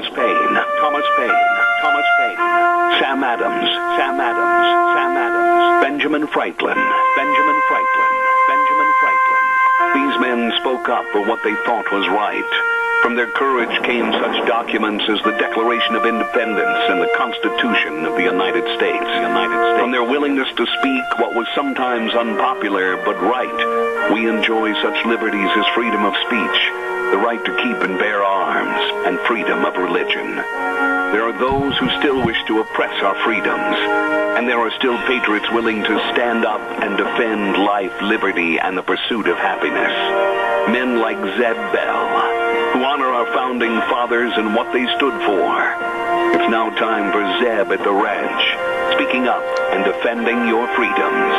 Thomas Paine, Thomas Paine, Thomas Paine, Sam Adams, Sam Adams, Sam Adams, Benjamin Franklin, Benjamin Franklin, Benjamin Franklin. These men spoke up for what they thought was right. From their courage came such documents as the Declaration of Independence and the Constitution of the United States. From their willingness to speak what was sometimes unpopular but right, we enjoy such liberties as freedom of speech, the right to keep and bear arms, and freedom of religion. There are those who still wish to oppress our freedoms, and there are still patriots willing to stand up and defend life, liberty, and the pursuit of happiness. Men like Zeb Bell, who honor our founding fathers and what they stood for. It's now time for Zeb at the ranch, speaking up and defending your freedoms.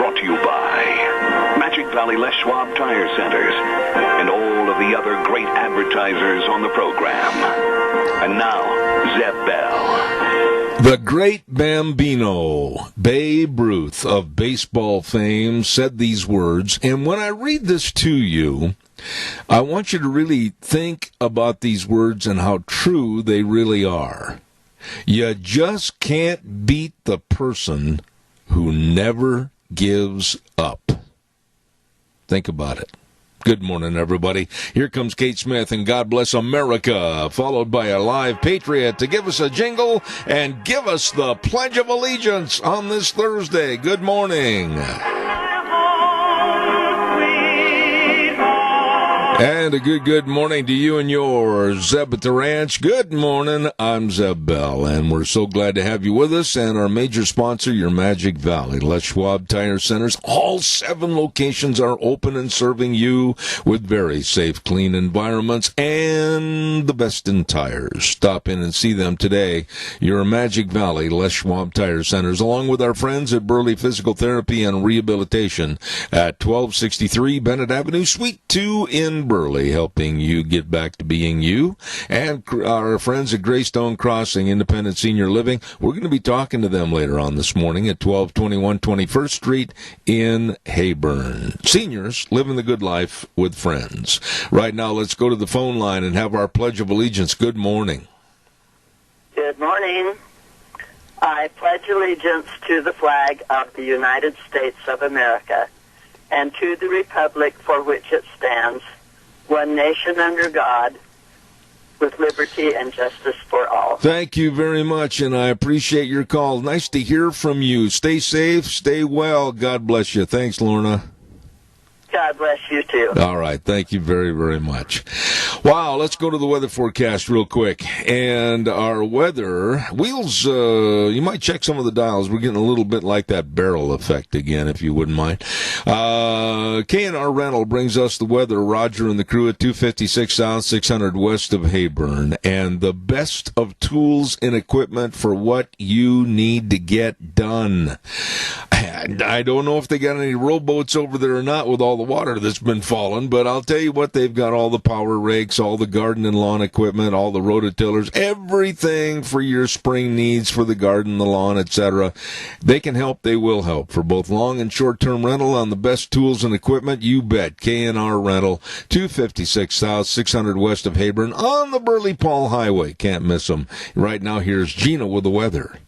Brought to you by Magic Valley Les Schwab Tire Centers and all of the other great advertisers on the program. And now, Zeb Bell. The great Bambino, Babe Ruth of baseball fame, said these words, and when I read this to you, I want you to really think about these words and how true they really are. You just can't beat the person who never gives up. Think about it. Good morning, everybody. Here comes Kate Smith and God Bless America, followed by a live patriot to give us a jingle and give us the Pledge of Allegiance on this Thursday. Good morning. And a good morning to you and yours, Zeb at the Ranch. Good morning, I'm Zeb Bell, and we're so glad to have you with us. And our major sponsor, your Magic Valley, Les Schwab Tire Centers. All 7 locations are open and serving you with very safe, clean environments and the best in tires. Stop in and see them today. Your Magic Valley, Les Schwab Tire Centers, along with our friends at Burley Physical Therapy and Rehabilitation at 1263 Bennett Avenue, Suite 2 in Burley, helping you get back to being you. And our friends at Greystone Crossing Independent Senior Living, we're going to be talking to them later on this morning at 1221 21st Street in Hayburn. Seniors living the good life with friends. Right now, let's go to the phone line and have our Pledge of Allegiance. Good morning. Good morning. I pledge allegiance to the flag of the United States of America and to the republic for which it stands, one nation under God, with liberty and justice for all. Thank you very much, and I appreciate your call. Nice to hear from you. Stay safe, stay well. God bless you. Thanks, Lorna. God bless you, too. All right. Thank you very, very much. Wow. Let's go to the weather forecast real quick. And our weather, Wheels, you might check some of the dials. We're getting a little bit like that barrel effect again, if you wouldn't mind. K&R Rental brings us the weather. Roger and the crew at 256 South, 600 west of Hayburn. And the best of tools and equipment for what you need to get done. And I don't know if they got any rowboats over there or not with all the water that's been falling, but I'll tell you what, they've got all the power rakes, all the garden and lawn equipment, all the rototillers, everything for your spring needs for the garden, the lawn, etc. They can help, they will help. For both long and short-term rental on the best tools and equipment, you bet. K&R Rental, 256 South, 600 west of Hayburn on the Burley Paul Highway. Can't miss them. Right now, here's Gina with the weather.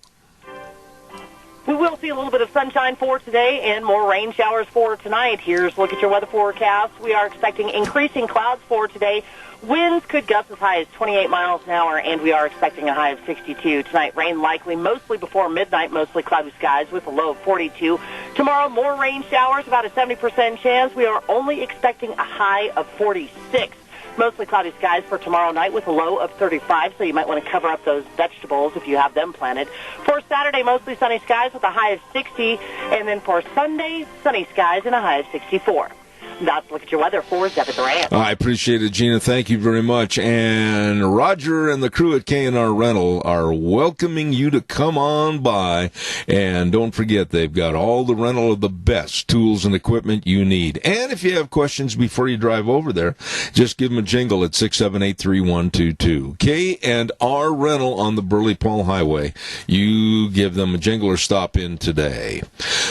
We will see a little bit of sunshine for today and more rain showers for tonight. Here's a look at your weather forecast. We are expecting increasing clouds for today. Winds could gust as high as 28 miles an hour, and we are expecting a high of 62. Tonight, rain likely mostly before midnight, mostly cloudy skies with a low of 42. Tomorrow, more rain showers, about a 70% chance. We are only expecting a high of 46. Mostly cloudy skies for tomorrow night with a low of 35, so you might want to cover up those vegetables if you have them planted. For Saturday, mostly sunny skies with a high of 60, and then for Sunday, sunny skies and a high of 64. That's a look at your weather for Zeb at the Ranch. I appreciate it, Gina. Thank you very much. And Roger and the crew at K&R Rental are welcoming you to come on by. And don't forget, they've got all the rental of the best tools and equipment you need. And if you have questions before you drive over there, just give them a jingle at 678-3122. K&R Rental on the Burley Paul Highway. You give them a jingle or stop in today.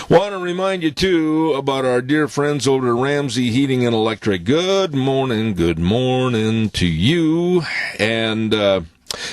Want to remind you, too, about our dear friends over at Ramsey Heating and Electric. Good morning to you. And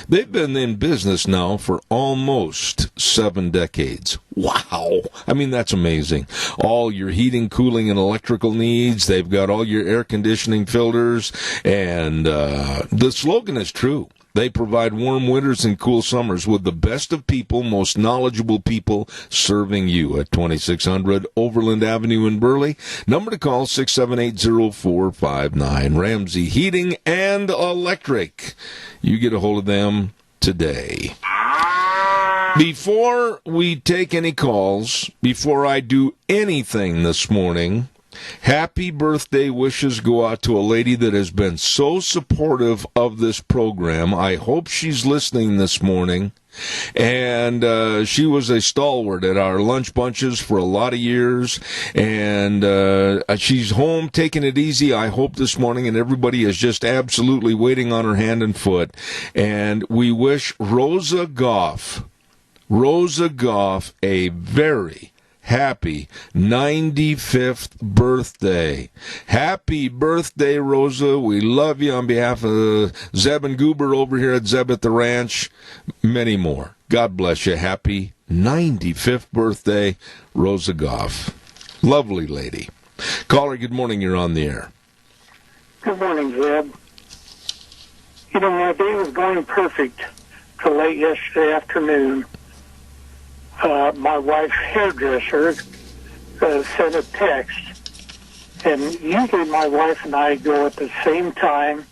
They've been in business now for almost 7 decades. Wow. I mean, that's amazing. All your heating, cooling, and electrical needs. They've got all your air conditioning filters. And the slogan is true. They provide warm winters and cool summers with the best of people, most knowledgeable people serving you at 2600 Overland Avenue in Burley. Number to call, 678-0459. Ramsey Heating and Electric. You get a hold of them today. Before we take any calls, before I do anything this morning, happy birthday wishes go out to a lady that has been so supportive of this program. I hope she's listening this morning. And she was a stalwart at our lunch bunches for a lot of years. And she's home taking it easy, I hope, this morning. And everybody is just absolutely waiting on her hand and foot. And we wish Rosa Goff a very happy 95th birthday. Happy birthday, Rosa. We love you on behalf of Zeb and Goober over here at Zeb at the Ranch. Many more. God bless you. Happy 95th birthday, Rosa Goff. Lovely lady. Caller, good morning. You're on the air. Good morning, Zeb. You know, my day was going perfect till late yesterday afternoon. My wife's hairdresser sent a text, and usually my wife and I go at the same time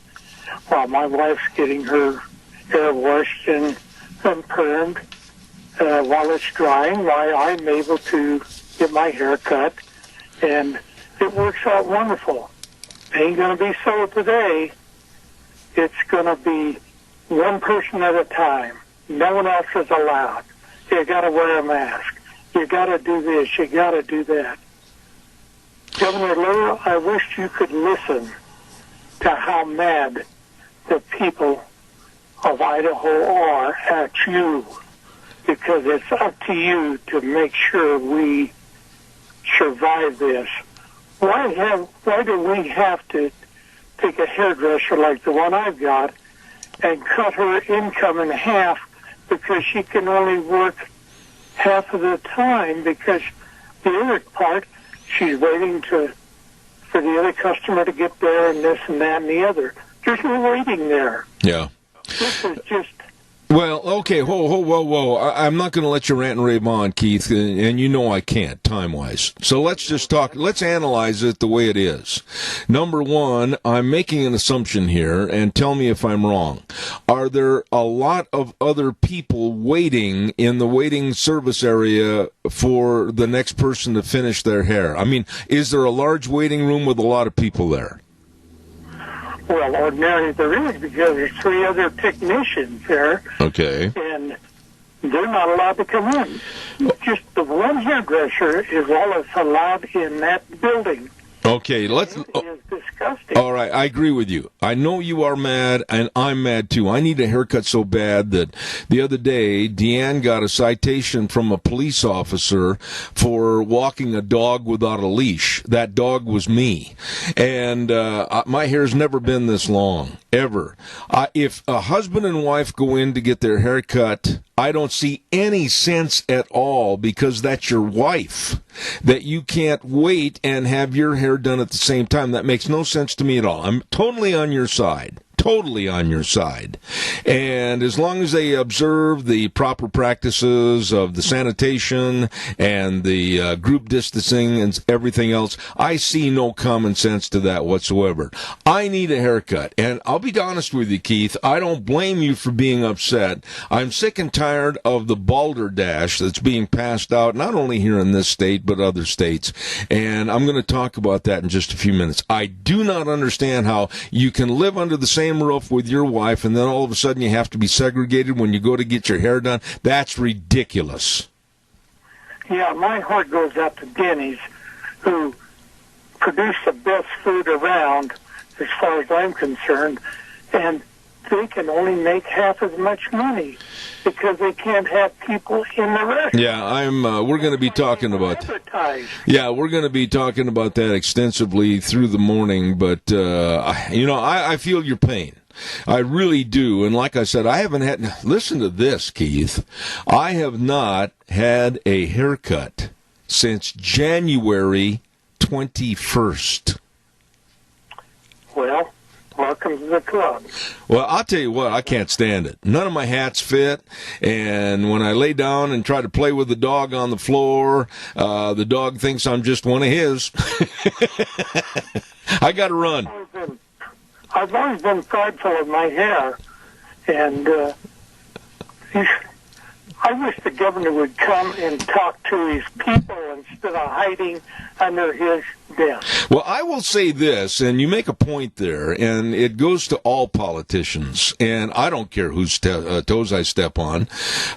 while my wife's getting her hair washed and permed while it's drying, while I'm able to get my hair cut, and it works out wonderful. Ain't going to be so today. It's going to be one person at a time. No one else is allowed. You got to wear a mask. You got to do this. You got to do that. Governor Lowell, I wish you could listen to how mad the people of Idaho are at you, because it's up to you to make sure we survive this. Why do we have to take a hairdresser like the one I've got and cut her income in half because she can only work half of the time, because the other part, she's waiting for the other customer to get there and this and that and the other. There's no waiting there. Yeah. This is just... Well, okay, whoa. I'm not going to let you rant and rave on, Keith, and you know I can't, time-wise. So let's just talk, let's analyze it the way it is. Number one, I'm making an assumption here, and tell me if I'm wrong. Are there a lot of other people waiting in the waiting service area for the next person to finish their hair? I mean, is there a large waiting room with a lot of people there? Well, ordinarily there is, because there's 3 other technicians there. Okay. And they're not allowed to come in. Just the one hairdresser is all that's allowed in that building. Okay, It is disgusting. All right, I agree with you. I know you are mad, and I'm mad too. I need a haircut so bad that the other day, Deanne got a citation from a police officer for walking a dog without a leash. That dog was me. And my hair's never been this long, ever. If a husband and wife go in to get their hair cut, I don't see any sense at all, because that's your wife, that you can't wait and have your hair done at the same time. That makes no sense to me at all. I'm totally on your side. Totally on your side. And as long as they observe the proper practices of the sanitation and the group distancing and everything else, I see no common sense to that whatsoever. I need a haircut. And I'll be honest with you, Keith, I don't blame you for being upset. I'm sick and tired of the balderdash that's being passed out, not only here in this state, but other states. And I'm going to talk about that in just a few minutes. I do not understand how you can live under the same roof with your wife, and then all of a sudden you have to be segregated when you go to get your hair done. That's ridiculous. Yeah, my heart goes out to Denny's, who produce the best food around, as far as I'm concerned, and they can only make half as much money because they can't have people in the restaurant. Yeah, we're going to be talking about. Yeah, we're going to be talking about that extensively through the morning. But I feel your pain. I really do. And like I said, I haven't had, listen to this, Keith. I have not had a haircut since January 21st. Well, welcome to the club. Well, I'll tell you what, I can't stand it. None of my hats fit, and when I lay down and try to play with the dog on the floor, the dog thinks I'm just one of his. I got to run. I've always been prideful of my hair, and I wish the governor would come and talk to his people instead of hiding under his desk. Well, I will say this, and you make a point there, and it goes to all politicians, and I don't care whose toes I step on.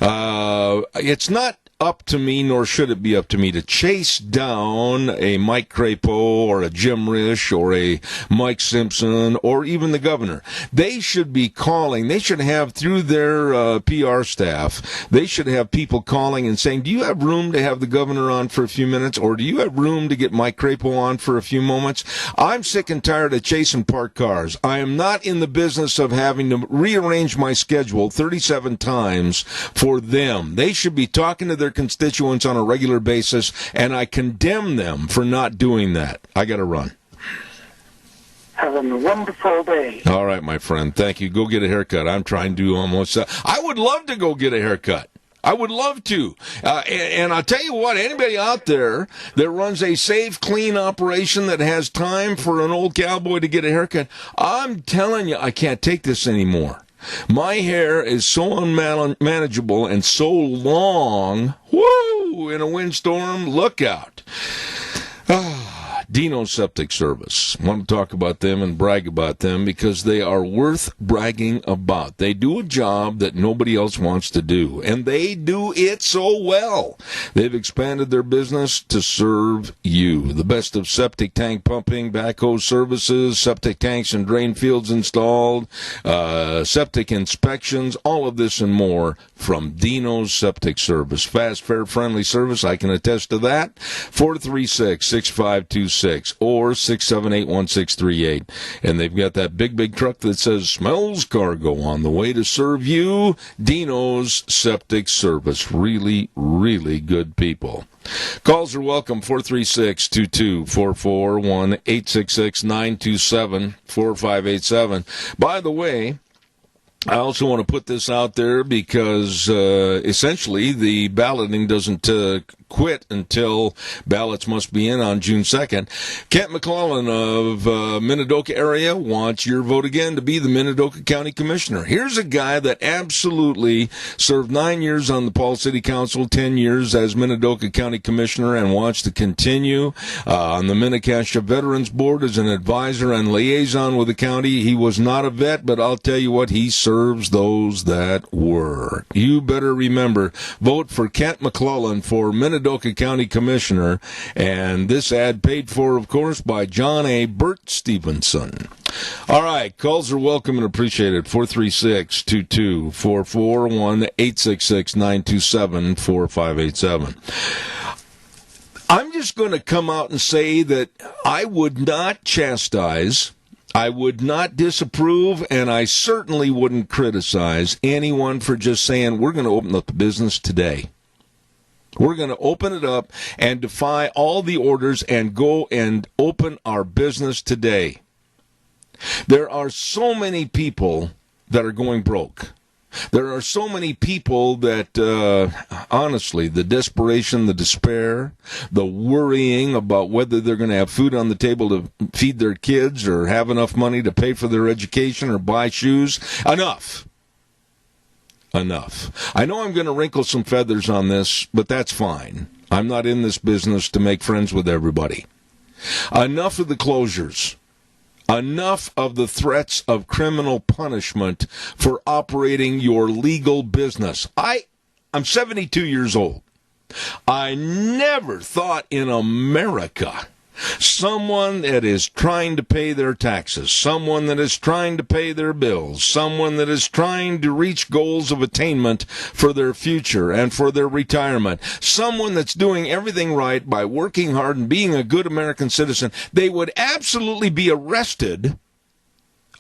It's not up to me, nor should it be up to me, to chase down a Mike Crapo or a Jim Risch or a Mike Simpson or even the governor. They should be calling. They should have, through their PR staff, they should have people calling and saying, do you have room to have the governor on for a few minutes, or do you have room to get Mike Crapo on for a few moments? I'm sick and tired of chasing parked cars. I am not in the business of having to rearrange my schedule 37 times for them. They should be talking to their constituents on a regular basis, and I condemn them for not doing that. I got to run. Have a wonderful day. All right, my friend. Thank you. Go get a haircut. I'm trying to almost. I would love to go get a haircut. I would love to. And I'll tell you what, anybody out there that runs a safe, clean operation that has time for an old cowboy to get a haircut, I'm telling you, I can't take this anymore. My hair is so unmanageable and so long. Woo! In a windstorm, look out. Dino Septic Service. I want to talk about them and brag about them because they are worth bragging about. They do a job that nobody else wants to do, and they do it so well. They've expanded their business to serve you. The best of septic tank pumping, backhoe services, septic tanks and drain fields installed, septic inspections, all of this and more from Dino's Septic Service. Fast, fair, friendly service. I can attest to that. 436-6526. Or 678-1638. And they've got that big truck that says Smells Cargo on the way to serve you. Dino's Septic Service. Really, really good people. Calls are welcome. 436-2244, 1-866-927-4587. By the way, I also want to put this out there because essentially the balloting doesn't quit until ballots must be in on June 2nd. Kent McClellan of Minidoka area wants your vote again to be the Minidoka County Commissioner. Here's a guy that absolutely served 9 years on the Paul City Council, 10 years as Minidoka County Commissioner, and wants to continue on the Mini-Cassia Veterans Board as an advisor and liaison with the county. He was not a vet, but I'll tell you what, he serves those that were. You better remember, vote for Kent McClellan for Minidoka County Commissioner, and this ad paid for, of course, by John A. Burt Stevenson. All right, calls are welcome and appreciated. 436-2244, 1-866-927-4587. I'm just going to come out and say that I would not chastise, I would not disapprove, and I certainly wouldn't criticize anyone for just saying, we're going to open up the business today. We're going to open it up and defy all the orders and go and open our business today. There are so many people that are going broke. There are so many people that, honestly, the desperation, the despair, the worrying about whether they're going to have food on the table to feed their kids or have enough money to pay for their education or buy shoes. Enough. I know I'm going to wrinkle some feathers on this, but that's fine. I'm not in this business to make friends with everybody. Enough of the closures. Enough of the threats of criminal punishment for operating your legal business. I'm 72 years old. I never thought in America someone that is trying to pay their taxes, someone that is trying to pay their bills, someone that is trying to reach goals of attainment for their future and for their retirement, someone that's doing everything right by working hard and being a good American citizen, they would absolutely be arrested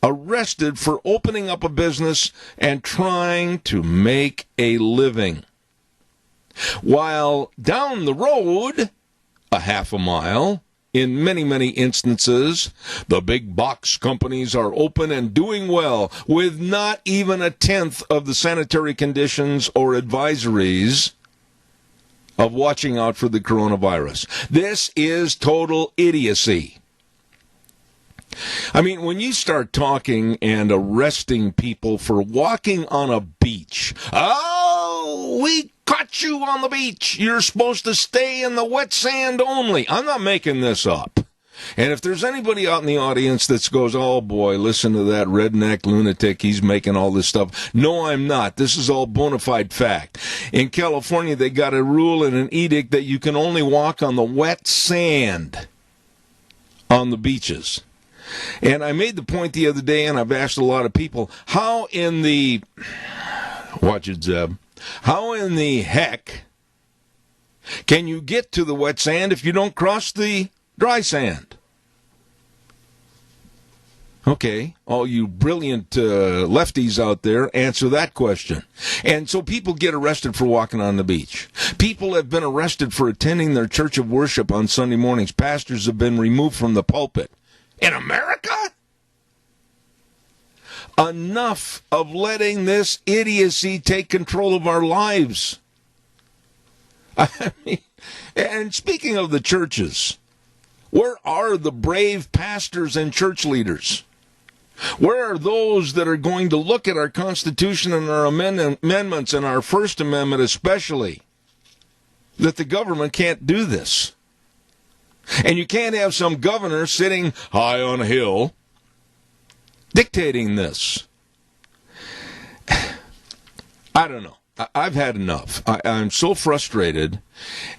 arrested for opening up a business and trying to make a living. While down the road, a half a mile, in many, many instances, the big box companies are open and doing well with not even a tenth of the sanitary conditions or advisories of watching out for the coronavirus. This is total idiocy. I mean, when you start talking and arresting people for walking on a beach, oh, we caught you on the beach. You're supposed to stay in the wet sand only. I'm not making this up. And if there's anybody out in the audience that goes, oh boy, listen to that redneck lunatic, he's making all this stuff. No, I'm not. This is all bona fide fact. In California, they got a rule and an edict that you can only walk on the wet sand on the beaches. And I made the point the other day, and I've asked a lot of people, how in the, watch it, Zeb, how in the heck can you get to the wet sand if you don't cross the dry sand? Okay, all you brilliant lefties out there, answer that question. And so people get arrested for walking on the beach. People have been arrested for attending their church of worship on Sunday mornings. Pastors have been removed from the pulpit. In America? Enough of letting this idiocy take control of our lives. I mean, and speaking of the churches, where are the brave pastors and church leaders? Where are those that are going to look at our Constitution and our amendments and our First Amendment especially, that the government can't do this? And you can't have some governor sitting high on a hill dictating this. I don't know. I've had enough. I'm so frustrated.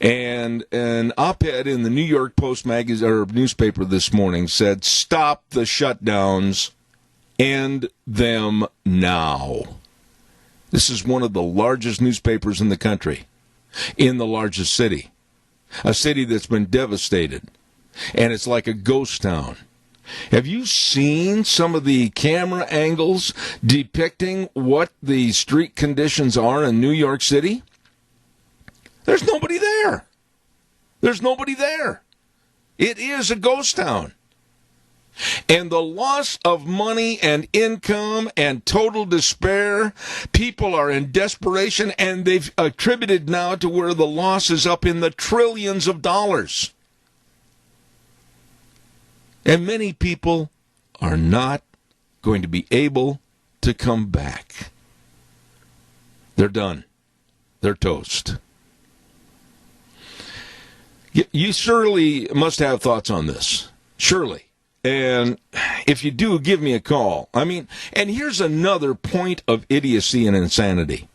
And an op-ed in the New York Post magazine or newspaper this morning said, "Stop the shutdowns. End them now." This is one of the largest newspapers in the country, in the largest city. A city that's been devastated, and it's like a ghost town. Have you seen some of the camera angles depicting what the street conditions are in New York City? There's nobody there. There's nobody there. It is a ghost town. And the loss of money and income and total despair, people are in desperation, and they've attributed now to where the loss is up in the trillions of dollars. And many people are not going to be able to come back. They're done. They're toast. You surely must have thoughts on this. Surely. And if you do, give me a call. I mean, and here's another point of idiocy and insanity.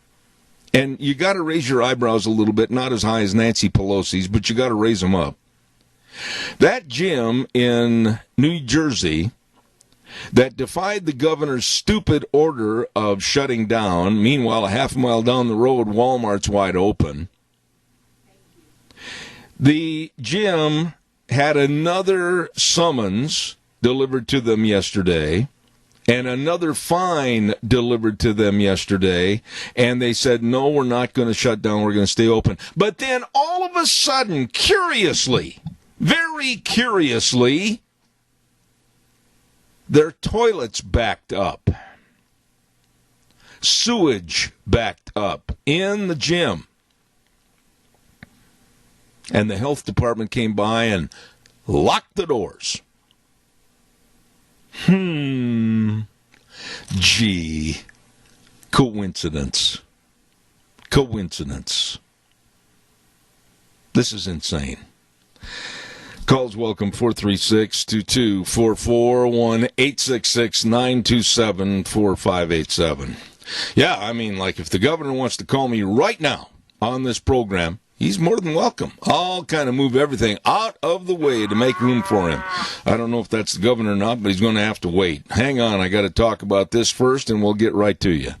And you got to raise your eyebrows a little bit, not as high as Nancy Pelosi's, but you got to raise them up. That gym in New Jersey that defied the governor's stupid order of shutting down, meanwhile, a half mile down the road, Walmart's wide open. The gym had another summons delivered to them yesterday, and another fine delivered to them yesterday, and they said, no, we're not going to shut down, we're going to stay open. But then all of a sudden, curiously, very curiously, their toilets backed up. Sewage backed up in the gym. And the health department came by and locked the doors. Gee. Coincidence. Coincidence. This is insane. Calls welcome 436-2244, 1-866-927-4587. Yeah, I mean, like if the governor wants to call me right now on this program, he's more than welcome. I'll kind of move everything out of the way to make room for him. I don't know if that's the governor or not, but he's going to have to wait. Hang on, I got to talk about this first, and we'll get right to you.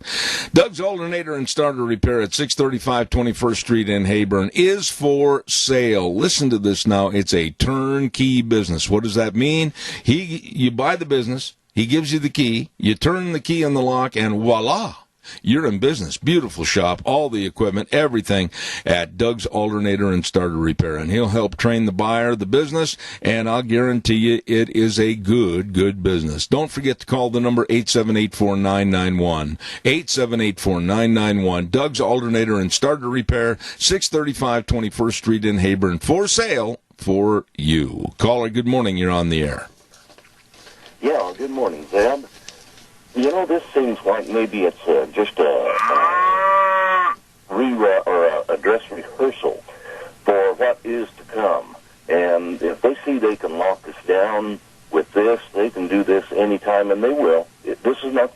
Doug's Alternator and Starter Repair at 635 21st Street in Heyburn is for sale. Listen to this now. It's a turnkey business. What does that mean? You buy the business, He gives you the key. You turn the key in the lock, and voila, you're in business. Beautiful shop, all the equipment, everything at Doug's Alternator and Starter Repair. And he'll help train the buyer, the business, and I'll guarantee you it is a good business. Don't forget to call the number 878-4991. 878-4991. Doug's Alternator and Starter Repair, 635 21st Street in Heyburn. For sale for you. Caller, good morning. You're on the air. Yeah, good morning, Zeb. You know, this seems like maybe it's just a dress rehearsal for what is to come. And if they see they can lock us down with this, they can do this anytime, and they will. This is not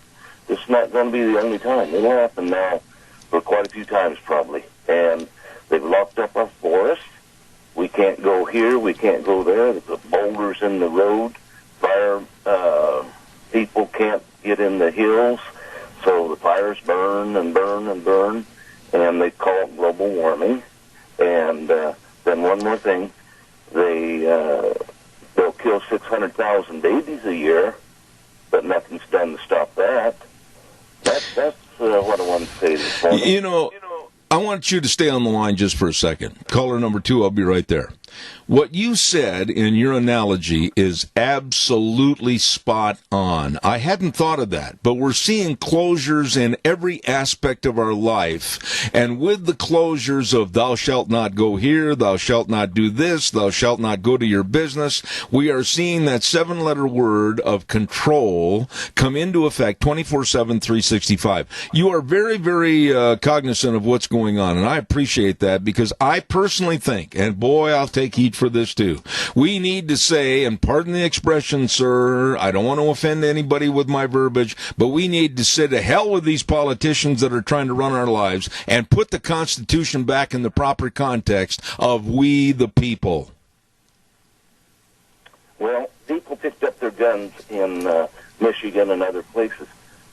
going to be the only time. It'll happen now for quite a few times probably. And they've locked up our forest. We can't go here. We can't go there. They put boulders in the road. Fire people can't get in the hills, so the fires burn and burn and burn, and they call it global warming. And then one more thing, they'll kill 600,000 babies a year, but nothing's done to stop that. That's what I want to say this morning. You know, I want you to stay on the line just for a second. Caller number 2, I'll be right there. What you said in your analogy is absolutely spot on. I hadn't thought of that, but we're seeing closures in every aspect of our life. And with the closures of thou shalt not go here, thou shalt not do this, thou shalt not go to your business, we are seeing that 7-letter word of control come into effect 24/7, 365. You are very, very cognizant of what's going on, and I appreciate that because I personally think, and boy, I'll take heat for this too. We need to say, and pardon the expression, sir, I don't want to offend anybody with my verbiage, but we need to say to hell with these politicians that are trying to run our lives and put the Constitution back in the proper context of we the people. Well, people picked up their guns in Michigan and other places.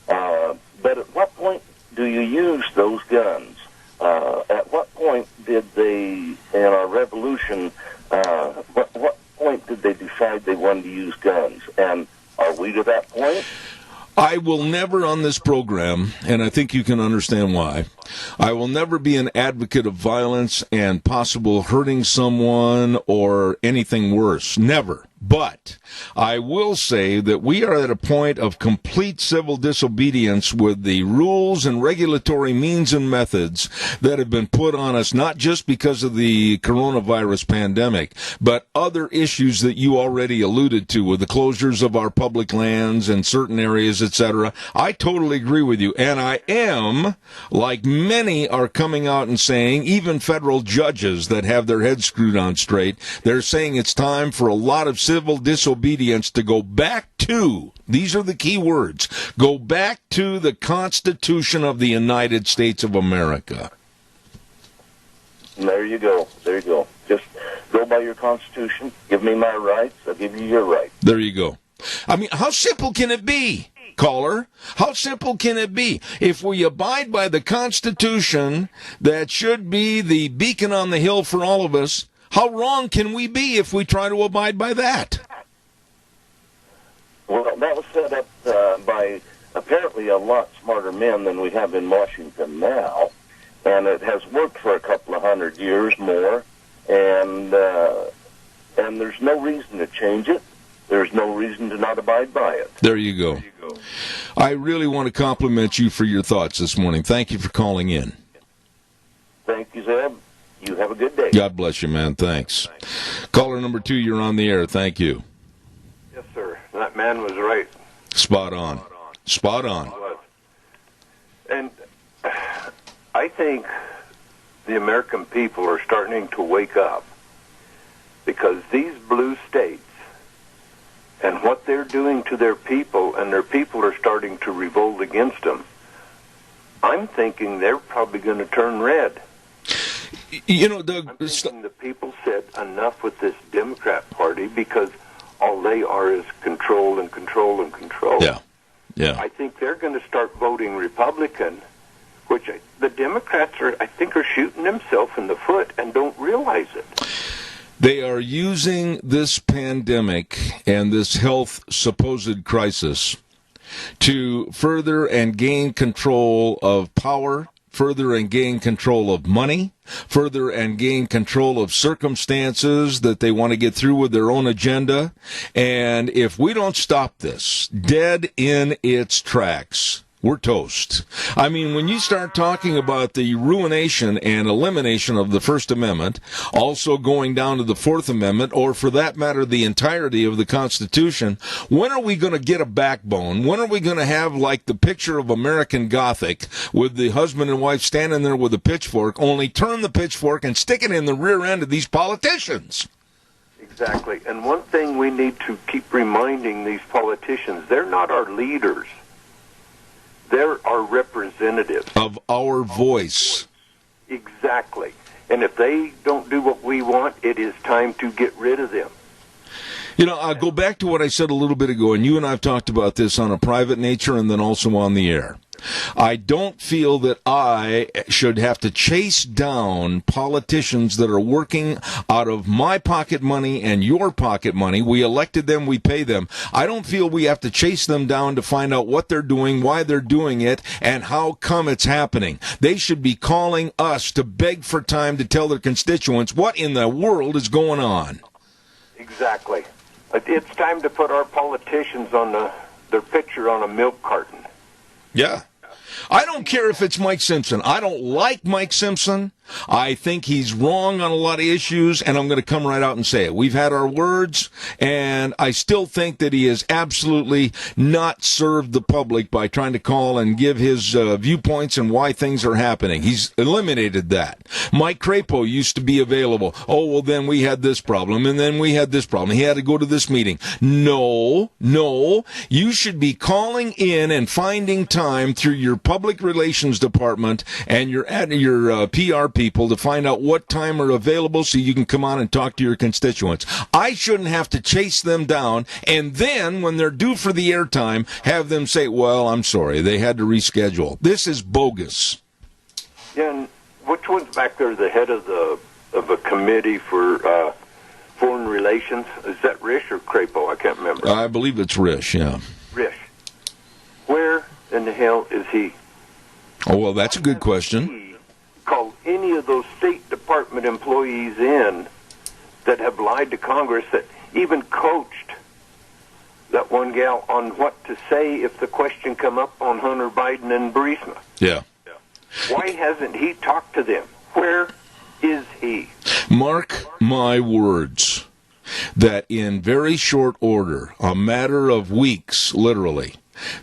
But at what point do you use those guns? At what point did they, in our revolution, what point did they decide they wanted to use guns? And are we to that point? I will never on this program, and I think you can understand why, I will never be an advocate of violence and possible hurting someone or anything worse. Never. But I will say that we are at a point of complete civil disobedience with the rules and regulatory means and methods that have been put on us, not just because of the coronavirus pandemic, but other issues that you already alluded to with the closures of our public lands and certain areas, etc. I totally agree with you. And I am, like many are coming out and saying, even federal judges that have their heads screwed on straight, they're saying it's time for a lot of civil disobedience to go back to, these are the key words, go back to the Constitution of the United States of America. And there you go. There you go. Just go by your Constitution. Give me my rights. I'll give you your rights. There you go. I mean, how simple can it be, caller? How simple can it be? If we abide by the Constitution that should be the beacon on the hill for all of us, how wrong can we be if we try to abide by that? Well, that was set up by apparently a lot smarter men than we have in Washington now, and it has worked for a couple of 100 years more, and there's no reason to change it. There's no reason to not abide by it. There you go. I really want to compliment you for your thoughts this morning. Thank you for calling in. Thank you, Zeb. You have a good day. God bless you, man. Thanks. Caller number 2, you're on the air. Thank you. Yes, sir. That man was right. Spot on. Spot on. And I think the American people are starting to wake up because these blue states and what they're doing to their people, and their people are starting to revolt against them, I'm thinking they're probably going to turn red. You know, Doug, I'm thinking the people said enough with this Democrat Party because all they are is control and control and control. Yeah. I think they're going to start voting Republican, which the Democrats are shooting themselves in the foot and don't realize it. They are using this pandemic and this health supposed crisis to further and gain control of power, further and gain control of money, further and gain control of circumstances that they want to get through with their own agenda. And if we don't stop this dead in its tracks, we're toast. I mean, when you start talking about the ruination and elimination of the First Amendment, also going down to the Fourth Amendment, or for that matter, the entirety of the Constitution, when are we going to get a backbone? When are we going to have like the picture of American Gothic with the husband and wife standing there with a pitchfork, only turn the pitchfork and stick it in the rear end of these politicians? Exactly. And one thing we need to keep reminding these politicians, they're not our leaders. They're our representatives. Of our voice. Exactly. And if they don't do what we want, it is time to get rid of them. You know, I'll go back to what I said a little bit ago, and you and I have talked about this on a private nature and then also on the air. I don't feel that I should have to chase down politicians that are working out of my pocket money and your pocket money. We elected them, we pay them. I don't feel we have to chase them down to find out what they're doing, why they're doing it, and how come it's happening. They should be calling us to beg for time to tell their constituents what in the world is going on. Exactly. It's time to put our politicians on their picture on a milk carton. Yeah. I don't care if it's Mike Simpson. I don't like Mike Simpson. I think he's wrong on a lot of issues, and I'm going to come right out and say it. We've had our words, and I still think that he has absolutely not served the public by trying to call and give his viewpoints and why things are happening. He's eliminated that. Mike Crapo used to be available. Oh, well, then we had this problem, and then we had this problem. He had to go to this meeting. No. You should be calling in and finding time through your public relations department and your PR people to find out what time are available so you can come on and talk to your constituents. I shouldn't have to chase them down and then when they're due for the airtime have them say, well, I'm sorry, they had to reschedule. This is bogus. Yeah, and which one's back there, the head of a committee for foreign relations? Is that Risch or Crapo? I can't remember. I believe it's Risch, yeah. Risch. Where in the hell is he? Oh, well, that's a good question. He called any of those State Department employees in that have lied to Congress, that even coached that one gal on what to say if the question come up on Hunter Biden and Burisma. Yeah. Why hasn't he talked to them? Where is he? Mark my words that in very short order, a matter of weeks, literally,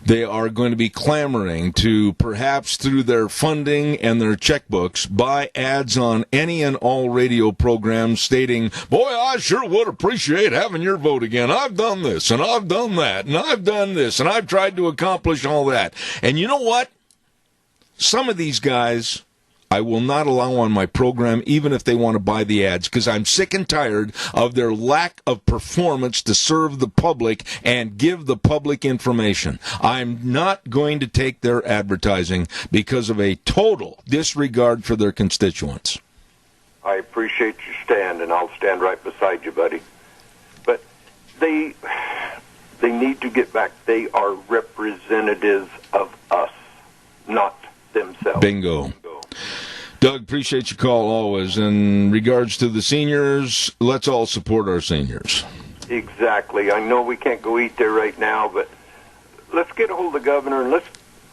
they are going to be clamoring to, perhaps through their funding and their checkbooks, buy ads on any and all radio programs stating, boy, I sure would appreciate having your vote again. I've done this, and I've done that, and I've done this, and I've tried to accomplish all that. And you know what? Some of these guys I will not allow on my program, even if they want to buy the ads, because I'm sick and tired of their lack of performance to serve the public and give the public information. I'm not going to take their advertising because of a total disregard for their constituents. I appreciate your stand, and I'll stand right beside you, buddy. But they need to get back. They are representatives of us, not themselves. Bingo. Doug, appreciate your call always. In regards to the seniors, let's all support our seniors. Exactly. I know we can't go eat there right now, but let's get a hold of the governor and let's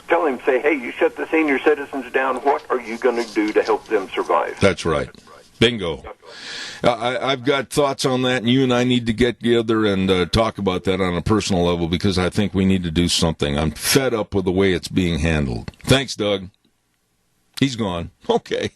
tell him, say, hey, you shut the senior citizens down. What are you going to do to help them survive? That's right. Bingo. I've got thoughts on that, and you and I need to get together and talk about that on a personal level because I think we need to do something. I'm fed up with the way it's being handled. Thanks, Doug. He's gone. Okay.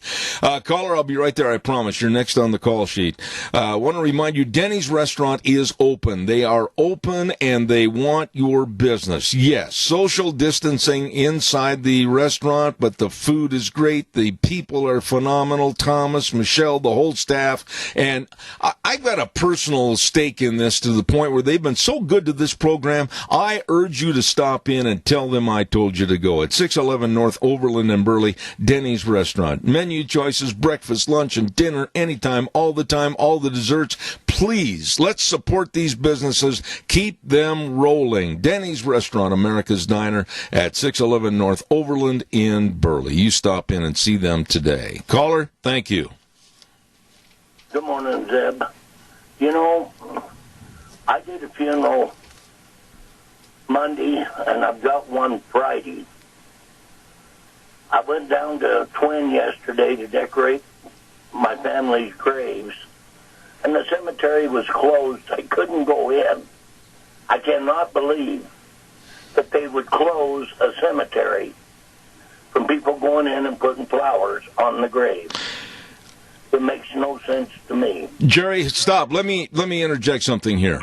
Caller, I'll be right there, I promise. You're next on the call sheet. I want to remind you, Denny's restaurant is open. They are open, and they want your business. Yes, social distancing inside the restaurant, but the food is great. The people are phenomenal. Thomas, Michelle, the whole staff. And I've got a personal stake in this to the point where they've been so good to this program, I urge you to stop in and tell them I told you to go. At 611 North Overland and Burley, Denny's Restaurant. Menu choices, breakfast, lunch, and dinner, anytime, all the time, all the desserts. Please, let's support these businesses. Keep them rolling. Denny's Restaurant, America's Diner at 611 North Overland in Burley. You stop in and see them today. Caller, thank you. Good morning, Zeb. You know, I did a funeral Monday, and I've got one Friday. I went down to Twin yesterday to decorate my family's graves, and the cemetery was closed. I couldn't go in. I cannot believe that they would close a cemetery from people going in and putting flowers on the grave. It makes no sense to me. Jerry, stop. Let me interject something here.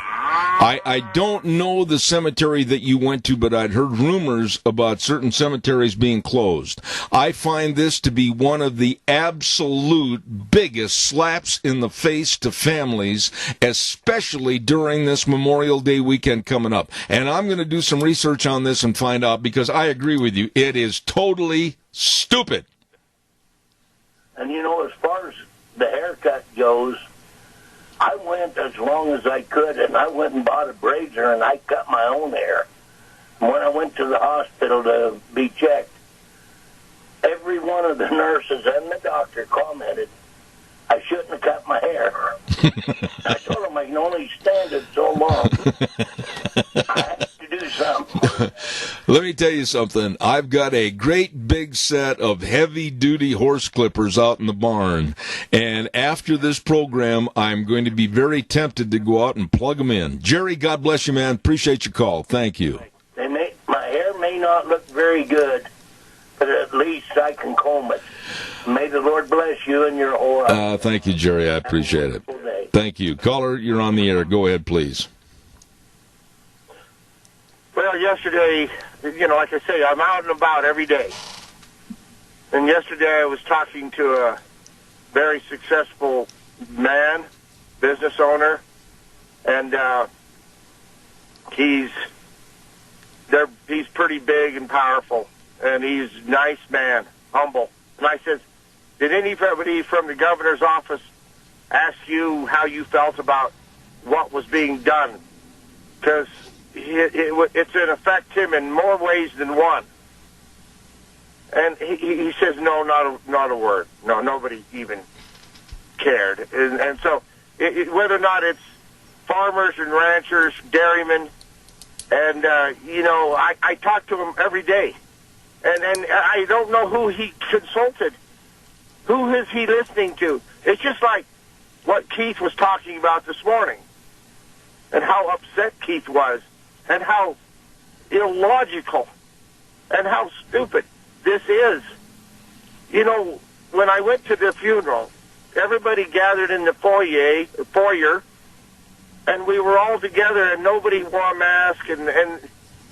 I don't know the cemetery that you went to, but I'd heard rumors about certain cemeteries being closed. I find this to be one of the absolute biggest slaps in the face to families, especially during this Memorial Day weekend coming up. And I'm going to do some research on this and find out, because I agree with you. It is totally stupid. And you know, as far as the haircut goes, I went as long as I could, and I went and bought a razor, and I cut my own hair. And when I went to the hospital to be checked, every one of the nurses and the doctor commented I shouldn't have cut my hair. I told them I can only stand it so long. I had to do something. Let me tell you something. I've got a great big set of heavy-duty horse clippers out in the barn, and after this program, I'm going to be very tempted to go out and plug them in. Jerry, God bless you, man. Appreciate your call. Thank you. My hair may not look very good, but at least I can comb it. May the Lord bless you and your whole Thank you, Jerry. I appreciate it. Thank you. Caller, you're on the air. Go ahead, please. Well, yesterday, you know, like I say, I'm out and about every day. And yesterday I was talking to a very successful man, business owner, and he's pretty big and powerful, and he's a nice man, humble. And I said, did anybody from the governor's office ask you how you felt about what was being done? Because it's going to affect him in more ways than one. And he says, no, not a word. No, nobody even cared. And so whether or not it's farmers and ranchers, dairymen, and, you know, I talk to him every day. And I don't know who he consulted. Who is he listening to? It's just like what Keith was talking about this morning, and how upset Keith was, and how illogical, and how stupid this is. You know, when I went to the funeral, everybody gathered in the foyer, and we were all together, and nobody wore a mask, and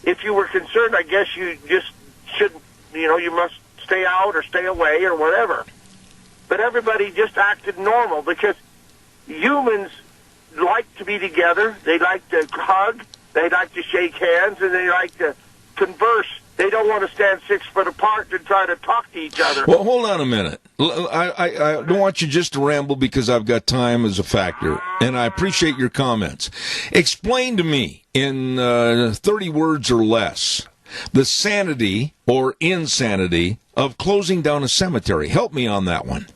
if you were concerned, I guess you just shouldn't, you know, you must stay out or stay away or whatever. But everybody just acted normal, because humans like to be together. They like to hug. They like to shake hands, and they like to converse. They don't want to stand 6 foot apart and try to talk to each other. Well, hold on a minute. I don't want you just to ramble, because I've got time as a factor, and I appreciate your comments. Explain to me in 30 words or less the sanity or insanity of closing down a cemetery. Help me on that one.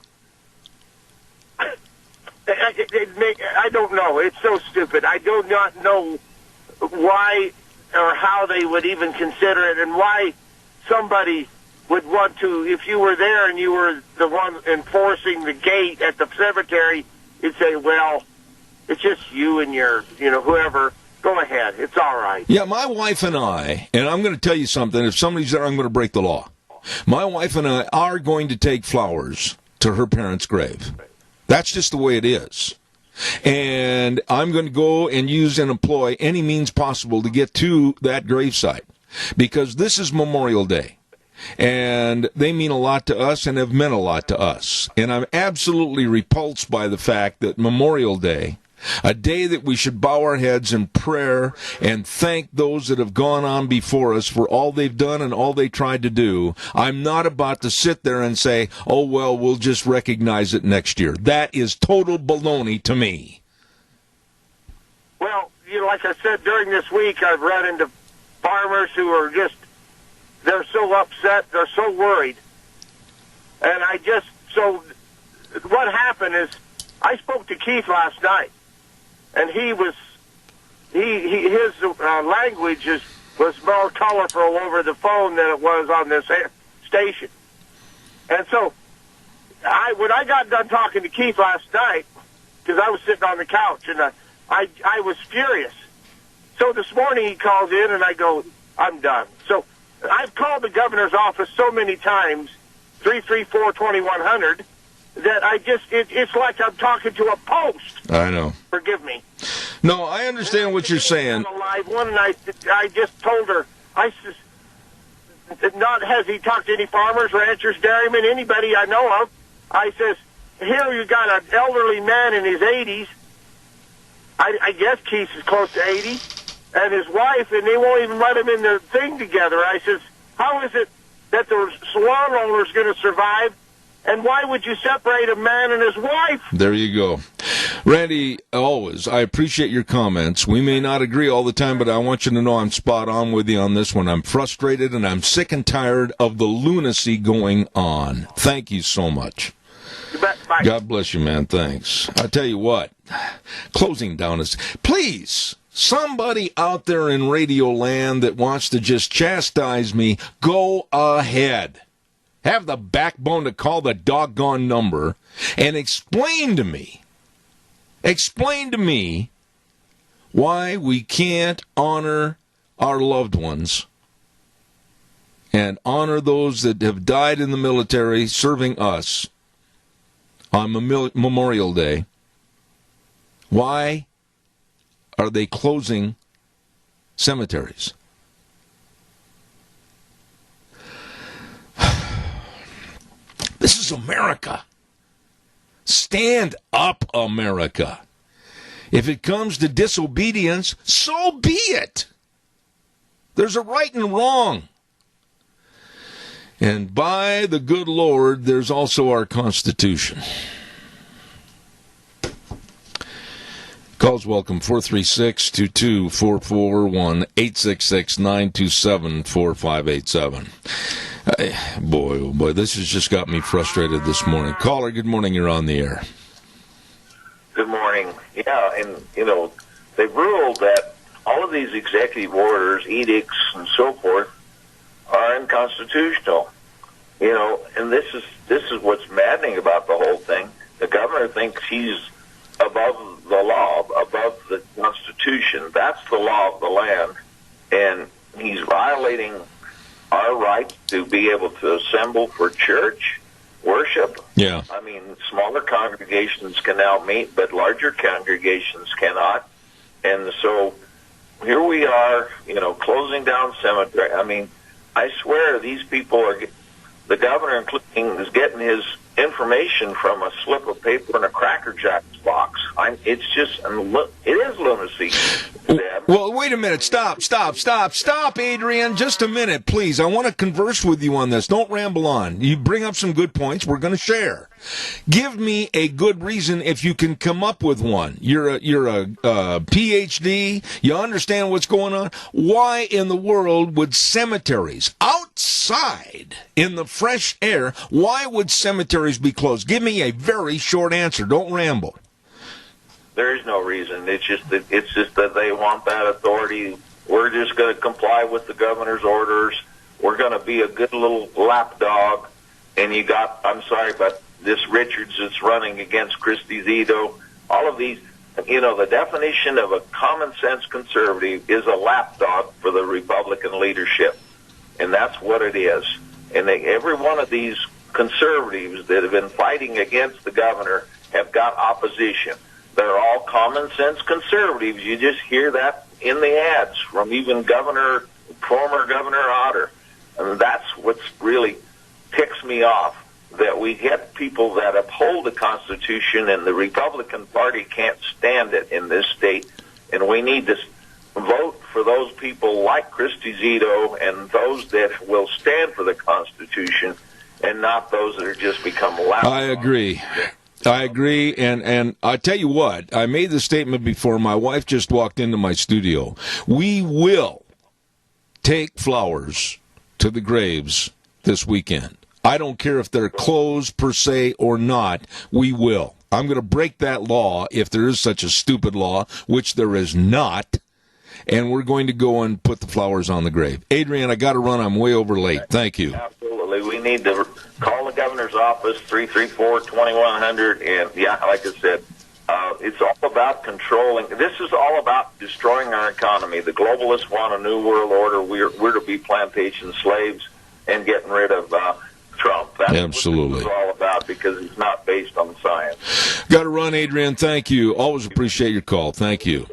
I don't know. It's so stupid. I do not know why or how they would even consider it, and why somebody would want to, if you were there and you were the one enforcing the gate at the cemetery, you'd say, well, it's just you and your, you know, whoever. Go ahead. It's all right. Yeah, my wife and I, and I'm going to tell you something. If somebody's there, I'm going to break the law. My wife and I are going to take flowers to her parents' grave. That's just the way it is. And I'm going to go and use and employ any means possible to get to that gravesite, because this is Memorial Day. And they mean a lot to us and have meant a lot to us. And I'm absolutely repulsed by the fact that Memorial Day A day that we should bow our heads in prayer and thank those that have gone on before us for all they've done and all they tried to do. I'm not about to sit there and say, oh, well, we'll just recognize it next year. That is total baloney to me. Well, like I said, during this week, I've run into farmers who are they're so upset, they're so worried. And so what happened is, I spoke to Keith last night, and his language was more colorful over the phone than it was on this station. And so, when I got done talking to Keith last night, because I was sitting on the couch, and I was furious. So this morning he calls in, and I go, I'm done. So I've called the governor's office so many times, 334-2100, that it's like I'm talking to a post. I know. Forgive me. No, I understand what you're saying. On a live one, and I just told her, not has he talked to any farmers, ranchers, dairymen, anybody I know of. I says, here you got an elderly man in his 80s. I guess Keith is close to 80, and his wife, and they won't even let him in the thing together. I says, how is it that the salon owner's going to survive? And why would you separate a man and his wife? There you go. Randy, always, I appreciate your comments. We may not agree all the time, but I want you to know I'm spot on with you on this one. I'm frustrated, and I'm sick and tired of the lunacy going on. Thank you so much. You bet. Bye. God bless you, man. Thanks. I tell you what, closing down is, please, somebody out there in radio land that wants to just chastise me, go ahead. Have the backbone to call the doggone number and explain to me why we can't honor our loved ones and honor those that have died in the military serving us on Memorial Day. Why are they closing cemeteries? This is America. Stand up, America. If it comes to disobedience, so be it. There's a right and wrong. And by the good Lord, there's also our Constitution. Calls welcome, 436-2244, 1-866-927-4587. Boy, oh boy, this has just got me frustrated this morning. Caller, good morning, you're on the air. Good morning. Yeah, and, they've ruled that all of these executive orders, edicts, and so forth are unconstitutional. And this is what's maddening about the whole thing. The governor thinks he's above the law, above the Constitution. That's the law of the land. And he's violating our right to be able to assemble for church worship. Yeah. I mean, smaller congregations can now meet, but larger congregations cannot. And so here we are, closing down cemetery. I mean, I swear these people are, the governor including, is getting his information from a slip of paper in a Cracker Jacks box. It is lunacy. Well, wait a minute. Stop, Adrian. Just a minute, please. I want to converse with you on this. Don't ramble on. You bring up some good points. We're going to share. Give me a good reason if you can come up with one. You're a PhD. You understand what's going on. Why in the world would cemeteries outside in the fresh air, why would cemeteries be closed? Give me a very short answer. Don't ramble. There is no reason. It's just that they want that authority. We're just going to comply with the governor's orders. We're going to be a good little lapdog. And you got, I'm sorry, but this Richards that's running against Christy Zito, all of these, the definition of a common sense conservative is a lapdog for the Republican leadership. And that's what it is. And every one of these conservatives that have been fighting against the governor have got opposition. They're all common sense conservatives. You just hear that in the ads from even former Governor Otter. And that's what's really ticks me off. that we get people that uphold the Constitution, and the Republican Party can't stand it in this state, and we need to vote for those people like Christy Zito and those that will stand for the Constitution and not those that are just become loud. I agree. And I tell you what, I made the statement before. My wife just walked into my studio. We will take flowers to the graves this weekend. I don't care if they're closed per se or not. We will. I'm going to break that law if there is such a stupid law, which there is not. And we're going to go and put the flowers on the grave. Adrian, I got to run. I'm way over late. Thank you. Absolutely. We need to call the governor's office, 334-2100. And, yeah, like I said, it's all about controlling. This is all about destroying our economy. The globalists want a new world order. We're to be plantation slaves and getting rid of Trump. That's Absolutely. what this is all about, because it's not based on science. Got to run, Adrian. Thank you. Always appreciate your call. Thank you.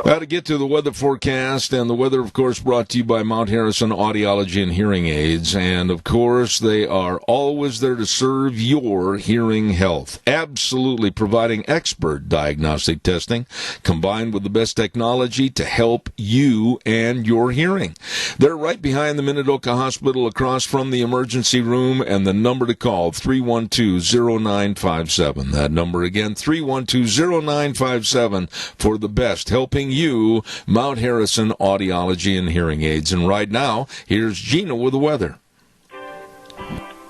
Got to get to the weather forecast, and the weather, of course, brought to you by Mount Harrison Audiology and Hearing Aids. And, of course, they are always there to serve your hearing health. Absolutely providing expert diagnostic testing combined with the best technology to help you and your hearing. They're right behind the Minidoka Hospital across from the emergency room, and the number to call, 312-0957. That number again, 312-0957 for the best, helping you, Mount Harrison Audiology and Hearing Aids. And right now, here's Gina with the weather.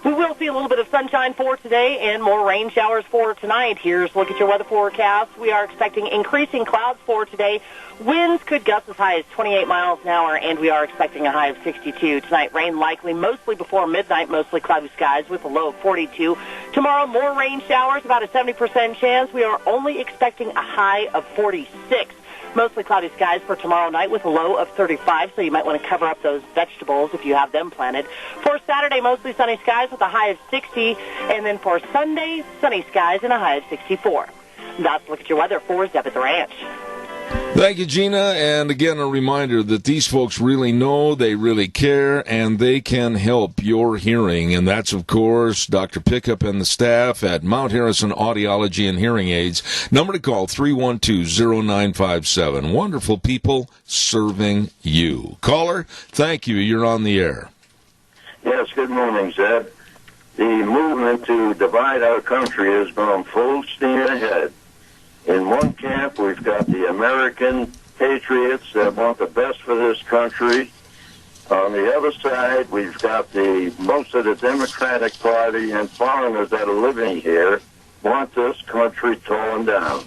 We will see a little bit of sunshine for today and more rain showers for tonight. Here's a look at your weather forecast. We are expecting increasing clouds for today. Winds could gust as high as 28 miles an hour, and we are expecting a high of 62. Tonight, rain likely mostly before midnight, mostly cloudy skies with a low of 42. Tomorrow, more rain showers, about a 70% chance. We are only expecting a high of 46. Mostly cloudy skies for tomorrow night with a low of 35, so you might want to cover up those vegetables if you have them planted. For Saturday, mostly sunny skies with a high of 60, and then for Sunday, sunny skies and a high of 64. That's a look at your weather for Zeb at the Ranch. Thank you, Gina. And again, a reminder that these folks really know, they really care, and they can help your hearing. And that's, of course, Dr. Pickup and the staff at Mount Harrison Audiology and Hearing Aids. Number to call, 312-0957. Wonderful people serving you. Caller, thank you. You're on the air. Yes, good morning, Zeb. The movement to divide our country has gone full steam ahead. In one camp, we've got the American patriots that want the best for this country. On the other side, we've got most of the Democratic Party and foreigners that are living here want this country torn down.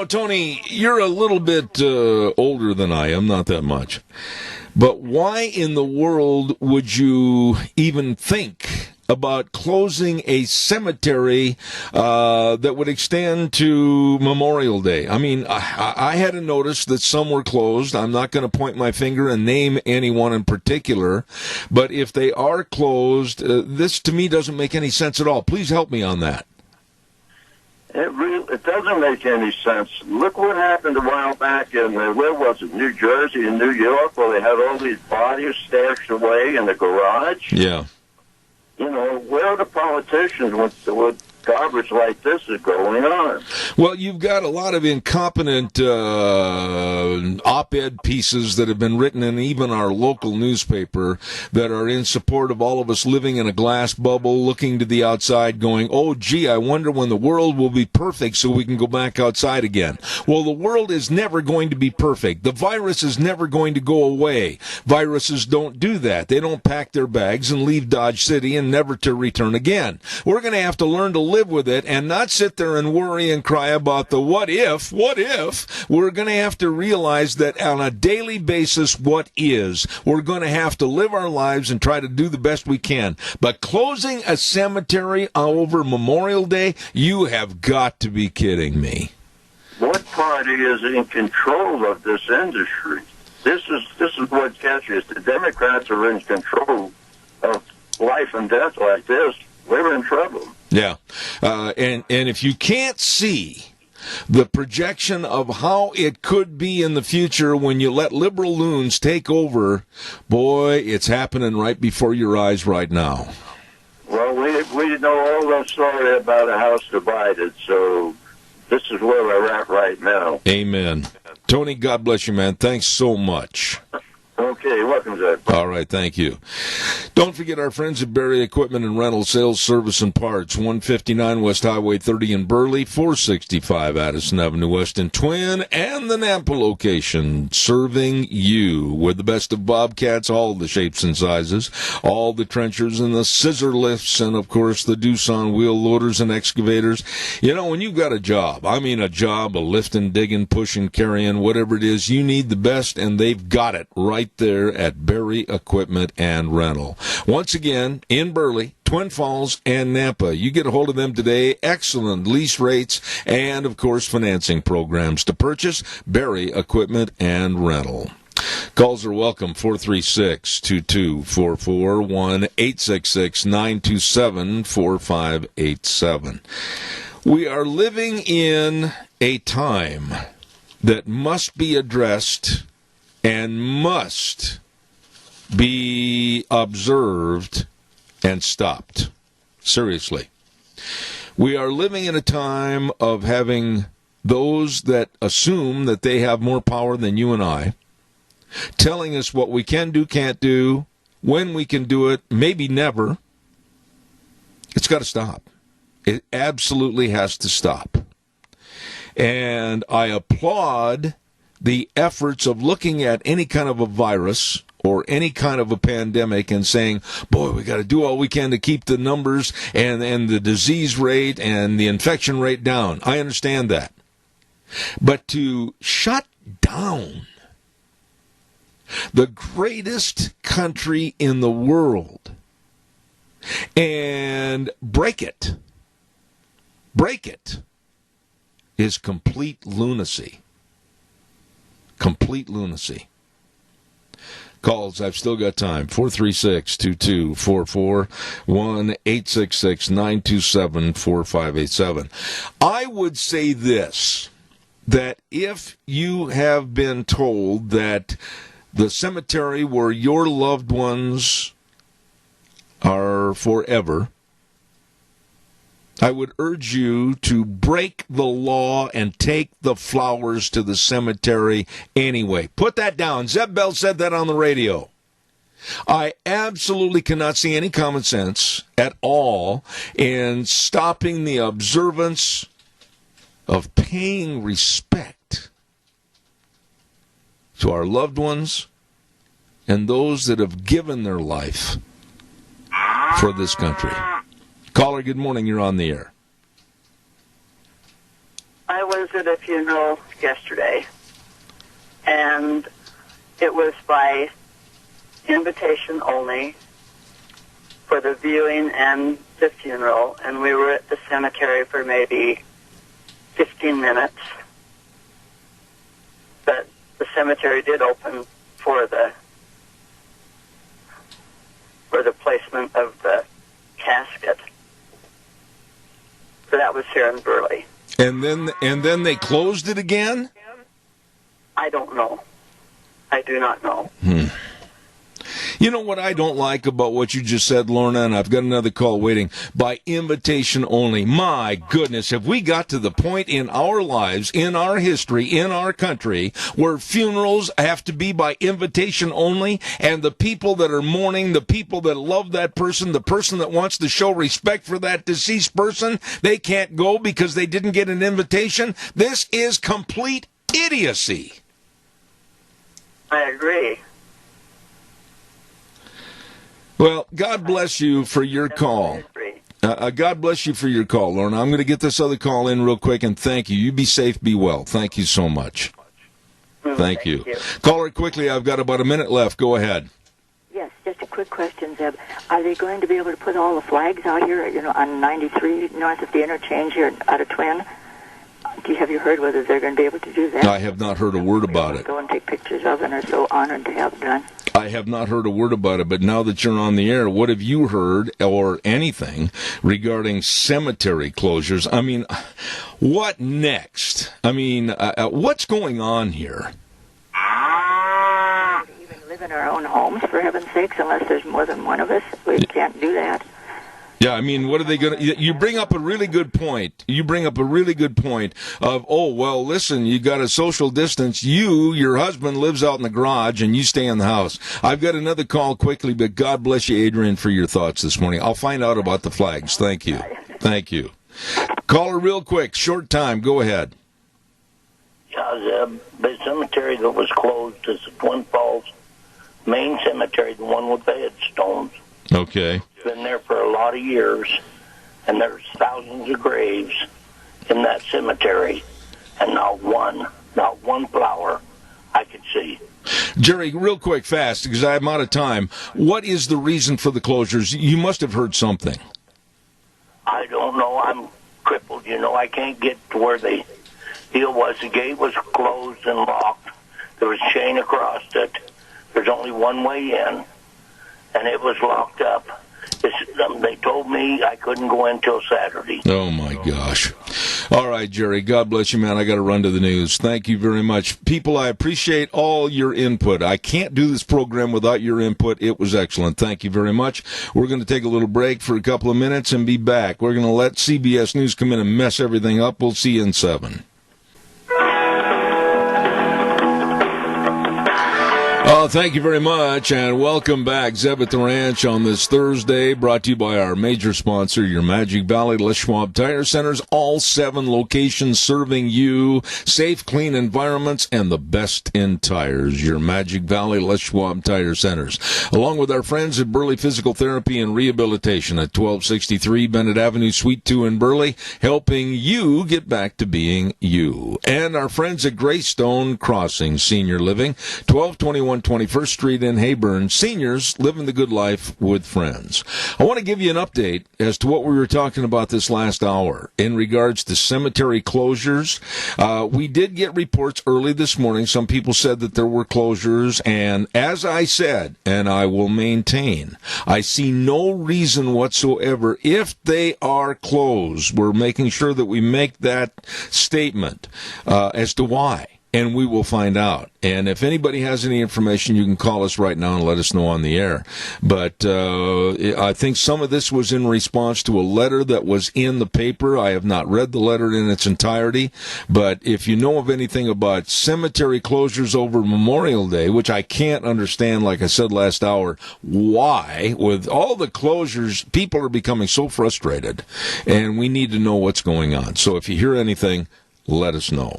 Tony, you're a little bit older than I am, not that much. But why in the world would you even think about closing a cemetery that would extend to Memorial Day? I mean, I had a notice that some were closed. I'm not going to point my finger and name anyone in particular, but if they are closed, this to me doesn't make any sense at all. Please help me on that. It doesn't make any sense. Look what happened a while back in, where was it, New Jersey and New York, where they had all these bodies stashed away in the garage. Yeah. You know, where are the politicians with garbage like this is going on? Well, you've got a lot of incompetent op-ed pieces that have been written in even our local newspaper that are in support of all of us living in a glass bubble, looking to the outside, going, oh, gee, I wonder when the world will be perfect so we can go back outside again. Well, the world is never going to be perfect. The virus is never going to go away. Viruses don't do that. They don't pack their bags and leave Dodge City and never to return again. We're going to have to learn to live with it and not sit there and worry and cry about the what if. We're going to have to realize that on a daily basis, what is. We're going to have to live our lives and try to do the best we can. But closing a cemetery over Memorial Day, you have got to be kidding me. What party is in control of this industry? This is what catches. The Democrats are in control of life and death like this. We're in trouble. Yeah. And if you can't see the projection of how it could be in the future when you let liberal loons take over, boy, it's happening right before your eyes right now. you know all the story about a house divided, so this is where we're at right now. Amen. Tony, God bless you, man. Thanks so much. Okay, welcome, Zeb. All right, thank you. Don't forget our friends at Berry Equipment and Rental Sales, Service, and Parts, 159 West Highway 30 in Burley, 465 Addison Avenue West in Twin, and the Nampa location, serving you with the best of Bobcats, all the shapes and sizes, all the trenchers and the scissor lifts, and, of course, the Doosan wheel loaders and excavators. You know, when you've got a job, a lifting, digging, pushing, carrying, whatever it is, you need the best, and they've got it right there at Berry Equipment and Rental. Once again, in Burley, Twin Falls, and Nampa. You get a hold of them today. Excellent lease rates and, of course, financing programs to purchase Berry Equipment and Rental. Calls are welcome, 436-2244, 1-866-927-4587. We are living in a time that must be addressed and must be observed and stopped. Seriously. We are living in a time of having those that assume that they have more power than you and I, telling us what we can do, can't do, when we can do it, maybe never. It's got to stop. It absolutely has to stop. And I applaud the efforts of looking at any kind of a virus or any kind of a pandemic and saying, boy, we got to do all we can to keep the numbers and the disease rate and the infection rate down. I understand that. But to shut down the greatest country in the world and break it is complete lunacy. Complete lunacy. Calls, I've still got time. 436-2244, 1-866-927-4587. I would say this, that if you have been told that the cemetery where your loved ones are forever, I would urge you to break the law and take the flowers to the cemetery anyway. Put that down. Zeb Bell said that on the radio. I absolutely cannot see any common sense at all in stopping the observance of paying respect to our loved ones and those that have given their life for this country. Caller, good morning. You're on the air. I was at a funeral yesterday, and it was by invitation only for the viewing and the funeral, and we were at the cemetery for maybe 15 minutes. But the cemetery did open for the placement of the casket. So that was here in Burley. And then they closed it again? I don't know. I do not know. You know what I don't like about what you just said, Lorna, and I've got another call waiting, by invitation only. My goodness, have we got to the point in our lives, in our history, in our country, where funerals have to be by invitation only, and the people that are mourning, the people that love that person, the person that wants to show respect for that deceased person, they can't go because they didn't get an invitation? This is complete idiocy. I agree. Well, God bless you for your call. God bless you for your call, Lorna. I'm going to get this other call in real quick, and thank you. You be safe, be well. Thank you so much. Thank you. Caller, quickly, I've got about a minute left. Go ahead. Yes, just a quick question, Zeb. Are they going to be able to put all the flags out here, on 93 north of the interchange here out of Twin? Have you heard whether they're going to be able to do that? I have not heard a word about it. Go and take pictures of it, and are so honored to have done. I have not heard a word about it, but now that you're on the air, what have you heard or anything regarding cemetery closures? I mean, what next? I mean, what's going on here? We even live in our own homes, for heaven's sakes, unless there's more than one of us. We can't do that. Yeah, I mean, what are they going to... You bring up a really good point. Of, oh, well, listen, you got a social distance. Your husband lives out in the garage, and you stay in the house. I've got another call quickly, but God bless you, Adrian, for your thoughts this morning. I'll find out about the flags. Thank you. Thank you. Caller, real quick, short time. Go ahead. Yeah, the cemetery that was closed is the Twin Falls main cemetery, the one with the headstones. Okay. Been there for a lot of years, and there's thousands of graves in that cemetery, and not one flower I could see. Jerry, real quick, fast, because I'm out of time. What is the reason for the closures? You must have heard something. I don't know. I'm crippled. I can't get to where the deal was. The gate was closed and locked. There was chain across it. There's only one way in, and it was locked up. They told me I couldn't go in till Saturday. Oh, my gosh. All right, Jerry, God bless you, man. I got to run to the news. Thank you very much. People, I appreciate all your input. I can't do this program without your input. It was excellent. Thank you very much. We're going to take a little break for a couple of minutes and be back. We're going to let CBS News come in and mess everything up. We'll see you in 7. Thank you very much, and welcome back. Zeb at the Ranch on this Thursday, brought to you by our major sponsor, your Magic Valley Les Schwab Tire Centers, all 7 locations serving you safe, clean environments, and the best in tires. Your Magic Valley Les Schwab Tire Centers, along with our friends at Burley Physical Therapy and Rehabilitation at 1263 Bennett Avenue, Suite 2 in Burley, helping you get back to being you. And our friends at Greystone Crossing Senior Living, 1221 21st Street in Hayburn. Seniors living the good life with friends. I want to give you an update as to what we were talking about this last hour in regards to cemetery closures. We did get reports early this morning. Some people said that there were closures, and as I said, and I will maintain, I see no reason whatsoever if they are closed. We're making sure that we make that statement as to why. And we will find out. And if anybody has any information, you can call us right now and let us know on the air. But I think some of this was in response to a letter that was in the paper. I have not read the letter in its entirety. But if you know of anything about cemetery closures over Memorial Day, which I can't understand, like I said last hour, why, with all the closures, people are becoming so frustrated. And we need to know what's going on. So if you hear anything, let us know.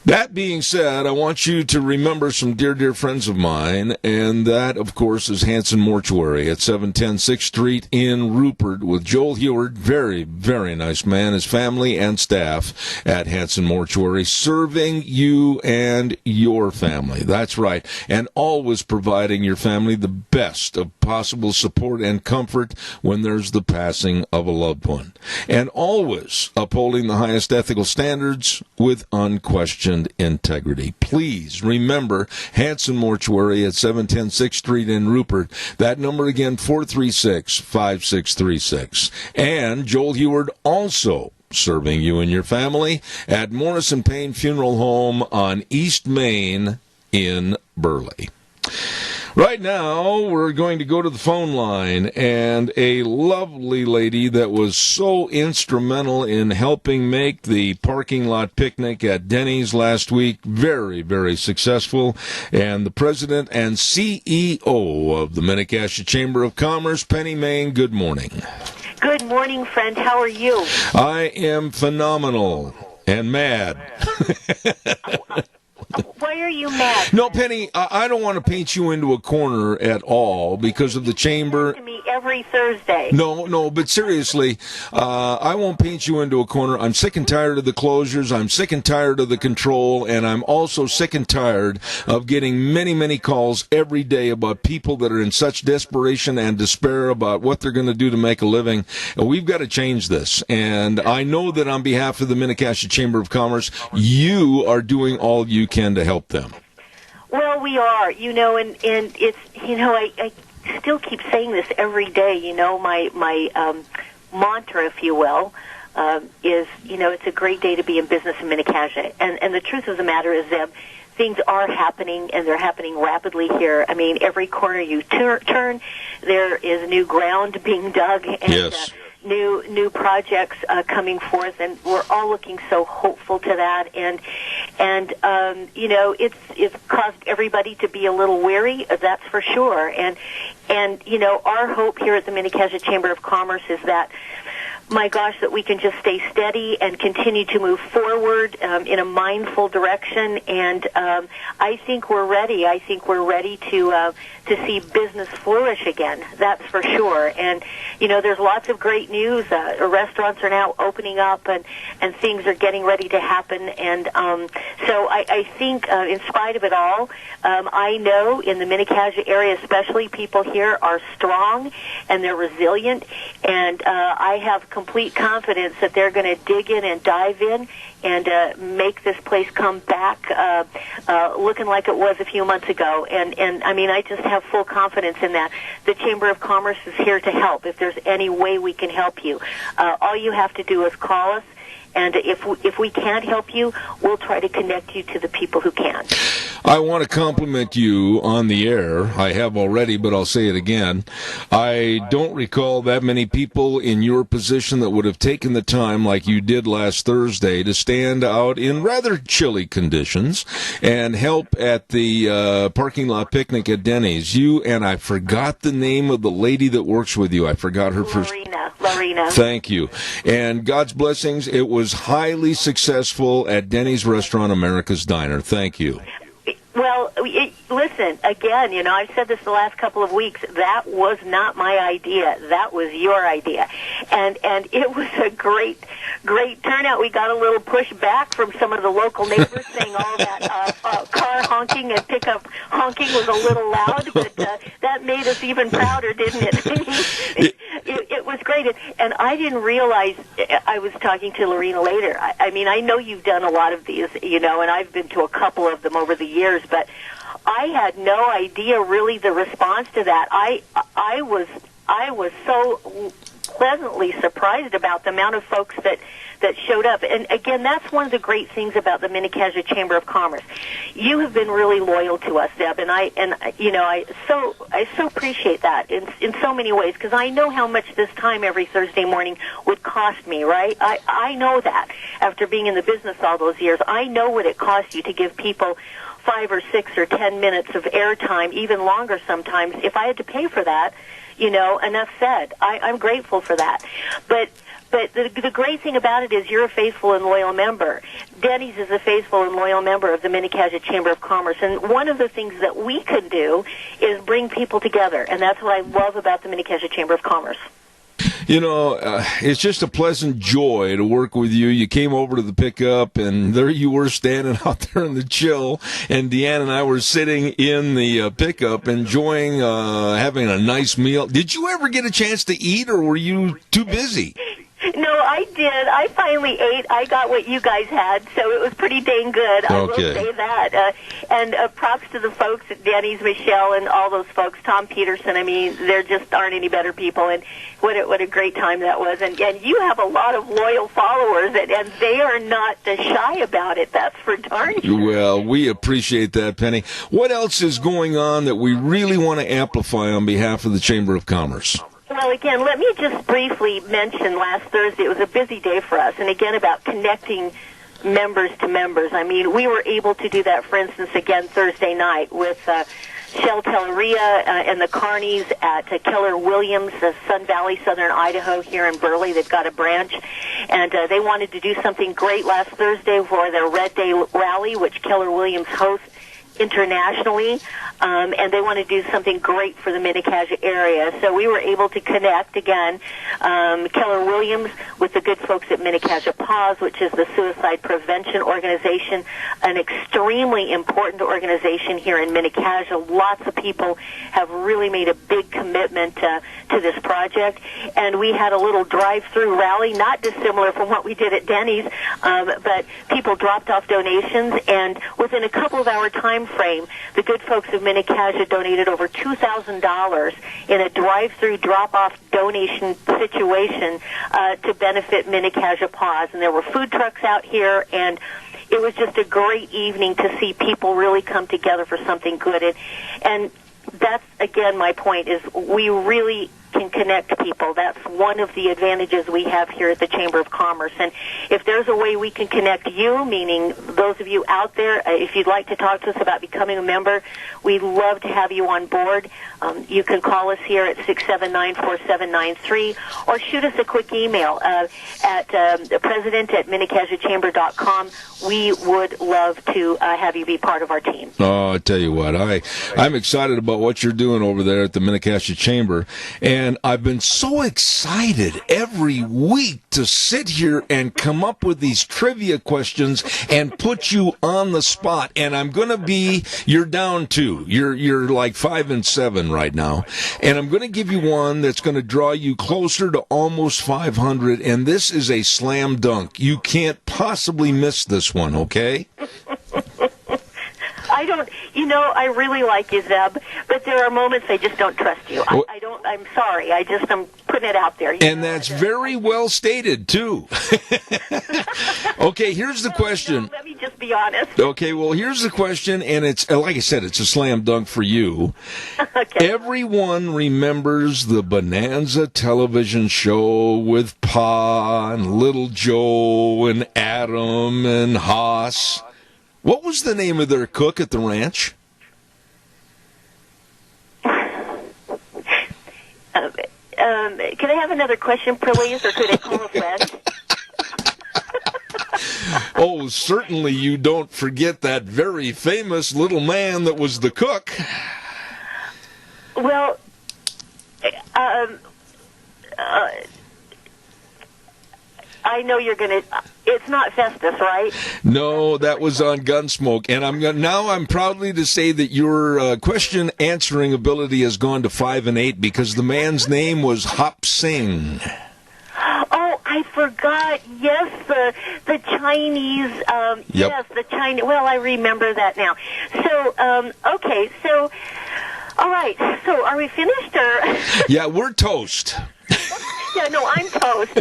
That being said, I want you to remember some dear, dear friends of mine, and that, of course, is Hanson Mortuary at 710 6th Street in Rupert with Joel Heward. Very, very nice man, his family and staff at Hanson Mortuary, serving you and your family. That's right, and always providing your family the best of possible support and comfort when there's the passing of a loved one. And always upholding the highest ethical standards with unquestioned integrity. Please remember Hanson Mortuary at 710 6th Street in Rupert. That number again, 436-5636. And Joel Heward also serving you and your family at Morrison Payne Funeral Home on East Main in Burley. Right now, we're going to go to the phone line, and a lovely lady that was so instrumental in helping make the parking lot picnic at Denny's last week very, very successful, and the president and CEO of the Mini-Cassia Chamber of Commerce, Penny Main. Good morning. Good morning, friend. How are you? I am phenomenal and mad. Why are you mad? No, Penny, I don't want to paint you into a corner at all because of the chamber. To me every Thursday. No, but seriously, I won't paint you into a corner. I'm sick and tired of the closures. I'm sick and tired of the control, and I'm also sick and tired of getting many, many calls every day about people that are in such desperation and despair about what they're going to do to make a living. We've got to change this, and I know that on behalf of the Mini-Cassia Chamber of Commerce, you are doing all you can to help them. Well, we are, and it's, I still keep saying this every day, my mantra, if you will, is, it's a great day to be in business in Mini-Cassia. And the truth of the matter is, Zeb, things are happening, and they're happening rapidly here. I mean, every corner you turn, there is new ground being dug, and yes. New projects coming forth, and we're all looking so hopeful to that. And you know, it's caused everybody to be a little weary, that's for sure. And you know, our hope here at the Mini-Cassia Chamber of Commerce is that, my gosh, that we can just stay steady and continue to move forward in a mindful direction. And I think we're ready. I think we're ready to see business flourish again. That's for sure. And you know, there's lots of great news. Restaurants are now opening up, and things are getting ready to happen. And so I think, in spite of it all, I know in the Mini-Cassia area, especially, people here are strong and they're resilient. And I have complete confidence that they're going to dig in and dive in and make this place come back looking like it was a few months ago. And I mean, I just have full confidence in that. The Chamber of Commerce is here to help if there's any way we can help you. All you have to do is call us, and if we can't help you, we'll try to connect you to the people who can. I want to compliment you on the air. I have already, but I'll say it again. I don't recall that many people in your position that would have taken the time like you did last Thursday to stand out in rather chilly conditions and help at the parking lot picnic at Denny's. You, and I forgot the name of the lady that works with you. I forgot her first. Lorena. Thank you. And God's blessings, it was highly successful at Denny's Restaurant, America's Diner. Thank you. Well, listen, again, you know, I've said this the last couple of weeks. That was not my idea. That was your idea. And it was a great turnout. We got a little pushback from some of the local neighbors saying all that car honking and pickup honking was a little loud, but that made us even prouder, didn't it? It was great. And I didn't realize, I was talking to Lorena later. I mean, I know you've done a lot of these, you know, and I've been to a couple of them over the years, but I had no idea really the response to that. I was so pleasantly surprised about the amount of folks that showed up. And again, that's one of the great things about the Mini-Cassia Chamber of Commerce. You have been really loyal to us, Deb, and I so appreciate that in so many ways, because I know how much this time every Thursday morning would cost me, right? I know that after being in the business all those years. I know what it costs you to give people 5 or 6 or 10 minutes of airtime, even longer sometimes. If I had to pay for that, you know, enough said. I'm grateful for that. But the great thing about it is you're a faithful and loyal member. Denny's is a faithful and loyal member of the Mini-Cassia Chamber of Commerce. And one of the things that we can do is bring people together. And that's what I love about the Mini-Cassia Chamber of Commerce. You know, it's just a pleasant joy to work with you. You came over to the pickup, and there you were standing out there in the chill, and Deanne and I were sitting in the pickup enjoying having a nice meal. Did you ever get a chance to eat, or were you too busy? No, I did. I finally ate. I got what you guys had, so it was pretty dang good. I will say that. And props to the folks at Denny's, Michelle, and all those folks. Tom Peterson. I mean, there just aren't any better people. And what a great time that was. And you have a lot of loyal followers, and they are not shy about it. That's for darn sure. Well, we appreciate that, Penny. What else is going on that we really want to amplify on behalf of the Chamber of Commerce? Well, again, let me just briefly mention last Thursday. It was a busy day for us, and again, about connecting members to members. I mean, we were able to do that, for instance, again Thursday night with Shell Telleria and the Carneys at Keller Williams, Sun Valley, Southern Idaho, here in Burley. They've got a branch, and they wanted to do something great last Thursday for their Red Day Rally, which Keller Williams hosts internationally, and they want to do something great for the Mini-Cassia area. So we were able to connect, again, Keller Williams with the good folks at Mini-Cassia Pause, which is the suicide prevention organization, an extremely important organization here in Mini-Cassia. Lots of people have really made a big commitment to this project, and we had a little drive-through rally, not dissimilar from what we did at Denny's, but people dropped off donations, and within a couple of hour time frame, the good folks of Mini-Cassia donated over $2,000 in a drive-through drop-off donation situation to benefit Mini-Cassia Pause. And there were food trucks out here, and it was just a great evening to see people really come together for something good. And that's, again, my point is we really can connect people. That's one of the advantages we have here at the Chamber of Commerce. And if there's a way we can connect you, meaning those of you out there, if you'd like to talk to us about becoming a member, we'd love to have you on board. You can call us here at 679-4793 or shoot us a quick email at president@minnecajuachamber.com. We would love to have you be part of our team. Oh, I tell you what, I'm excited about what you're doing over there at the Minnecaja Chamber, and I've been so excited every week to sit here and come up with these trivia questions and put you on the spot. And I'm going to be, you're down 2. You're like 5 and 7 right now, and I'm going to give you one that's going to draw you closer to almost 500. And this is a slam dunk. You can't possibly miss this one. Okay. I really like you, Zeb, but there are moments I just don't trust you. I'm sorry. I'm putting it out there. And that's very well stated, too. Okay, here's the question. No, let me just be honest. Okay, well, here's the question, and it's, like I said, it's a slam dunk for you. Okay. Everyone remembers the Bonanza television show with Pa and Little Joe and Adam and Haas. What was the name of their cook at the ranch? Could I have another question, please, or could I call a friend? Oh, certainly you don't forget that very famous little man that was the cook. Well, I know you're going to... It's not Festus, right? No, that was on Gunsmoke. And I'm proudly to say that your question answering ability has gone to 5 and 8 because the man's name was Hop Sing. Oh, I forgot. Yes, the Chinese. Yep. Yes, the Chinese. Well, I remember that now. So, okay. So, all right. So, are we finished, or? Yeah, we're toast. Yeah, no, I'm toast.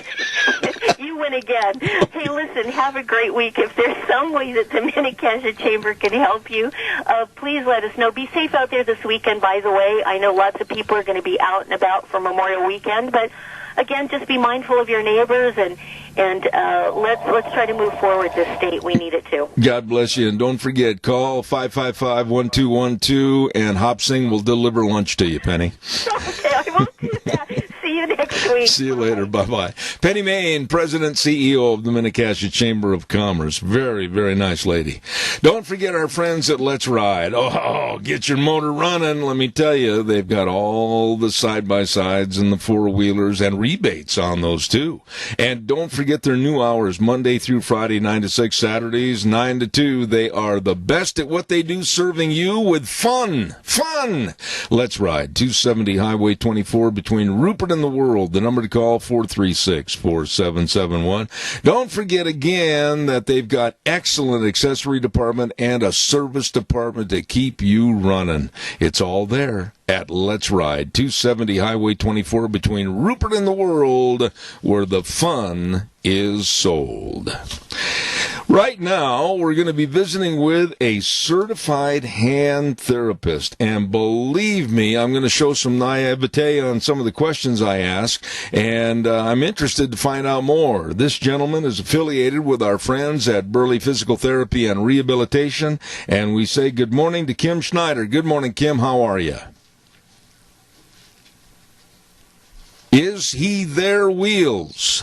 You win again. Hey, listen, have a great week. If there's some way that the Minnecaja Chamber can help you, please let us know. Be safe out there this weekend, by the way. I know lots of people are going to be out and about for Memorial Weekend, but again, just be mindful of your neighbors, and let's try to move forward this state. We need it to. God bless you, and don't forget, call 555-1212, and Hop Sing will deliver lunch to you, Penny. Okay, I won't do that. See you next week. See you later. Bye-bye. Penny Main, President, CEO of the Minnecaja Chamber of Commerce. Very, very nice lady. Don't forget our friends at Let's Ride. Oh, get your motor running. Let me tell you, they've got all the side-by-sides and the four-wheelers and rebates on those, too. And don't forget their new hours, Monday through Friday, 9 to 6, Saturdays, 9 to 2. They are the best at what they do, serving you with fun. Fun! Let's Ride, 270 Highway 24 between Rupert and the World. The number to call, 436-4771. Don't forget again that they've got excellent accessory department and a service department to keep you running. It's all there at Let's Ride, 270 Highway 24 between Rupert and the World, where the fun is sold. Right now, we're going to be visiting with a certified hand therapist. And believe me, I'm going to show some naivete on some of the questions I ask, and I'm interested to find out more. This gentleman is affiliated with our friends at Burley Physical Therapy and Rehabilitation, and we say good morning to Kim Schneider. Good morning, Kim. How are you? Is he there, Wheels?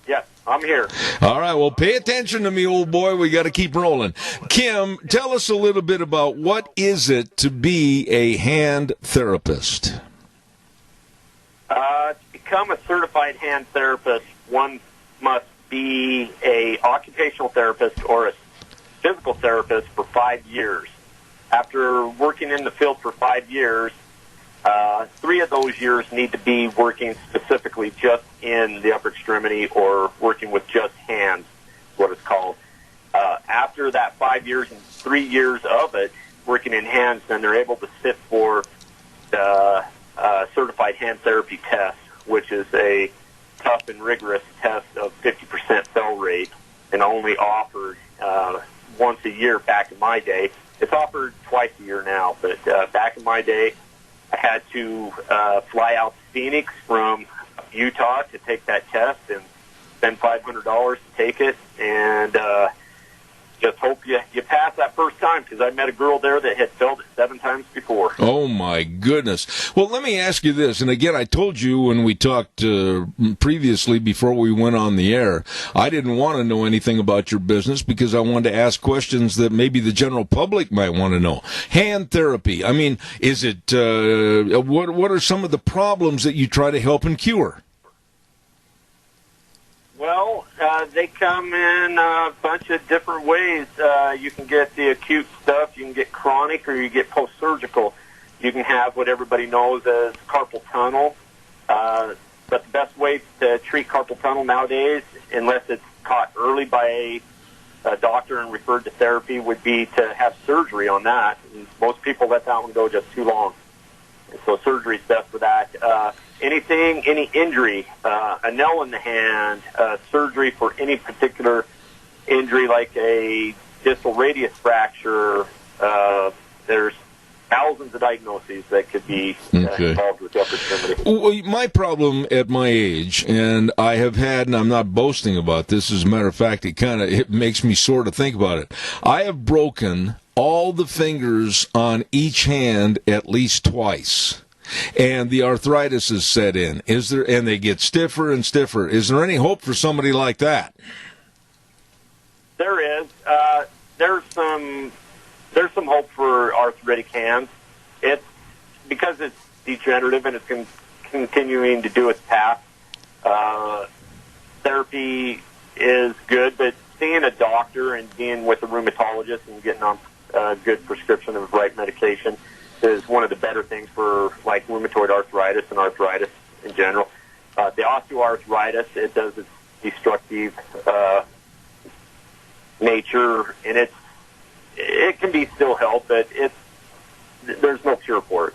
Yes, I'm here. All right, well, pay attention to me, old boy. We got to keep rolling. Kim, tell us a little bit about what is it to be a hand therapist? To become a certified hand therapist, one must be a occupational therapist or a physical therapist for 5 years. After working in the field for 5 years, 3 of those years need to be working specifically just in the upper extremity or working with just hands, is what it's called. After that 5 years and 3 years of it working in hands, then they're able to sit for the certified hand therapy test, which is a tough and rigorous test of 50% fail rate and only offered once a year back in my day. It's offered twice a year now, but back in my day, I had to fly out to Phoenix from Utah to take that test and spend $500 to take it, and just hope you pass that first time, because I met a girl there that had failed it 7 times before. Oh, my goodness. Well, let me ask you this. And again, I told you when we talked previously before we went on the air, I didn't want to know anything about your business because I wanted to ask questions that maybe the general public might want to know. Hand therapy. I mean, is it, what are some of the problems that you try to help and cure? Well, they come in a bunch of different ways. You can get the acute stuff, you can get chronic, or you get post-surgical. You can have what everybody knows as carpal tunnel. But the best way to treat carpal tunnel nowadays, unless it's caught early by a doctor and referred to therapy, would be to have surgery on that. And most people let that one go just too long. And so surgery is best for that. Any injury, a nail in the hand, surgery for any particular injury like a distal radius fracture, there's thousands of diagnoses that could be involved with the upper extremity. Well, my problem at my age, and I have had, and I'm not boasting about this, as a matter of fact, it makes me sort of think about it. I have broken all the fingers on each hand at least twice. And the arthritis is set in. And they get stiffer and stiffer. Is there any hope for somebody like that? There is. There's some hope for arthritic hands. It's because it's degenerative and it's continuing to do its path. Therapy is good, but seeing a doctor and being with a rheumatologist and getting on a good prescription of the right medication is one of the better things for like rheumatoid arthritis and arthritis in general. The osteoarthritis, it does its destructive nature, and it can be still helped, but there's no cure for it.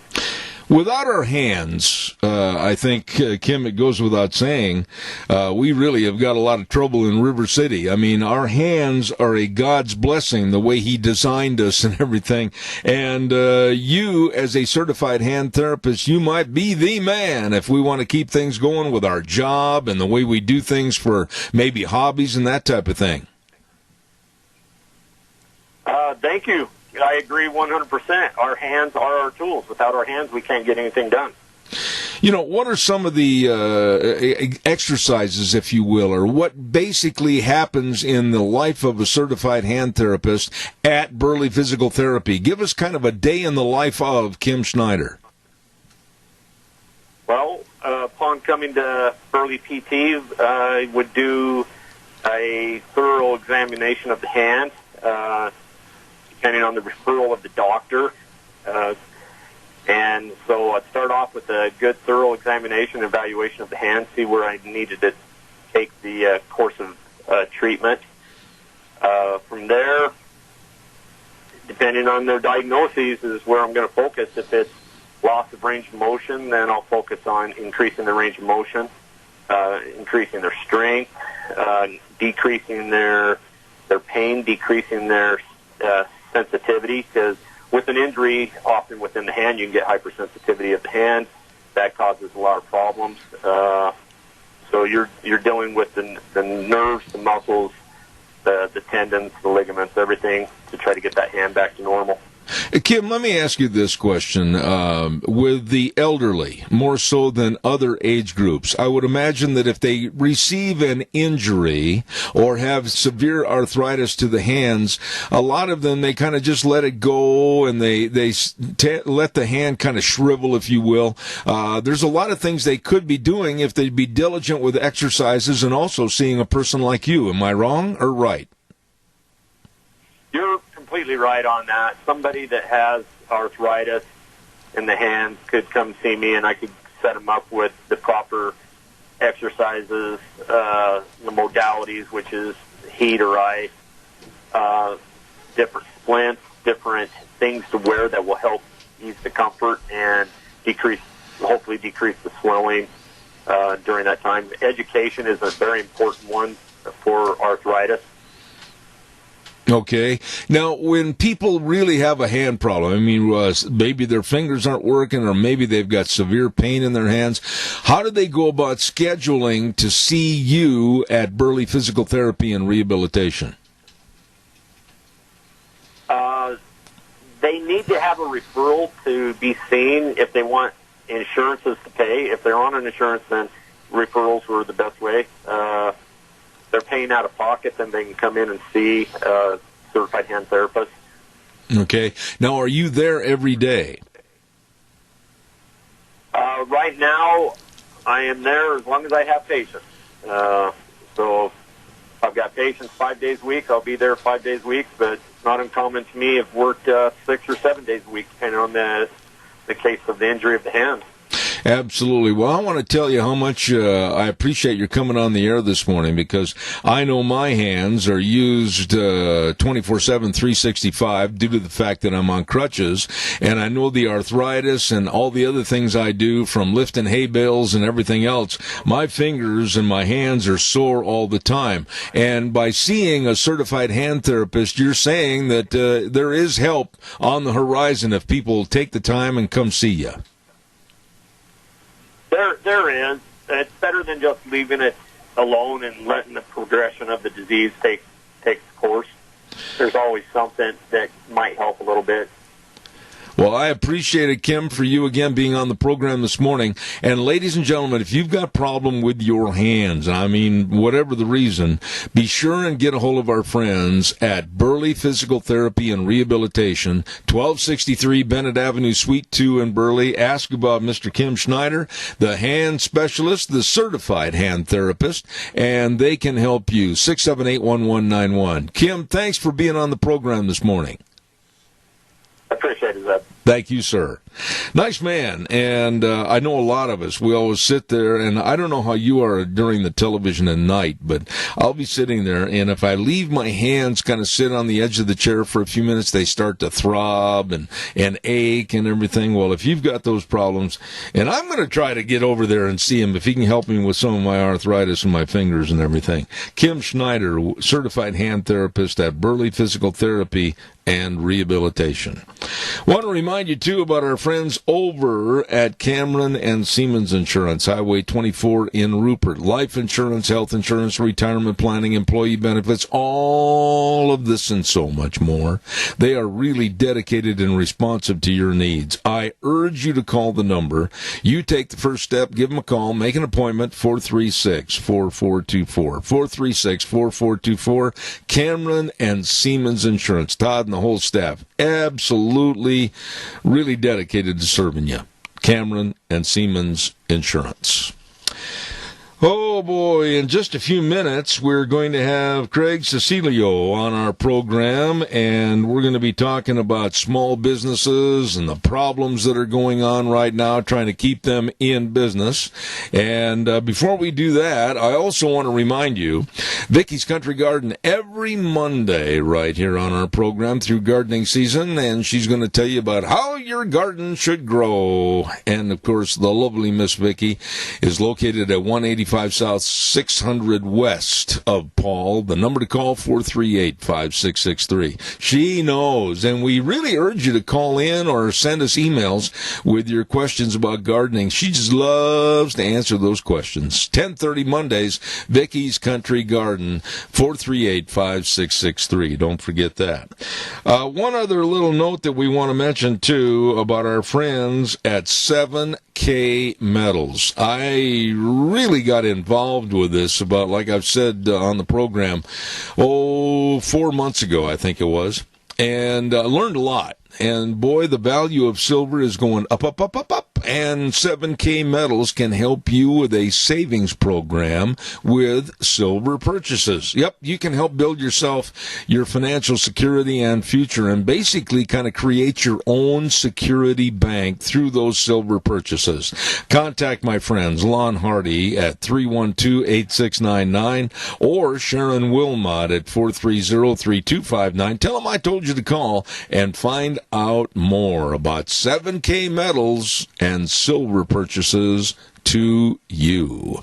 Without our hands, I think, Kim, it goes without saying, we really have got a lot of trouble in River City. I mean, our hands are a God's blessing, the way He designed us and everything. And you, as a certified hand therapist, you might be the man if we want to keep things going with our job and the way we do things for maybe hobbies and that type of thing. Thank you. I agree 100%. Our hands are our tools. Without our hands, we can't get anything done. You know, what are some of the exercises, if you will, or what basically happens in the life of a certified hand therapist at Burley Physical Therapy? Give us kind of a day in the life of Kim Schneider. Well, upon coming to Burley PT, I would do a thorough examination of the hand, depending on the referral of the doctor. And so I'd start off with a good, thorough examination and evaluation of the hand, see where I needed to take the course of treatment. From there, depending on their diagnoses, is where I'm going to focus. If it's loss of range of motion, then I'll focus on increasing the range of motion, increasing their strength, decreasing their pain, decreasing their sensitivity, because with an injury, often within the hand, you can get hypersensitivity of the hand. That causes a lot of problems. So you're dealing with the nerves, the muscles, the tendons, the ligaments, everything to try to get that hand back to normal. Kim, let me ask you this question. With the elderly, more so than other age groups, I would imagine that if they receive an injury or have severe arthritis to the hands, a lot of them, they kind of just let it go and they let the hand kind of shrivel, if you will. There's a lot of things they could be doing if they'd be diligent with exercises and also seeing a person like you. Am I wrong or right? You're completely right on that. Somebody that has arthritis in the hands could come see me, and I could set them up with the proper exercises, the modalities, which is heat or ice, different splints, different things to wear that will help ease the comfort and hopefully decrease the swelling during that time. Education is a very important one for arthritis. Okay. Now, when people really have a hand problem, I mean, maybe their fingers aren't working or maybe they've got severe pain in their hands, how do they go about scheduling to see you at Burley Physical Therapy and Rehabilitation? They need to have a referral to be seen if they want insurances to pay. If they're on an insurance, then referrals are the best way. They're paying out of pocket, then they can come in and see a certified hand therapist. Okay. Now, are you there every day? Right now, I am there as long as I have patients. So if I've got patients 5 days a week, I'll be there 5 days a week, but it's not uncommon to me. I've worked 6 or 7 days a week, depending on the case of the injury of the hand. Absolutely. Well, I want to tell you how much I appreciate your coming on the air this morning, because I know my hands are used 24/7, 365 due to the fact that I'm on crutches, and I know the arthritis and all the other things I do, from lifting hay bales and everything else. My fingers and my hands are sore all the time. And by seeing a certified hand therapist, you're saying that there is help on the horizon if people take the time and come see you. There is. It's better than just leaving it alone and letting the progression of the disease take its course. There's always something that might help a little bit. Well, I appreciate it, Kim, for you again being on the program this morning. And ladies and gentlemen, if you've got a problem with your hands, I mean, whatever the reason, be sure and get a hold of our friends at Burley Physical Therapy and Rehabilitation, 1263 Bennett Avenue, Suite 2 in Burley. Ask about Mr. Kim Schneider, the hand specialist, the certified hand therapist, and they can help you. 678-1191. Kim, thanks for being on the program this morning. I appreciate it, Zeb. Thank you, sir. Nice man. And I know a lot of us, we always sit there, and I don't know how you are during the television at night, but I'll be sitting there, and if I leave my hands kind of sit on the edge of the chair for a few minutes, they start to throb and ache and everything. Well, if you've got those problems, and I'm going to try to get over there and see him if he can help me with some of my arthritis in my fingers and everything. Kim Schneider, certified hand therapist at Burley Physical Therapy and Rehabilitation. Want to remind you, too, about our friends over at Cameron and Siemens Insurance, Highway 24 in Rupert. Life insurance, health insurance, retirement planning, employee benefits, all of this and so much more. They are really dedicated and responsive to your needs. I urge you to call the number. You take the first step, give them a call, make an appointment, 436-4424. 436-4424, Cameron and Siemens Insurance. Todd and the whole staff, absolutely, really dedicated to serving you. Cameron and Siemens Insurance. Oh, boy, in just a few minutes, we're going to have Craig Cecilio on our program, and we're going to be talking about small businesses and the problems that are going on right now, trying to keep them in business. And before we do that, I also want to remind you, Vicky's Country Garden every Monday right here on our program through gardening season, and she's going to tell you about how your garden should grow. And, of course, the lovely Miss Vicky is located at 185 South 600 West of Paul. The number to call, 438-5663. She knows, and we really urge you to call in or send us emails with your questions about gardening. She just loves to answer those questions. 10:30 Mondays, Vicky's Country Garden, 438-5663. Don't forget that. One other little note that we want to mention, too, about our friends at 7K Metals. I really got involved with this about, like I've said on the program, 4 months ago, I think it was, and learned a lot. And boy, the value of silver is going up, up, up, up, up. And 7K Metals can help you with a savings program with silver purchases. Yep, you can help build yourself your financial security and future, and basically kind of create your own security bank through those silver purchases. Contact my friends Lon Hardy at 312-8699 or Sharon Wilmot at 430-3259. Tell them I told you to call and find out more about 7K Metals and silver purchases to you.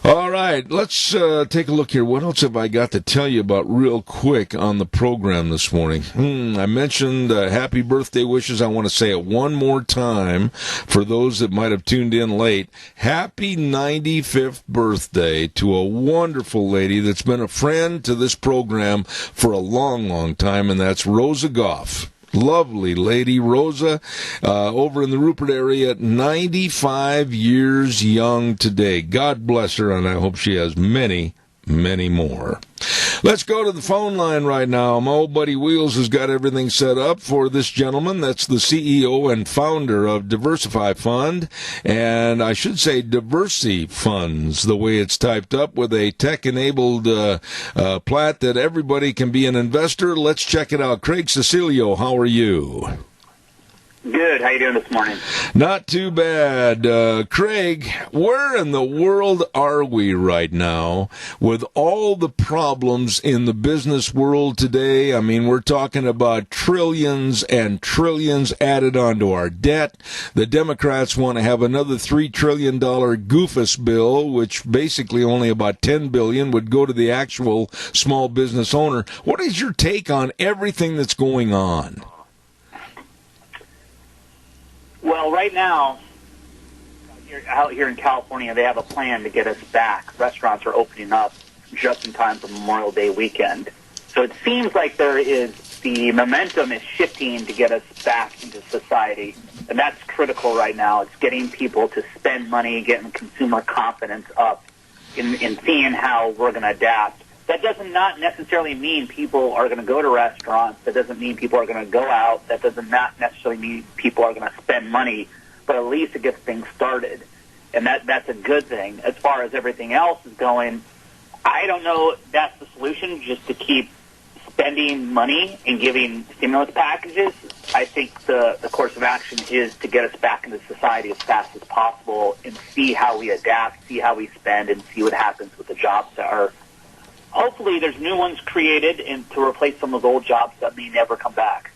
All right, let's take a look here. What else have I got to tell you about real quick on the program this morning? I mentioned happy birthday wishes. I want to say it one more time for those that might have tuned in late. Happy 95th birthday to a wonderful lady that's been a friend to this program for a long, long time, and that's Rosa Goff. Lovely lady, Rosa, over in the Rupert area, 95 years young today. God bless her, and I hope she has many, many more. Let's go to the phone line right now. My old buddy Wheels has got everything set up for this gentleman. That's the CEO and founder of Diversify Fund, and I should say Diversity Funds, the way it's typed up, with a tech-enabled plat that everybody can be an investor. Let's check it out. Craig Cecilio, how are you? Good. How you doing this morning? Not too bad. Craig, where in the world are we right now with all the problems in the business world today? I mean, we're talking about trillions and trillions added onto our debt. The Democrats want to have another $3 trillion goofus bill, which basically only about $10 billion would go to the actual small business owner. What is your take on everything that's going on? Well, right now, out here in California, they have a plan to get us back. Restaurants are opening up just in time for Memorial Day weekend. So it seems like the momentum is shifting to get us back into society. And that's critical right now. It's getting people to spend money, getting consumer confidence up in seeing how we're going to adapt. That doesn't not necessarily mean people are going to go to restaurants. That doesn't mean people are going to go out. That doesn't not necessarily mean people are going to spend money. But at least it gets things started. And that's a good thing. As far as everything else is going, I don't know if that's the solution, just to keep spending money and giving stimulus packages. I think the course of action is to get us back into society as fast as possible and see how we adapt, see how we spend, and see what happens with the jobs that are. Hopefully there's new ones created and to replace some of those old jobs that may never come back.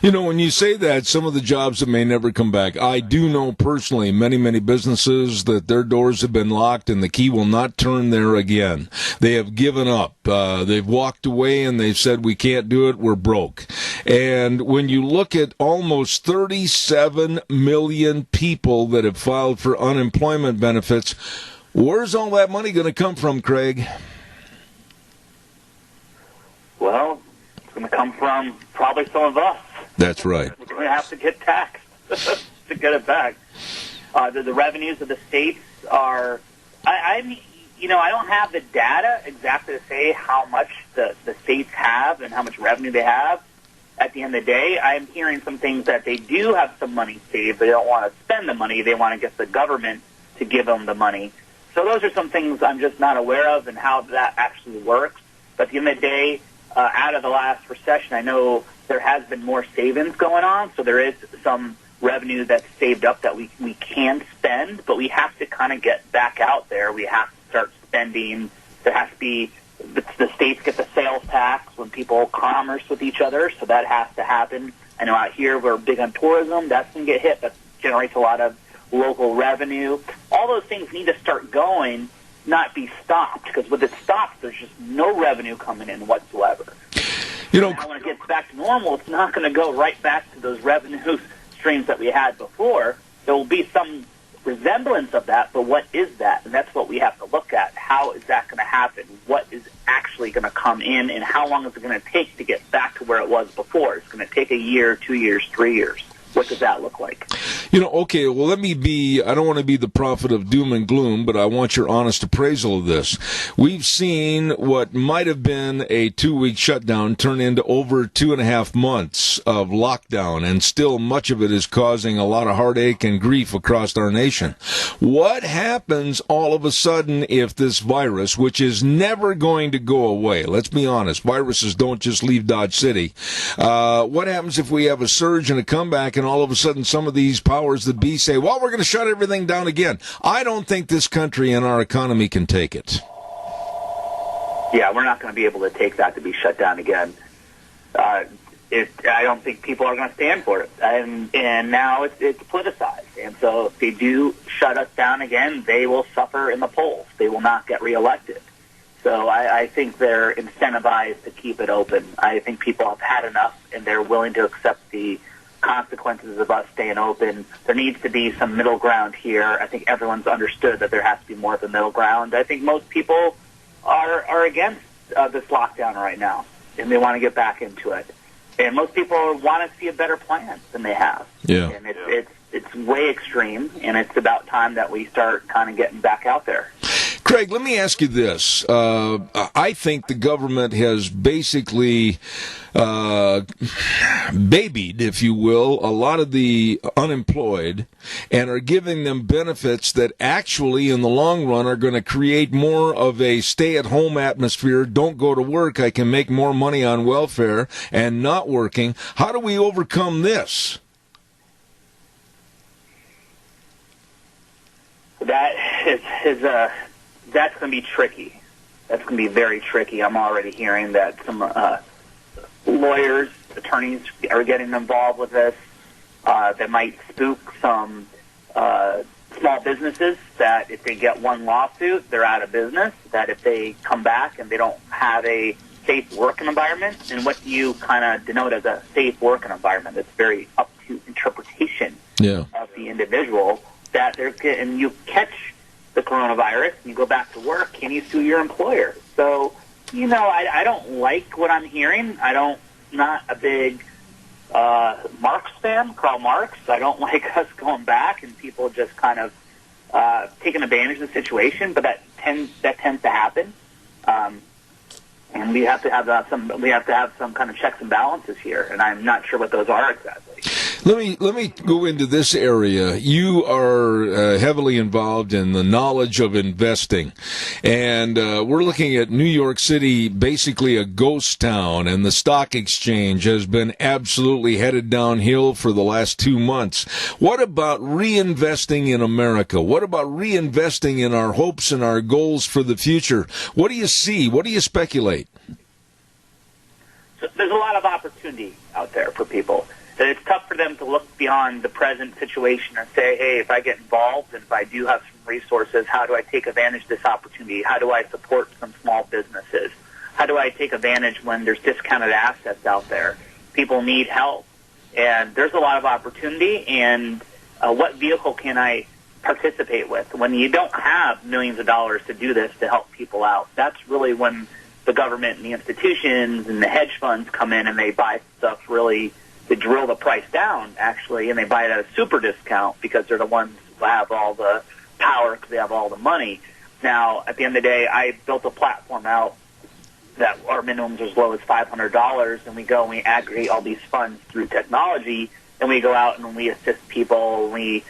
You know, when you say that, some of the jobs that may never come back, I do know personally many, many businesses that their doors have been locked and the key will not turn there again. They have given up. They've walked away and they've said, we can't do it, we're broke. And when you look at almost 37 million people that have filed for unemployment benefits, where's all that money going to come from, Craig? Well, it's going to come from probably some of us. That's right. We're going to have to get taxed to get it back. The revenues of the states are, I don't have the data exactly to say how much the states have and how much revenue they have. At the end of the day, I'm hearing some things that they do have some money saved, but they don't want to spend the money. They want to get the government to give them the money. So those are some things I'm just not aware of and how that actually works. But at the end of the day, out of the last recession, I know there has been more savings going on, so there is some revenue that's saved up that we can spend, but we have to kind of get back out there. We have to start spending. There has to be the states get the sales tax when people commerce with each other, so that has to happen. I know out here we're big on tourism. That's going to get hit. That generates a lot of local revenue. All those things need to start going, not be stopped, because when it stops, there's just no revenue coming in whatsoever. You know, when it gets back to normal, it's not going to go right back to those revenue streams that we had before. There will be some resemblance of that, but what is that? And that's what we have to look at. How is that going to happen? What is actually going to come in, and how long is it going to take to get back to where it was before? It's going to take a year, 2 years, 3 years. What does that look like? You know, okay, well, I don't want to be the prophet of doom and gloom, but I want your honest appraisal of this. We've seen what might have been a 2-week shutdown turn into over 2.5 months of lockdown, and still much of it is causing a lot of heartache and grief across our nation. What happens all of a sudden if this virus, which is never going to go away, let's be honest, viruses don't just leave Dodge City. What happens if we have a surge and a comeback, and all of a sudden some of these powers that be say, well, we're going to shut everything down again? I don't think this country and our economy can take it. Yeah, we're not going to be able to take that to be shut down again. I don't think people are going to stand for it. And now it's politicized. And so if they do shut us down again, they will suffer in the polls. They will not get reelected. So I think they're incentivized to keep it open. I think people have had enough, and they're willing to accept the consequences of us staying open. There needs to be some middle ground here. I think everyone's understood that there has to be more of a middle ground. I think most people are against this lockdown right now, and they want to get back into it. And most people want to see a better plan than they have. Yeah. And it's way extreme, and it's about time that we start kind of getting back out there. Craig, let me ask you this. I think the government has basically babied, if you will, a lot of the unemployed and are giving them benefits that actually in the long run are going to create more of a stay-at-home atmosphere. Don't go to work. I can make more money on welfare and not working. How do we overcome this? That's going to be tricky. That's going to be very tricky. I'm already hearing that some lawyers, attorneys are getting involved with this. That might spook some small businesses that if they get one lawsuit, they're out of business, that if they come back and they don't have a safe working environment, and what do you kind of denote as a safe working environment? It's very up to interpretation of the individual. That and you catch the coronavirus and you go back to work, can you sue your employer? So, I don't like what I'm hearing. Not a big Marx fan, Karl Marx. I don't like us going back and people just kind of taking advantage of the situation, but that tends to happen. And we have to have some kind of checks and balances here, and I'm not sure what those are exactly. Let me go into this area. You are heavily involved in the knowledge of investing, and we're looking at New York City, basically a ghost town, and the stock exchange has been absolutely headed downhill for the last 2 months. What about reinvesting in America? What about reinvesting in our hopes and our goals for the future? What do you see? What do you speculate? So there's a lot of opportunity out there for people. That it's tough for them to look beyond the present situation and say, hey, if I get involved and if I do have some resources, how do I take advantage of this opportunity? How do I support some small businesses? How do I take advantage when there's discounted assets out there? People need help. And there's a lot of opportunity, and what vehicle can I participate with? When you don't have millions of dollars to do this to help people out, that's really when the government and the institutions and the hedge funds come in and they buy stuff really. They drill the price down, actually, and they buy it at a super discount because they're the ones who have all the power because they have all the money. Now, at the end of the day, I built a platform out that our minimums are as low as $500, and we go and we aggregate all these funds through technology, and we go out and we assist people, and we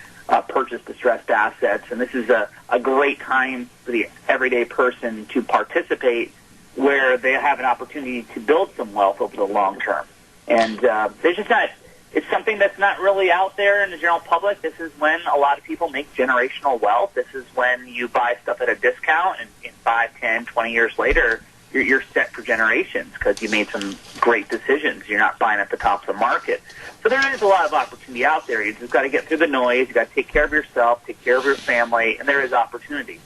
purchase distressed assets. And this is a great time for the everyday person to participate where they have an opportunity to build some wealth over the long term. And there's just not, it's something that's not really out there in the general public. This is when a lot of people make generational wealth. This is when you buy stuff at a discount, and 5, 10, 20 years later, you're set for generations because you made some great decisions. You're not buying at the top of the market. So there is a lot of opportunity out there. You just got to get through the noise. You got to take care of yourself, take care of your family, and there is opportunity.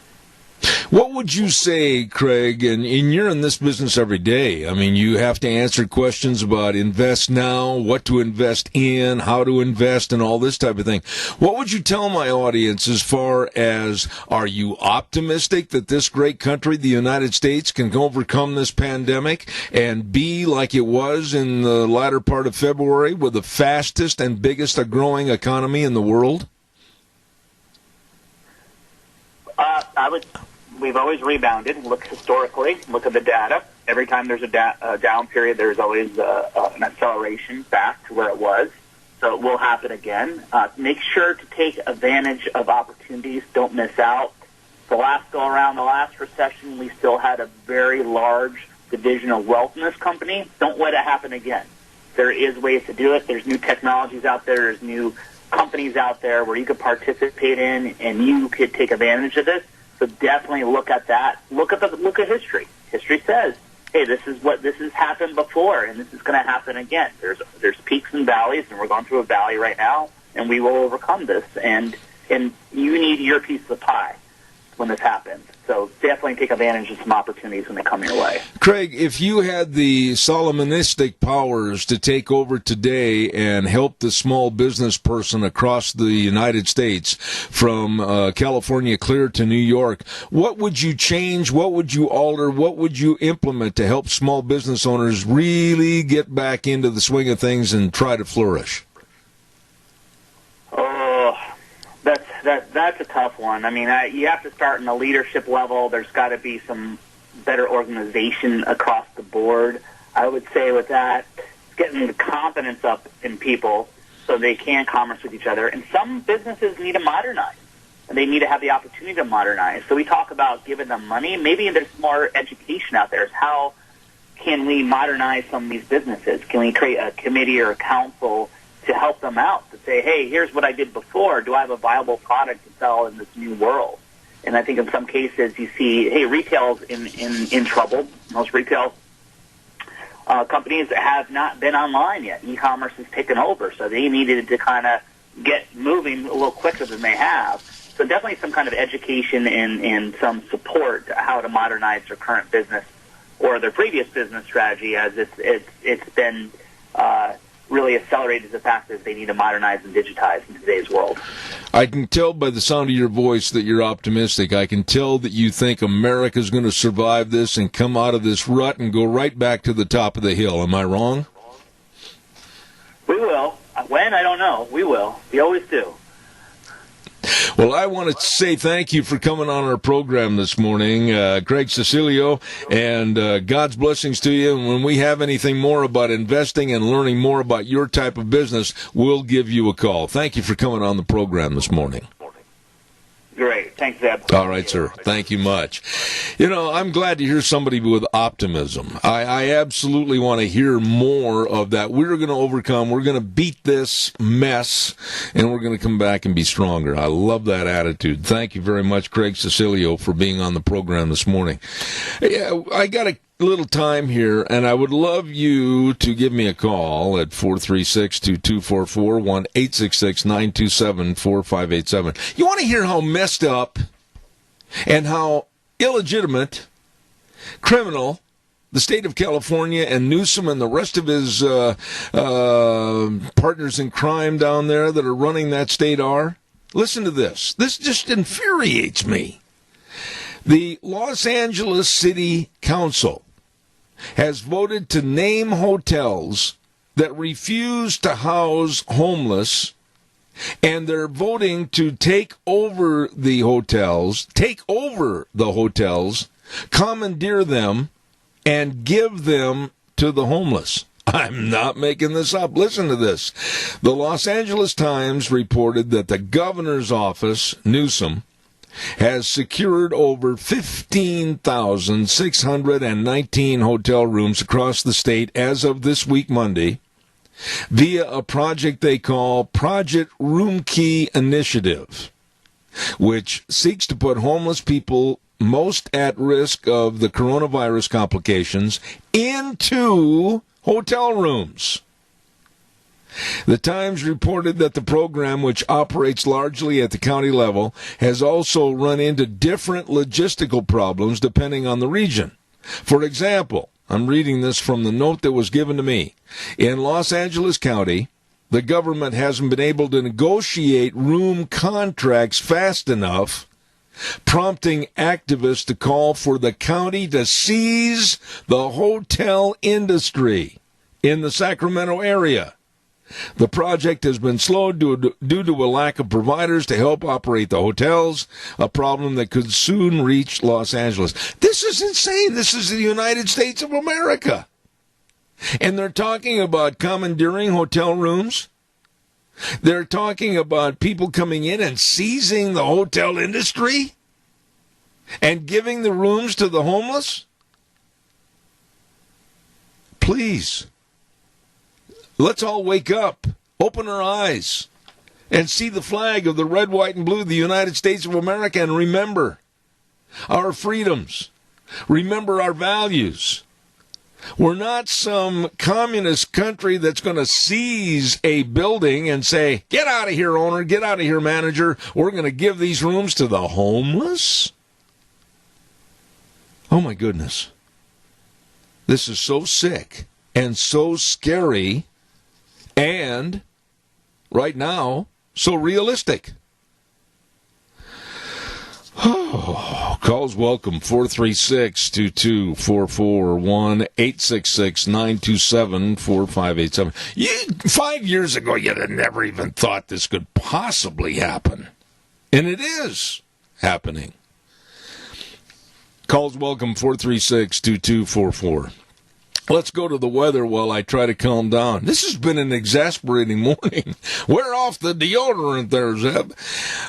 What would you say, Craig, and you're in this business every day. I mean, you have to answer questions about invest now, what to invest in, how to invest, and all this type of thing. What would you tell my audience as far as, are you optimistic that this great country, the United States, can overcome this pandemic and be like it was in the latter part of February with the fastest and biggest growing economy in the world? We've always rebounded. Look historically. Look at the data. Every time there's a down period, there's always an acceleration back to where it was. So it will happen again. Make sure to take advantage of opportunities. Don't miss out. The last go around, the last recession, we still had a very large division of wealth in this company. Don't let it happen again. There is ways to do it. There's new technologies out there. There's new companies out there where you could participate in, and you could take advantage of this. So definitely look at that. Look at history. History says hey, this has happened before, and this is going to happen again. There's peaks and valleys, and we're going through a valley right now, and we will overcome this. And you need your piece of the pie when this happens. So definitely take advantage of some opportunities when they come your way. Craig, if you had the Solomonistic powers to take over today and help the small business person across the United States from California clear to New York, what would you change? What would you alter? What would you implement to help small business owners really get back into the swing of things and try to flourish? That's a tough one. I mean, you have to start in the leadership level. There's got to be some better organization across the board. I would say with that, getting the confidence up in people so they can commerce with each other. And some businesses need to modernize, and they need to have the opportunity to modernize. So we talk about giving them money. Maybe there's more education out there. How can we modernize some of these businesses? Can we create a committee or a council to help them out, to say, hey, here's what I did before. Do I have a viable product to sell in this new world? And I think in some cases you see, hey, retail's in trouble. Most retail companies have not been online yet. E-commerce has taken over, so they needed to kind of get moving a little quicker than they have. So definitely some kind of education and some support to how to modernize their current business or their previous business strategy, as it's been really accelerated the fact that they need to modernize and digitize in today's world. I can tell by the sound of your voice that you're optimistic. I can tell that you think America's going to survive this and come out of this rut and go right back to the top of the hill. Am I wrong? We will. When? I don't know. We will. We always do. Well, I want to say thank you for coming on our program this morning, Craig Cecilio, and God's blessings to you. And when we have anything more about investing and learning more about your type of business, we'll give you a call. Thank you for coming on the program this morning. Great. Thanks, Zeb. All right, sir. Thank you much. You know, I'm glad to hear somebody with optimism. I absolutely want to hear more of that. We're going to overcome. We're going to beat this mess, and we're going to come back and be stronger. I love that attitude. Thank you very much, Craig Cecilio, for being on the program this morning. Yeah, I got a little time here, and I would love you to give me a call at 436-2244, 1-866-927-4587. You want to hear how messed up and how illegitimate, criminal the state of California and Newsom and the rest of his partners in crime down there that are running that state are? Listen to this. This just infuriates me. The Los Angeles City Council has voted to name hotels that refuse to house homeless, and they're voting to take over the hotels, commandeer them, and give them to the homeless. I'm not making this up. Listen to this. The Los Angeles Times reported that the governor's office, Newsom, has secured over 15,619 hotel rooms across the state as of this week, Monday, via a project they call Project Roomkey Initiative, which seeks to put homeless people most at risk of the coronavirus complications into hotel rooms. The Times reported that the program, which operates largely at the county level, has also run into different logistical problems depending on the region. For example, I'm reading this from the note that was given to me. In Los Angeles County, the government hasn't been able to negotiate room contracts fast enough, prompting activists to call for the county to seize the hotel industry in the Sacramento area. The project has been slowed due to a lack of providers to help operate the hotels, a problem that could soon reach Los Angeles. This is insane. This is the United States of America. And they're talking about commandeering hotel rooms. They're talking about people coming in and seizing the hotel industry and giving the rooms to the homeless. Please. Let's all wake up, open our eyes, and see the flag of the red, white, and blue of the United States of America, and remember our freedoms. Remember our values. We're not some communist country that's going to seize a building and say, get out of here, owner, get out of here, manager. We're going to give these rooms to the homeless. Oh, my goodness. This is so sick and so scary and, right now, so realistic. Oh, calls welcome, 436-2244, 1-866-927-4587. 5 years ago, you'd have never even thought this could possibly happen. And it is happening. Calls welcome, 436-2244. Let's go to the weather while I try to calm down. This has been an exasperating morning. We're off the deodorant there, Zeb.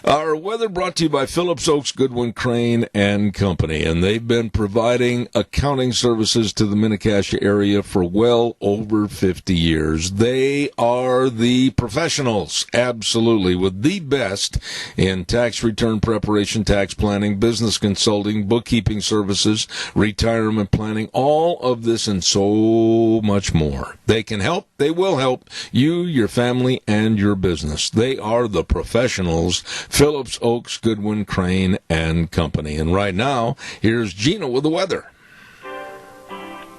Our weather brought to you by Phillips Oaks, Goodwin, Crane, and Company. And they've been providing accounting services to the Mini-Cassia area for well over 50 years. They are the professionals, absolutely, with the best in tax return preparation, tax planning, business consulting, bookkeeping services, retirement planning, all of this and so much more. They can help. They will help you, your family, and your business. They are the professionals. Phillips Oaks, Goodwin, Crane, and Company. And right now, here's Gina with the weather.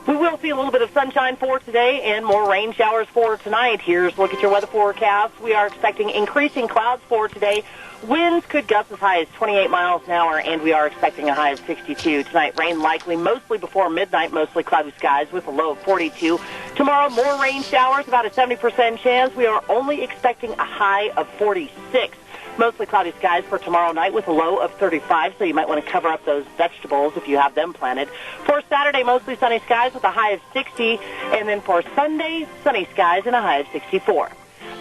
We will see a little bit of sunshine for today and more rain showers for tonight. Here's a look at your weather forecast. We are expecting increasing clouds for today. Winds could gust as high as 28 miles an hour, and we are expecting a high of 62. Tonight, rain likely mostly before midnight, mostly cloudy skies with a low of 42. Tomorrow, more rain showers, about a 70% chance. We are only expecting a high of 46. Mostly cloudy skies for tomorrow night with a low of 35, so you might want to cover up those vegetables if you have them planted. For Saturday, mostly sunny skies with a high of 60, and then for Sunday, sunny skies and a high of 64.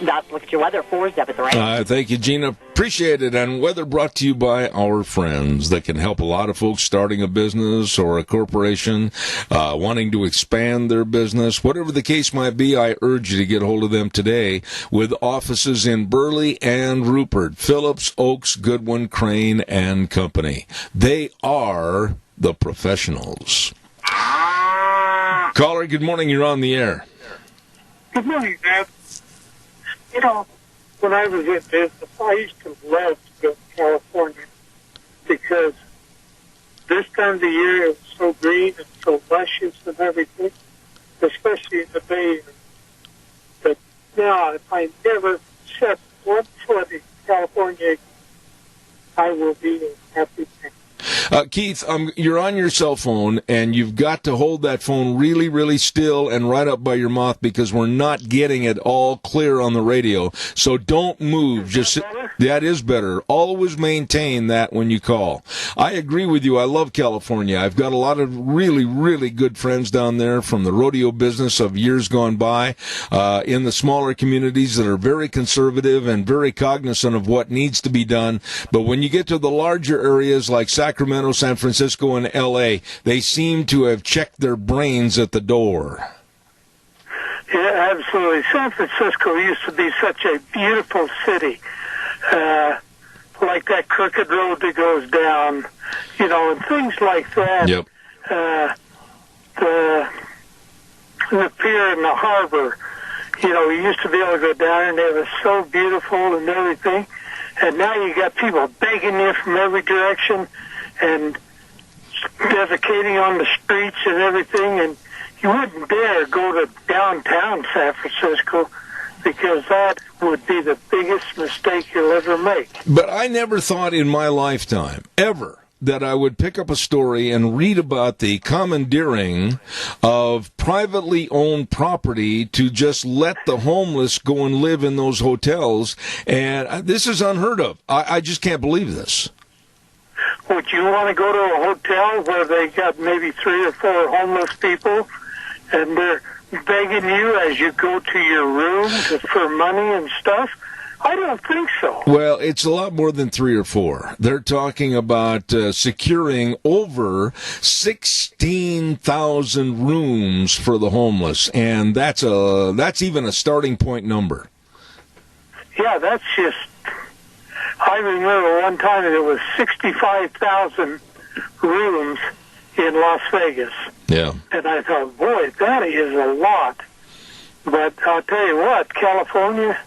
That's a look at your weather for Zeb at the Range. Thank you, Gina. Appreciate it. And weather brought to you by our friends that can help a lot of folks starting a business or a corporation, wanting to expand their business. Whatever the case might be, I urge you to get hold of them today with offices in Burley and Rupert. Phillips, Oaks, Goodwin, Crane, and Company. They are the professionals. Caller, good morning. You're on the air. Good morning, Dad. You know, when I was in business, I used to love to go to California because this time of the year it was so green and so luscious and everything, especially in the Bay Area. But now, if I never set one foot in California, I will be a happy man. Keith, you're on your cell phone, and you've got to hold that phone really, really still and right up by your mouth because we're not getting it all clear on the radio. So don't move. Just that is better. Always maintain that when you call. I agree with you. I love California. I've got a lot of really, really good friends down there from the rodeo business of years gone by, in the smaller communities that are very conservative and very cognizant of what needs to be done. But when you get to the larger areas like Sacramento, San Francisco, and L.A., they seem to have checked their brains at the door. Yeah, absolutely. San Francisco used to be such a beautiful city, like that crooked road that goes down, you know, and things like that. Yep. The pier and the harbor, you know, you used to be able to go down and it was so beautiful and everything. And now you got people begging you from every direction and defecating on the streets and everything, and you wouldn't dare go to downtown San Francisco because that would be the biggest mistake you'll ever make. But I never thought in my lifetime, ever, that I would pick up a story and read about the commandeering of privately owned property to just let the homeless go and live in those hotels. And this is unheard of. I just can't believe this. Would you want to go to a hotel where they got maybe 3 or 4 homeless people and they're begging you as you go to your room for money and stuff? I don't think so. Well, it's a lot more than 3 or 4. They're talking about securing over 16,000 rooms for the homeless, and that's even a starting point number. Yeah, that's just... I remember one time it was 65,000 rooms in Las Vegas. Yeah. And I thought, boy, that is a lot. But I'll tell you what, California,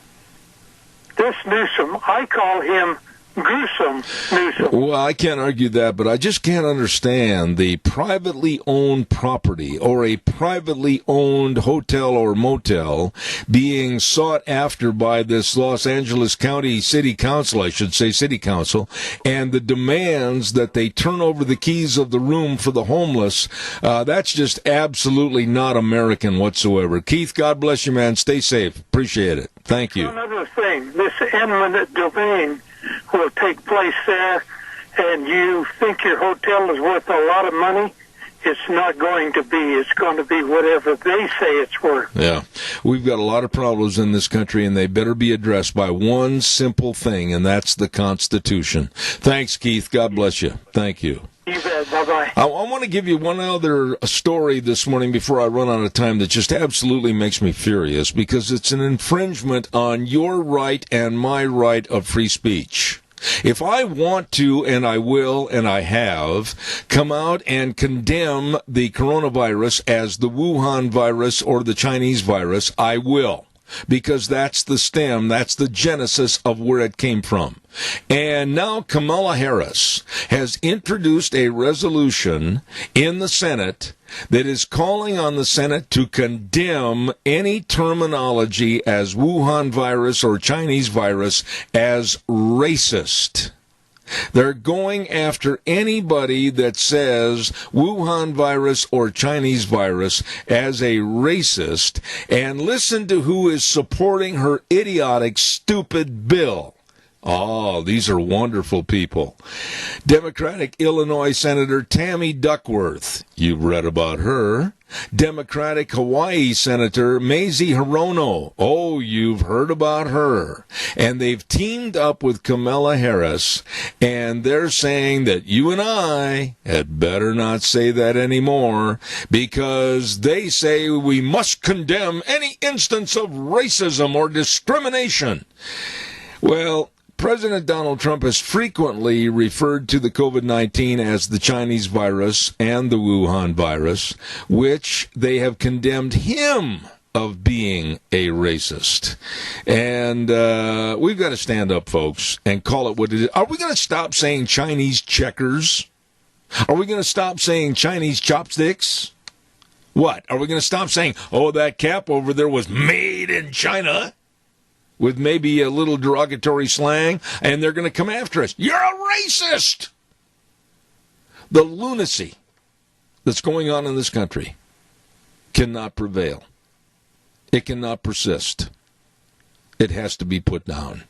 this Newsom, I call him gruesome Newsom. Well, I can't argue that, but I just can't understand the privately owned property or a privately owned hotel or motel being sought after by this Los Angeles County City Council, I should say City Council, and the demands that they turn over the keys of the room for the homeless. That's just absolutely not American whatsoever. Keith, God bless you, man. Stay safe. Appreciate it. Thank you. Another thing, this eminent domain will take place there, and you think your hotel is worth a lot of money, it's not going to be. It's going to be whatever they say it's worth. Yeah. We've got a lot of problems in this country, and they better be addressed by one simple thing, and that's the Constitution. Thanks, Keith. God bless you. Thank you. You bet. Bye-bye. I want to give you one other story this morning before I run out of time that just absolutely makes me furious, because it's an infringement on your right and my right of free speech. If I want to, and I will, and I have, come out and condemn the coronavirus as the Wuhan virus or the Chinese virus, I will. Because that's the stem, that's the genesis of where it came from. And now Kamala Harris has introduced a resolution in the Senate that is calling on the Senate to condemn any terminology as Wuhan virus or Chinese virus as racist. They're going after anybody that says Wuhan virus or Chinese virus as a racist, and listen to who is supporting her idiotic, stupid bill. Oh, these are wonderful people. Democratic Illinois Senator Tammy Duckworth. You've read about her. Democratic Hawaii Senator Mazie Hirono. Oh, you've heard about her. And they've teamed up with Kamala Harris, and they're saying that you and I had better not say that anymore, because they say we must condemn any instance of racism or discrimination. Well, President Donald Trump has frequently referred to the COVID-19 as the Chinese virus and the Wuhan virus, which they have condemned him of being a racist. And we've got to stand up, folks, and call it what it is. Are we going to stop saying Chinese checkers? Are we going to stop saying Chinese chopsticks? What? Are we going to stop saying, oh, that cap over there was made in China? With maybe a little derogatory slang, and they're going to come after us. You're a racist! The lunacy that's going on in this country cannot prevail. It cannot persist. It has to be put down.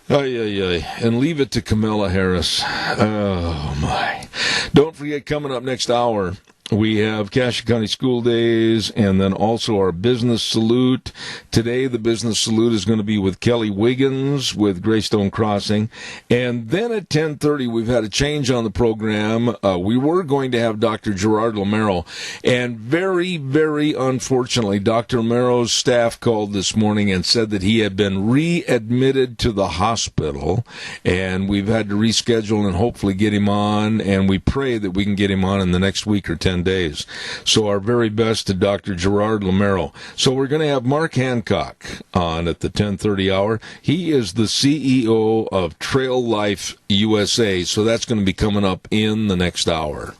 And leave it to Kamala Harris. Oh, my. Don't forget, coming up next hour, we have Cassia County School Days, and then also our Business Salute. Today, the Business Salute is going to be with Kelly Wiggins with Greystone Crossing. And then at 10:30, we've had a change on the program. We were going to have Dr. Gerard Lamero, and very, very unfortunately, Dr. Lamero's staff called this morning and said that he had been readmitted to the hospital, and we've had to reschedule and hopefully get him on, and we pray that we can get him on in the next week or 10 days. So our very best to Dr. Gerard Lamero. So we're going to have Mark Hancock on at the 10:30 hour. He is the CEO of Trail Life USA, so that's going to be coming up in the next hour.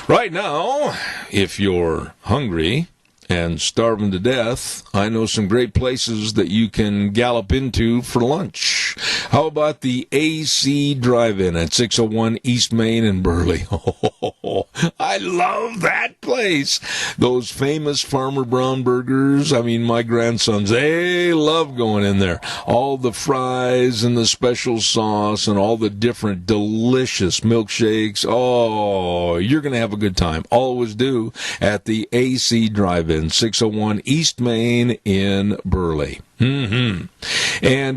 Right now, if you're hungry and starving to death, I know some great places that you can gallop into for lunch. How about the AC Drive-In at 601 East Main in Burley? Oh, I love that place. Those famous Farmer Brown burgers. I mean, my grandsons, they love going in there. All the fries and the special sauce and all the different delicious milkshakes. Oh, you're going to have a good time. Always do at the AC Drive-In, 601 East Main in Burley. And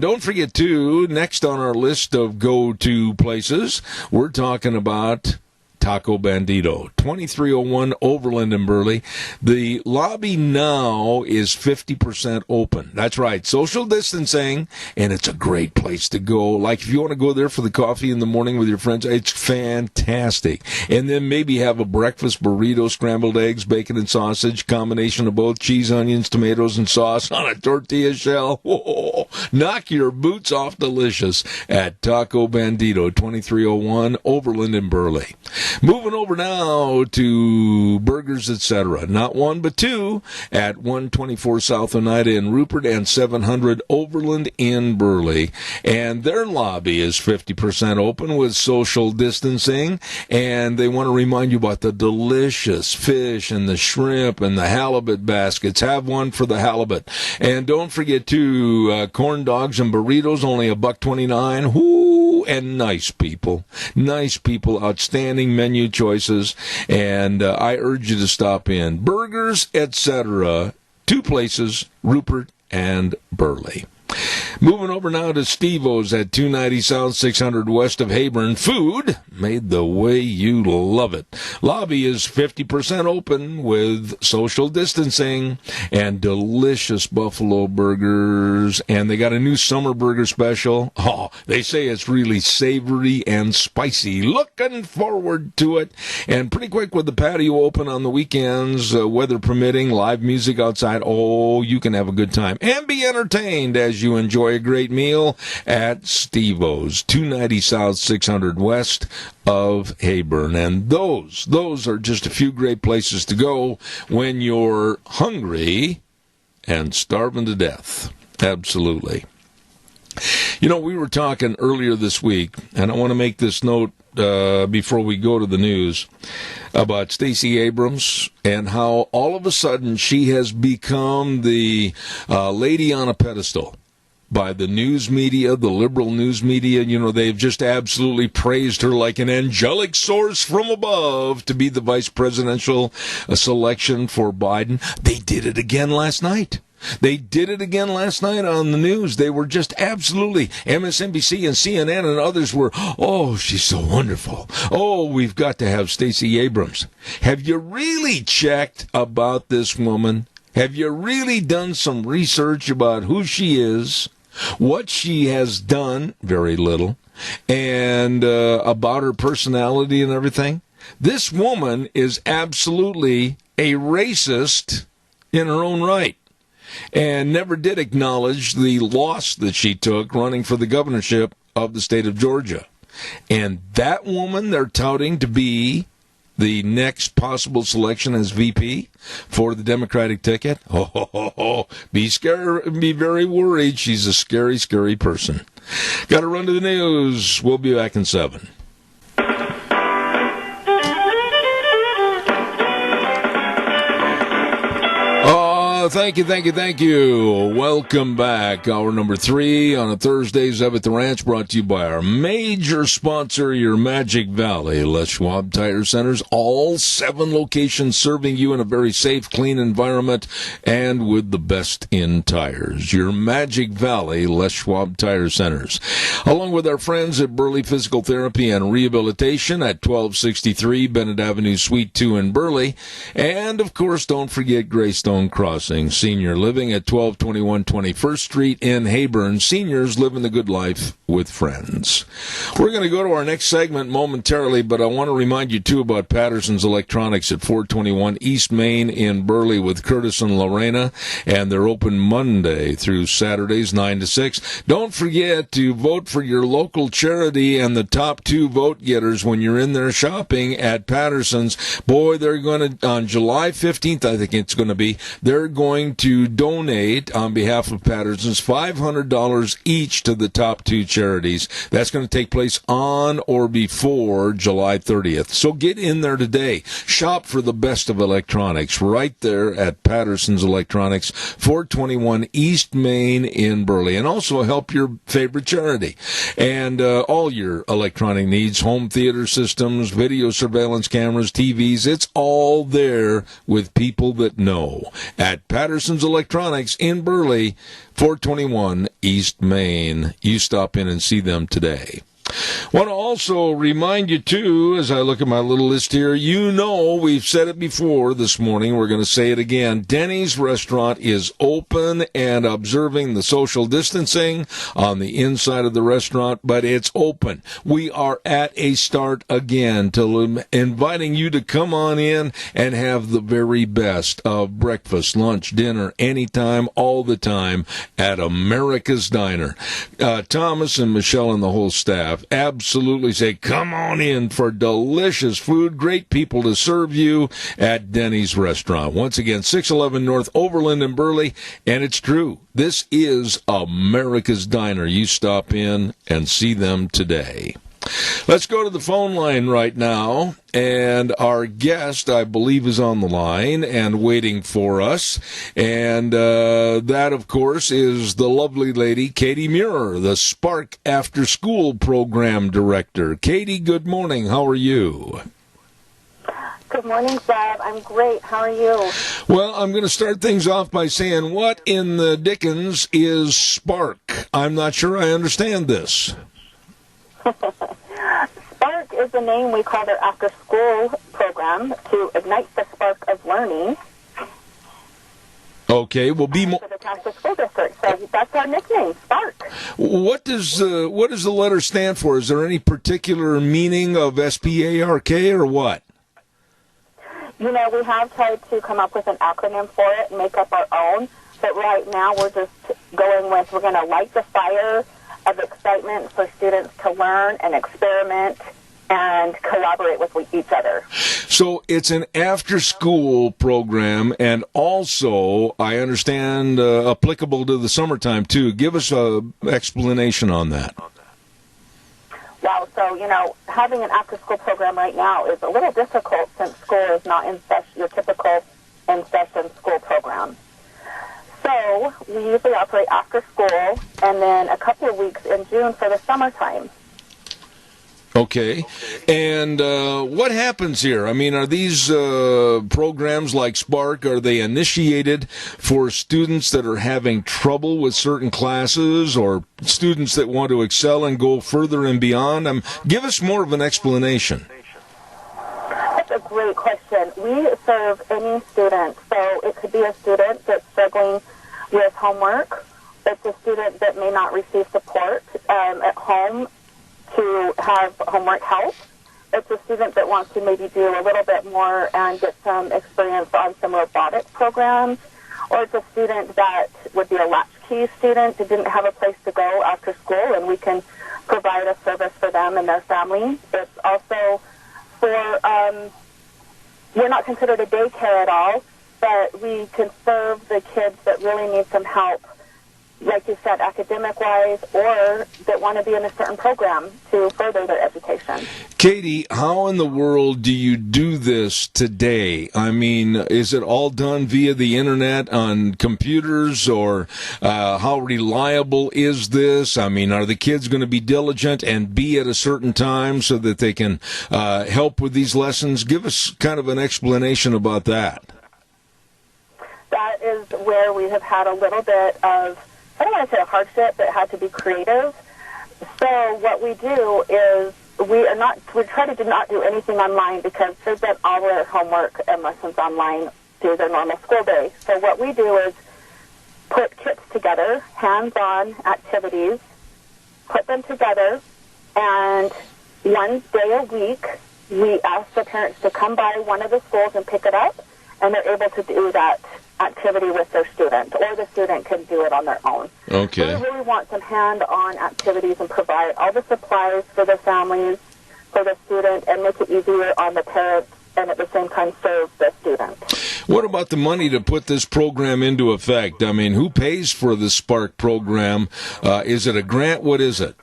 don't forget, too, next on our list of go-to places, we're talking about Taco Bandito, 2301 Overland in Burley. The lobby now is 50% open. That's right, social distancing, and it's a great place to go. Like if you want to go there for the coffee in the morning with your friends, it's fantastic. And then maybe have a breakfast burrito, scrambled eggs, bacon and sausage, combination of both, cheese, onions, tomatoes, and sauce on a tortilla shell. Whoa, knock your boots off delicious at Taco Bandito, 2301 Overland in Burley. Moving over now to Burgers Etc. Not one, but two at 124 South Oneida in Rupert and 700 Overland in Burley. And their lobby is 50% open with social distancing. And they want to remind you about the delicious fish and the shrimp and the halibut baskets. Have one for the halibut. And don't forget, too, corn dogs and burritos, only $1.29. Whoo! And nice people. Nice people. Outstanding menu choices. And I urge you to stop in. Burgers, etc. Two places, Rupert and Burley. Moving over now to Steve-O's at 290 South, 600 West of Heyburn. Food made the way you love it. Lobby is 50% open with social distancing and delicious buffalo burgers. And they got a new summer burger special. Oh, they say it's really savory and spicy. Looking forward to it. And pretty quick with the patio open on the weekends, weather permitting, live music outside. Oh, you can have a good time and be entertained as you enjoy a great meal at Steve-O's, 290 South, 600 West of Heyburn. And those are just a few great places to go when you're hungry and starving to death. Absolutely. You know, we were talking earlier this week, and I want to make this note before we go to the news, about Stacey Abrams and how all of a sudden she has become the lady on a pedestal by the news media, the liberal news media. You know, they've just absolutely praised her like an angelic source from above to be the vice presidential selection for Biden. They did it again last night. They did it again last night on the news. They were just absolutely, MSNBC and CNN and others were, oh, she's so wonderful. Oh, we've got to have Stacey Abrams. Have you really checked about this woman? Have you really done some research about who she is, what she has done, very little, and about her personality and everything? This woman is absolutely a racist in her own right, and never did acknowledge the loss that she took running for the governorship of the state of Georgia. And that woman they're touting to be the next possible selection as VP for the Democratic ticket. Be scared, be very worried. She's a scary, scary person. Got to run to the news. We'll be back in 7. Thank you. Welcome back. Hour number 3 on a Thursday. Zev at the Ranch, brought to you by our major sponsor, your Magic Valley, Les Schwab Tire Centers. All 7 locations serving you in a very safe, clean environment and with the best in tires. Your Magic Valley, Les Schwab Tire Centers. Along with our friends at Burley Physical Therapy and Rehabilitation at 1263 Bennett Avenue, Suite 2 in Burley. And, of course, don't forget Greystone Crossing Senior Living at 1221 21st Street in Heyburn. Seniors living the good life with friends. We're going to go to our next segment momentarily, but I want to remind you, too, about Patterson's Electronics at 421 East Main in Burley with Curtis and Lorena, and they're open Monday through Saturdays, 9 to 6. Don't forget to vote for your local charity and the top 2 vote getters when you're in there shopping at Patterson's. Boy, they're going to, on July 15th, I think it's going to be, they're going to donate on behalf of Patterson's $500 each to the top 2 charities. That's going to take place on or before July 30th. So get in there today. Shop for the best of electronics right there at Patterson's Electronics, 421 East Main in Burley. And also help your favorite charity. And all your electronic needs, home theater systems, video surveillance cameras, TVs, it's all there with people that know at Patterson's Electronics in Burley, 421 East Main. You stop in and see them today. Want to also remind you, too, as I look at my little list here, you know we've said it before this morning. We're going to say it again. Denny's restaurant is open and observing the social distancing on the inside of the restaurant, but it's open. We are at a start again to inviting you to come on in and have the very best of breakfast, lunch, dinner, anytime, all the time at America's Diner. Thomas and Michelle and the whole staff absolutely say, come on in for delicious food, great people to serve you at Denny's restaurant. Once again, 611 North Overland in Burley, and it's true. This is America's Diner. You stop in and see them today. Let's go to the phone line right now, and our guest, I believe, is on the line and waiting for us, and that, of course, is the lovely lady, Katie Muir, the Spark After School Program Director. Katie, good morning. How are you? Good morning, Bob. I'm great. How are you? Well, I'm going to start things off by saying, what in the dickens is Spark? I'm not sure I understand this. Spark is the name we call their after-school program to ignite the spark of learning. Okay, well, be more. For the Casper School District, so that's our nickname, Spark. What does the letter stand for? Is there any particular meaning of SPARK or what? You know, we have tried to come up with an acronym for it and make up our own, but right now we're just going with, we're going to light the fire of excitement for students to learn and experiment and collaborate with each other. So it's an after-school program, and also, I understand, applicable to the summertime, too. Give us an explanation on that. Well, so, you know, having an after-school program right now is a little difficult since school is not in your typical in-session school program. So we usually operate after school and then a couple of weeks in June for the summertime. Okay. And what happens here? I mean, are these programs like Spark, are they initiated for students that are having trouble with certain classes or students that want to excel and go further and beyond? Give us more of an explanation. That's a great question. We serve any student. So it could be a student that's struggling with homework. It's a student that may not receive support at home to have homework help. It's a student that wants to maybe do a little bit more and get some experience on some robotics programs. Or it's a student that would be a latchkey student that didn't have a place to go after school, and we can provide a service for them and their family. It's also for, we're not considered a daycare at all, but we can serve the kids that really need some help, like you said, academic-wise, or that want to be in a certain program to further their education. Katie, how in the world do you do this today? I mean, is it all done via the internet on computers, or how reliable is this? I mean, are the kids going to be diligent and be at a certain time so that they can help with these lessons? Give us kind of an explanation about that. That is where we have had a little bit of, I don't want to say a hardship, but had to be creative. So what we do is we try to not do anything online because they've done all their homework and lessons online through their normal school day. So what we do is put kits together, hands-on activities, put them together, and one day a week we ask the parents to come by one of the schools and pick it up, and they're able to do that activity with their student, or the student can do it on their own. Okay. So we really want some hand-on activities and provide all the supplies for the families, for the student, and make it easier on the parents, and at the same time serve the student. What about the money to put this program into effect? I mean, who pays for the Spark program? Is it a grant? What is it?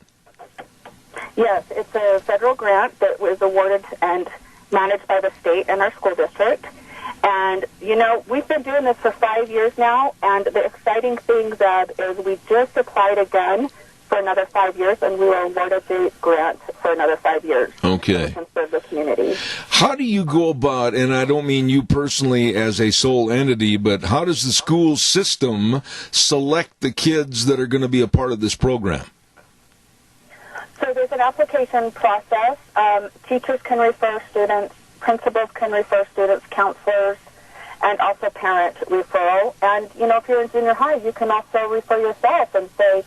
Yes, it's a federal grant that was awarded and managed by the state and our school district. And, you know, we've been doing this for 5 years now, and the exciting thing, Zeb, is we just applied again for another 5 years, and we were awarded the grant for another 5 years. Okay. So we can serve the community. How do you go about, and I don't mean you personally as a sole entity, but how does the school system select the kids that are going to be a part of this program? So the there's an application process. Teachers can refer students, principals can refer students, counselors, and also parent referral. And, you know, if you're in junior high, you can also refer yourself and say,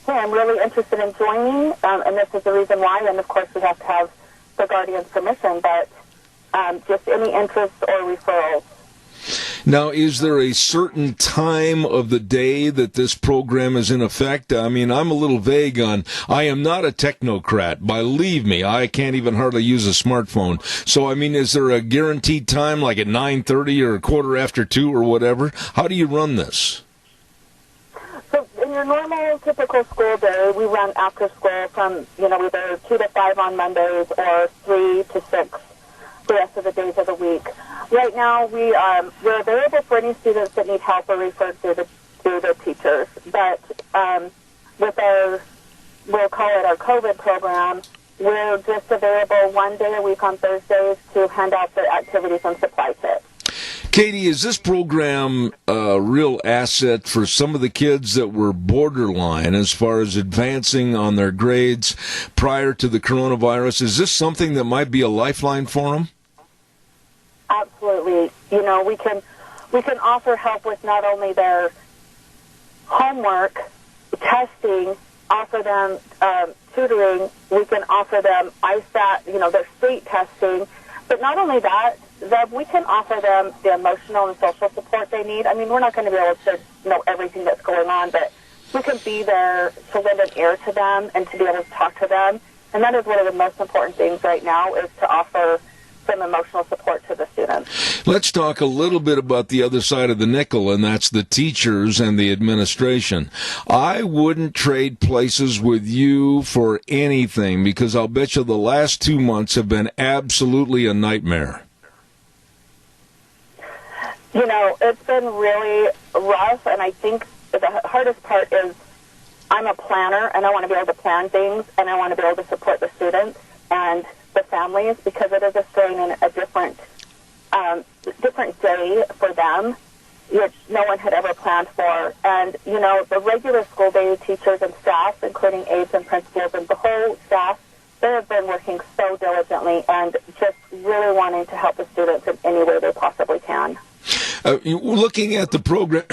hey, I'm really interested in joining, and this is the reason why. And, of course, we have to have the guardian's permission, but just any interest or referrals. Now, is there a certain time of the day that this program is in effect? I mean, I'm a little vague on, I am not a technocrat. Believe me, I can't even hardly use a smartphone. So, I mean, is there a guaranteed time, like at 9:30 or a 2:15 or whatever? How do you run this? So, in your normal, typical school day, we run after school from, you know, either 2 to 5 on Mondays or 3 to 6 the rest of the days of the week. Right now, we're available for any students that need help or referred to the teachers. But with we'll call it our COVID program, we're just available 1 day a week on Thursdays to hand out the activities and supply kits. Katie, is this program a real asset for some of the kids that were borderline as far as advancing on their grades prior to the coronavirus? Is this something that might be a lifeline for them? Absolutely. You know, we can offer help with not only their homework, testing, offer them tutoring. We can offer them ISAT, you know, their state testing. But not only that, we can offer them the emotional and social support they need. I mean, we're not going to be able to know everything that's going on, but we can be there to lend an ear to them and to be able to talk to them. And that is one of the most important things right now, is to offer some emotional support to the students. Let's talk a little bit about the other side of the nickel, and that's the teachers and the administration. I wouldn't trade places with you for anything, because I'll bet you the last 2 months have been absolutely a nightmare. You know, it's been really rough, and I think the hardest part is I'm a planner, and I want to be able to plan things, and I want to be able to support the students and the families, because it is a strain and a different day for them, which no one had ever planned for. And, you know, the regular school day teachers and staff, including aides and principals and the whole staff, they have been working so diligently and just really wanting to help the students in any way they possibly can. Looking at the program,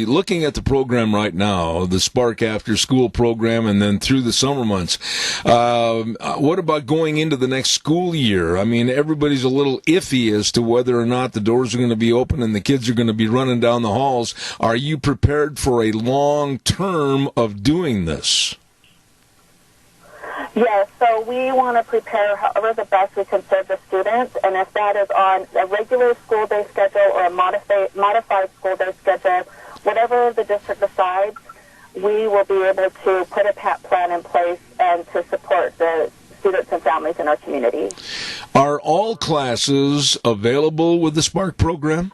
looking at the program right now, the Spark After School program, and then through the summer months, what about going into the next school year? I mean, everybody's a little iffy as to whether or not the doors are going to be open and the kids are going to be running down the halls. Are you prepared for a long term of doing this? Yes, so we want to prepare however the best we can serve the students, and if that is on a regular school day schedule or a modified school day schedule, whatever the district decides, we will be able to put a plan in place and to support the students and families in our community. Are all classes available with the Spark program?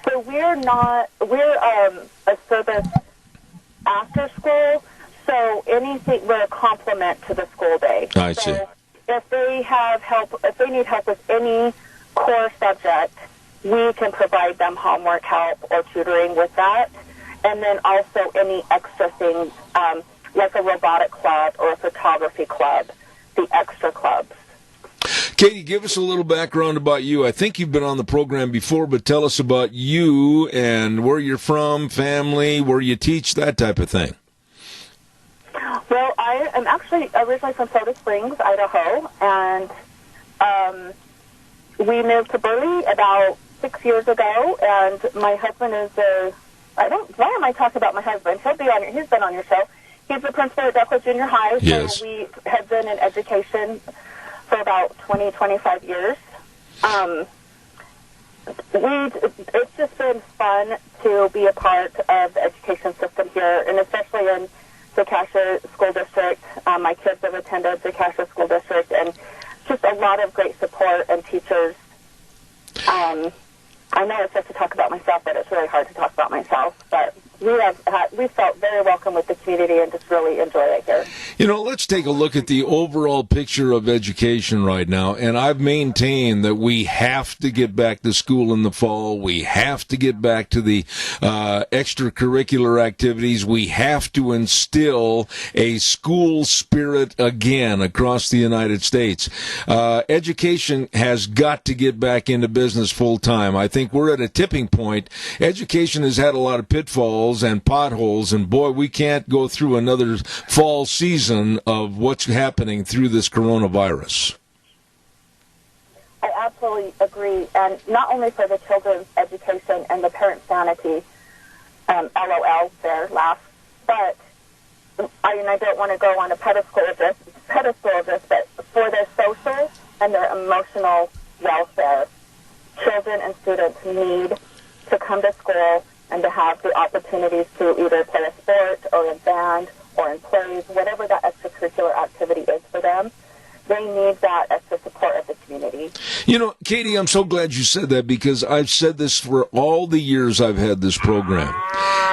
So we're a service after school. So anything, we're a complement to the school day. I see. So if they need help with any core subject, we can provide them homework help or tutoring with that. And then also any extra things, like a robotic club or a photography club, the extra clubs. Katie, give us a little background about you. I think you've been on the program before, but tell us about you and where you're from, family, where you teach, that type of thing. Well, I am actually originally from Soda Springs, Idaho, and we moved to Burley about 6 years ago, and my husband is why am I talking about my husband? He's been on your show. He's the principal at Duckwood Junior High, yes. So we have been in education for about 20, 25 years. It's just been fun to be a part of the education system here, and especially in Secasha School District. My kids have attended Secasha School District, and just a lot of great support and teachers. I know it's just to talk about myself, but it's really hard to talk about myself. But we felt very welcome with the community and just really enjoy it here. You know, let's take a look at the overall picture of education right now. And I've maintained that we have to get back to school in the fall. We have to get back to the extracurricular activities. We have to instill a school spirit again across the United States. Education has got to get back into business full time. I think we're at a tipping point. Education has had a lot of pitfalls and potholes, and boy, we can't go through another fall season of what's happening through this coronavirus. I absolutely agree, and not only for the children's education and the parent sanity, LOL there, laugh, but I don't want to go on a pedestal of this, but for their social and their emotional welfare, children and students need to come to school and to have the opportunities to either play a sport or in band or in plays, whatever that extracurricular activity is for them. They need that extra support of the community. You know, Katie, I'm so glad you said that, because I've said this for all the years I've had this program,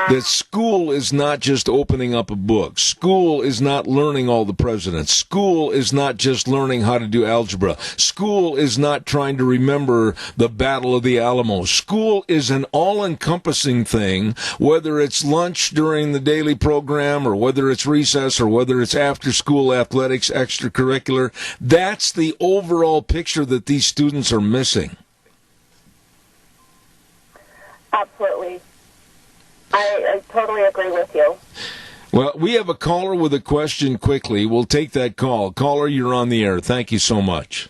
that school is not just opening up a book. School is not learning all the presidents. School is not just learning how to do algebra. School is not trying to remember the Battle of the Alamo. School is an all-encompassing thing, whether it's lunch during the daily program or whether it's recess or whether it's after-school athletics, extracurricular. That's the overall picture that these students are missing. Absolutely. I totally agree with you. Well, we have a caller with a question quickly. We'll take that call. Caller, you're on the air. Thank you so much.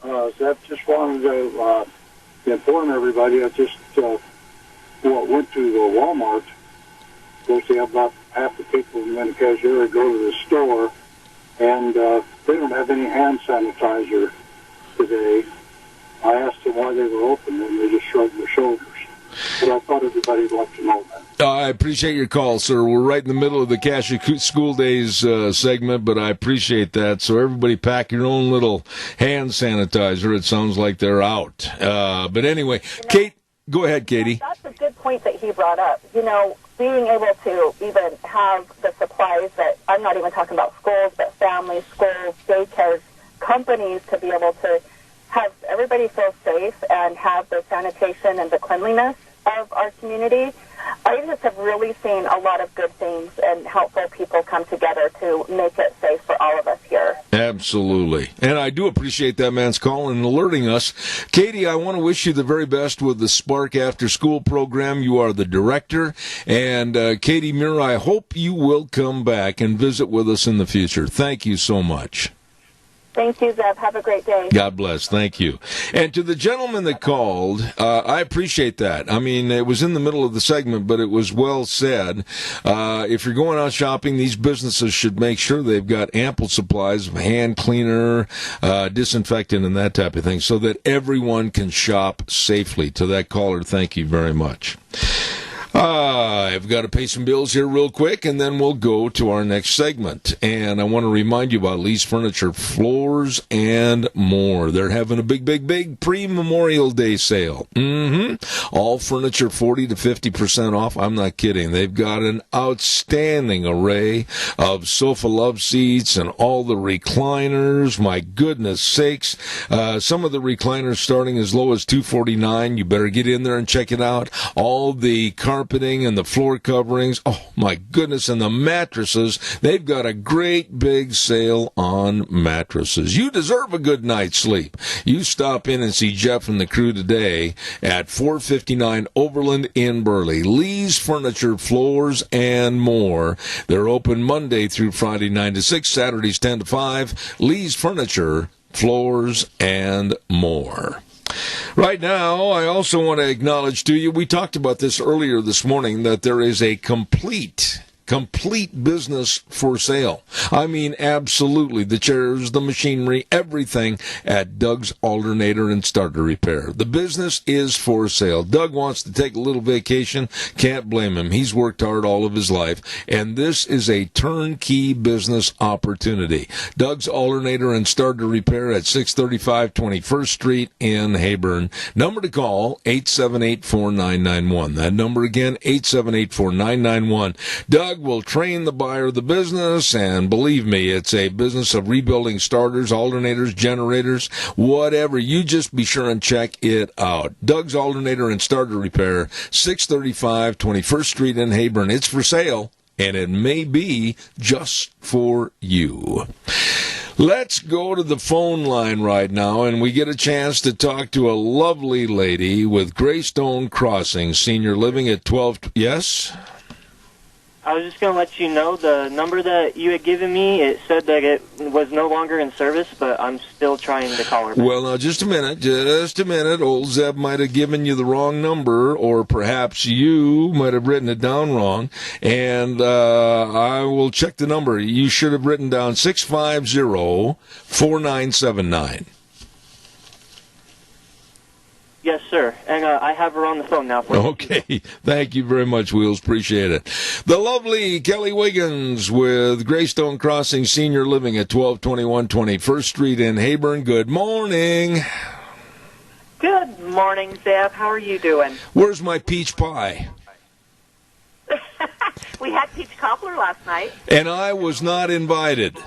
Zeb, just wanted to inform everybody. I just went to the Walmart. Of course, they have about half the people in the cashier go to the store, and they don't have any hand sanitizer today. I asked them why they were open, and they just shrugged their shoulders. But I thought everybody would like to know that. I appreciate your call, sir. We're right in the middle of the Cache School Days segment, but I appreciate that. So everybody pack your own little hand sanitizer. It sounds like they're out. But anyway, Kate, go ahead, Katie. That's a good point that he brought up. You know, being able to even have the supplies that, I'm not even talking about schools, but families, schools, daycares, companies, to be able to have everybody feel safe and have the sanitation and the cleanliness of our community. I just have really seen a lot of good things and helpful people come together to make it safe for all of us here. Absolutely. And I do appreciate that man's call and alerting us. Katie, I want to wish you the very best with the Spark After School program. You are the director. And Katie Muir, I hope you will come back and visit with us in the future. Thank you so much. Thank you, Zeb. Have a great day. God bless. Thank you. And to the gentleman that called, I appreciate that. I mean, it was in the middle of the segment, but it was well said. If you're going out shopping, these businesses should make sure they've got ample supplies of hand cleaner, disinfectant, and that type of thing, so that everyone can shop safely. To that caller, thank you very much. I've got to pay some bills here real quick, and then we'll go to our next segment. And I want to remind you about Lee's Furniture, Floors, and More. They're having a big pre-Memorial Day sale. All furniture 40 to 50% off. I'm not kidding. They've got an outstanding array of sofa love seats and all the recliners. My goodness sakes. Some of the recliners starting as low as $249. You better get in there and check it out. All the carpeting and the floor coverings. Oh, my goodness. And the mattresses. They've got a great big sale on mattresses. You deserve a good night's sleep. You stop in and see Jeff and the crew today at 459 Overland in Burley. Lee's Furniture, Floors, and More. They're open Monday through Friday 9 to 6, Saturdays 10 to 5. Lee's Furniture, Floors, and More. Right now, I also want to acknowledge to you, we talked about this earlier this morning, that there is a complete complete business for sale. I mean, absolutely. The chairs, the machinery, everything at Doug's Alternator and Starter Repair. The business is for sale. Doug wants to take a little vacation. Can't blame him. He's worked hard all of his life, and this is a turnkey business opportunity. Doug's Alternator and Starter Repair at 635 21st Street in Heyburn. Number to call, 878-4991. That number again, 878-4991. Doug will train the buyer of the business, and believe me, it's a business of rebuilding starters, alternators, generators, whatever. You just be sure and check it out. Doug's Alternator and Starter Repair, 635 21st Street in Heyburn. It's for sale, and it may be just for you. Let's go to the phone line right now, and we get a chance to talk to a lovely lady with Greystone Crossing Senior Living at 12... Yes? I was just going to let you know the number that you had given me, it said that it was no longer in service, but I'm still trying to call her back. Well, now, just a minute. Old Zeb might have given you the wrong number, or perhaps you might have written it down wrong, and I will check the number. You should have written down 650-4979. Yes, sir. And I have her on the phone now. Okay. Thank you very much, Wheels. Appreciate it. The lovely Kelly Wiggins with Greystone Crossing Senior Living at 1221 21st Street in Heyburn. Good morning. Good morning, Zeb. How are you doing? Where's my peach pie? We had peach cobbler last night. And I was not invited.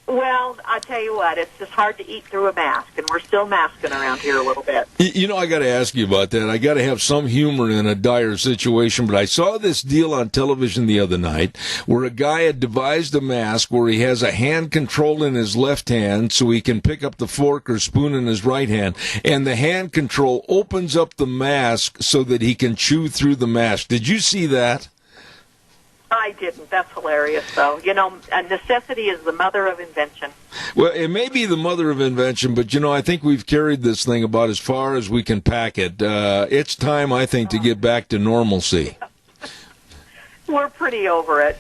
Well, I tell you what, it's just hard to eat through a mask, and we're still masking around here a little bit. You know, I got to ask you about that. I got to have some humor in a dire situation, but I saw this deal on television the other night where a guy had devised a mask where he has a hand control in his left hand so he can pick up the fork or spoon in his right hand, and the hand control opens up the mask so that he can chew through the mask. Did you see that? I didn't. That's hilarious, though. You know, necessity is the mother of invention. Well, it may be the mother of invention, but, you know, I think we've carried this thing about as far as we can pack it. It's time, I think, to get back to normalcy. We're pretty over it.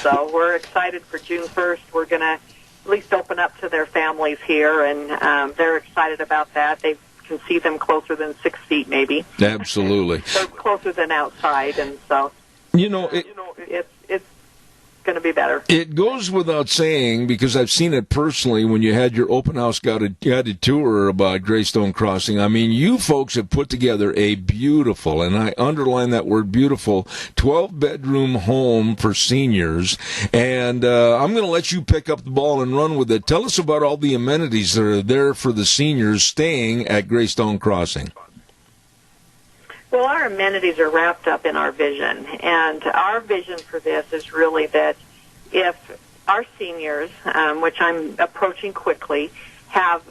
So we're excited for June 1st. We're going to at least open up to their families here, and they're excited about that. They can see them closer than 6 feet, maybe. Absolutely. They're closer than outside, and so... You know, it's going to be better. It goes without saying, because I've seen it personally when you had your open house guided tour about Greystone Crossing. I mean, you folks have put together a beautiful, and I underline that word beautiful, 12-bedroom home for seniors. And I'm going to let you pick up the ball and run with it. Tell us about all the amenities that are there for the seniors staying at Greystone Crossing. Well, our amenities are wrapped up in our vision, and our vision for this is really that if our seniors, which I'm approaching quickly, have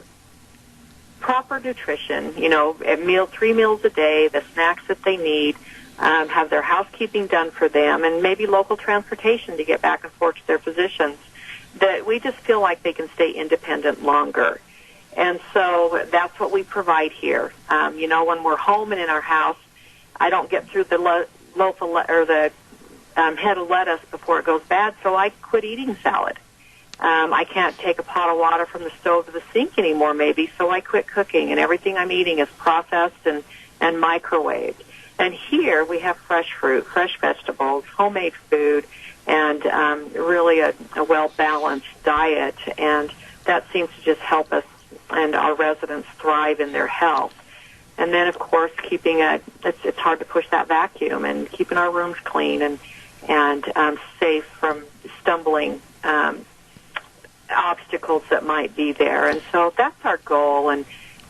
proper nutrition, you know, 3 meals a day, the snacks that they need, have their housekeeping done for them, and maybe local transportation to get back and forth to their physicians, that we just feel like they can stay independent longer. And so that's what we provide here. You know, when we're home and in our house, I don't get through the loaf of the head of lettuce before it goes bad, so I quit eating salad. I can't take a pot of water from the stove to the sink anymore, maybe, so I quit cooking, and everything I'm eating is processed and microwaved. And here we have fresh fruit, fresh vegetables, homemade food, and really a well-balanced diet, and that seems to just help us and our residents thrive in their health. And then, of course, keeping it's hard to push that vacuum, and keeping our rooms clean and safe from stumbling obstacles that might be there. And so that's our goal. And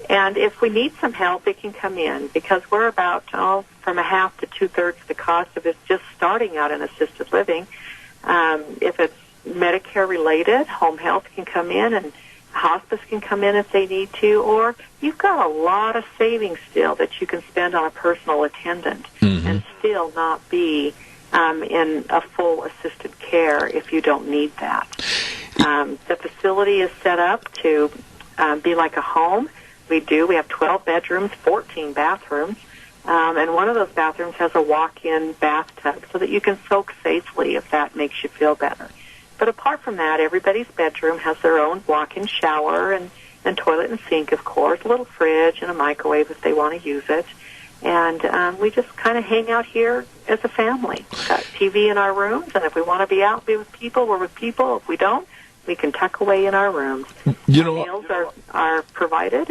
if we need some help, it can come in, because we're about from a half to 2/3 the cost of it just starting out in assisted living. If it's Medicare related, home health can come in, and hospice can come in if they need to, or you've got a lot of savings still that you can spend on a personal attendant and still not be in a full assisted care if you don't need that. The facility is set up to be like a home. We have 12 bedrooms, 14 bathrooms. And one of those bathrooms has a walk-in bathtub so that you can soak safely if that makes you feel better. But apart from that, everybody's bedroom has their own walk-in shower and toilet and sink, of course, a little fridge and a microwave if they want to use it. And we just kind of hang out here as a family. We've got TV in our rooms, and if we want to be out, be with people, we're with people. If we don't, we can tuck away in our rooms. Meals are provided,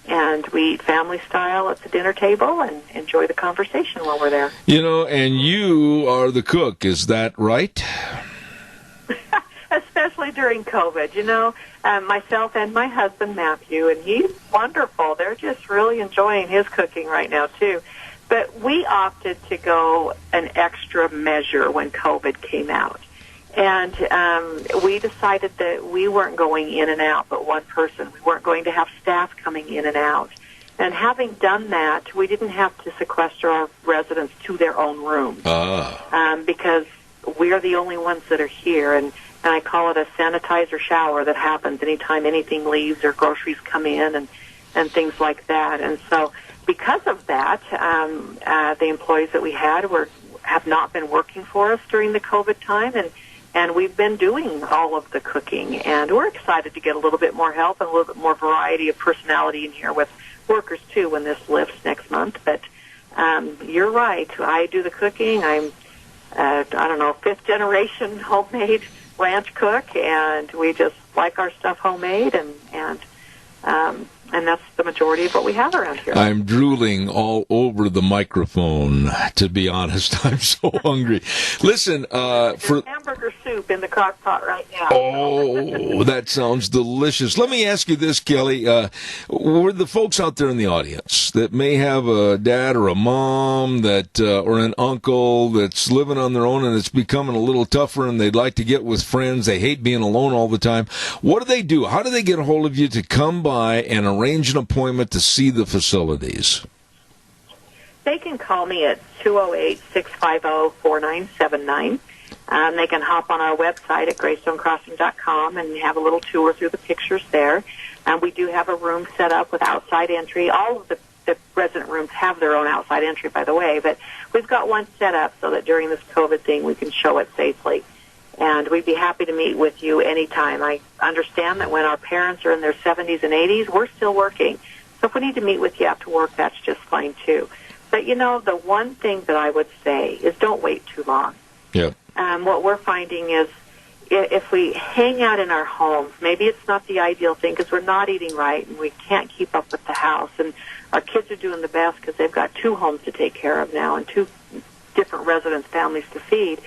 and we eat family style at the dinner table and enjoy the conversation while we're there. And you are the cook, is that right? Especially during COVID, myself and my husband, Matthew, and he's wonderful. They're just really enjoying his cooking right now, too. But we opted to go an extra measure when COVID came out. And we decided that we weren't going in and out but one person. We weren't going to have staff coming in and out. And having done that, we didn't have to sequester our residents to their own rooms because we're the only ones that are here. And I call it a sanitizer shower that happens anytime anything leaves or groceries come in and things like that. And so because of that, the employees that we had have not been working for us during the COVID time, and we've been doing all of the cooking. And we're excited to get a little bit more help and a little bit more variety of personality in here with workers, too, when this lifts next month. But you're right. I do the cooking. I'm, fifth-generation homemade ranch cook, and we just like our stuff homemade, and that's the majority of what we have around here. I'm drooling all over the microphone, to be honest. I'm so hungry. Listen, there's hamburger soup in the crock pot right now. Oh, that sounds delicious. Let me ask you this, Kelly. Were the folks out there in the audience that may have a dad or a mom that or an uncle that's living on their own and it's becoming a little tougher and they'd like to get with friends, they hate being alone all the time, what do they do? How do they get a hold of you to come by and arrange an appointment to see the facilities? They can call me at 208-650-4979. They can hop on our website at greystonecrossing.com and have a little tour through the pictures there. We do have a room set up with outside entry. All of the resident rooms have their own outside entry, by the way, but we've got one set up so that during this COVID thing we can show it safely. And we'd be happy to meet with you anytime. I understand that when our parents are in their 70s and 80s, we're still working. So if we need to meet with you after work, that's just fine, too. But, the one thing that I would say is don't wait too long. Yep. What we're finding is if we hang out in our homes, maybe it's not the ideal thing because we're not eating right and we can't keep up with the house. And our kids are doing the best because they've got 2 homes to take care of now and 2 different residents' families to feed.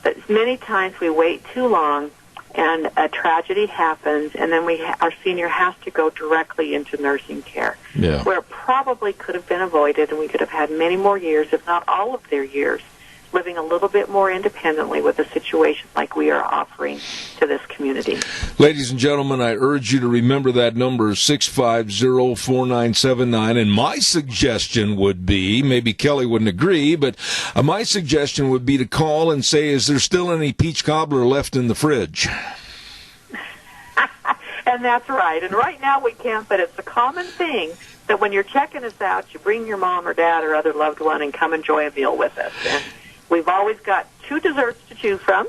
But many times we wait too long and a tragedy happens, and then our senior has to go directly into nursing care, where it probably could have been avoided, and we could have had many more years, if not all of their years, living a little bit more independently with a situation like we are offering to this community. Ladies and gentlemen, I urge you to remember that number, 650-4979, and my suggestion would be, maybe Kelly wouldn't agree, but my suggestion would be to call and say, is there still any peach cobbler left in the fridge? And that's right. And right now we can't, but it's a common thing that when you're checking us out, you bring your mom or dad or other loved one and come enjoy a meal with us. And we've always got 2 desserts to choose from,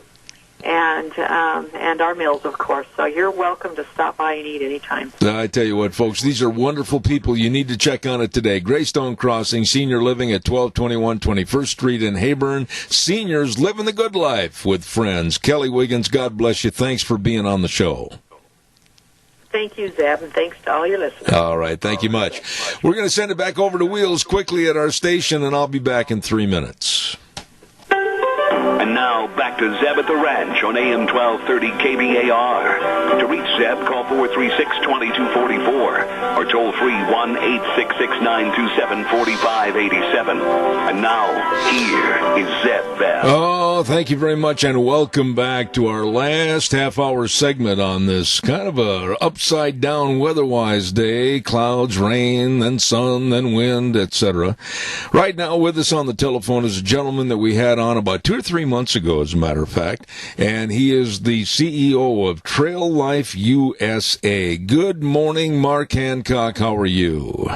and our meals, of course. So you're welcome to stop by and eat anytime. I tell you what, folks, these are wonderful people. You need to check on it today. Greystone Crossing, senior living at 1221 21st Street in Heyburn. Seniors living the good life with friends. Kelly Wiggins, God bless you. Thanks for being on the show. Thank you, Zeb, and thanks to all your listeners. All right, thank you much. We're going to send it back over to Wheels quickly at our station, and I'll be back in 3 minutes. And now, back to Zeb at the Ranch on AM 1230 KBAR. To reach Zeb, call 436-2244 or toll free 1-866-927-4587. And now, here is Zeb Bell. Oh, thank you very much, and welcome back to our last half-hour segment on this kind of a upside-down weather-wise day. Clouds, rain, then sun, then wind, etc. Right now with us on the telephone is a gentleman that we had on about 2 or 3 months ago, as a matter of fact, and he is the CEO of Trail Life USA. Good morning, Mark Hancock. How are you?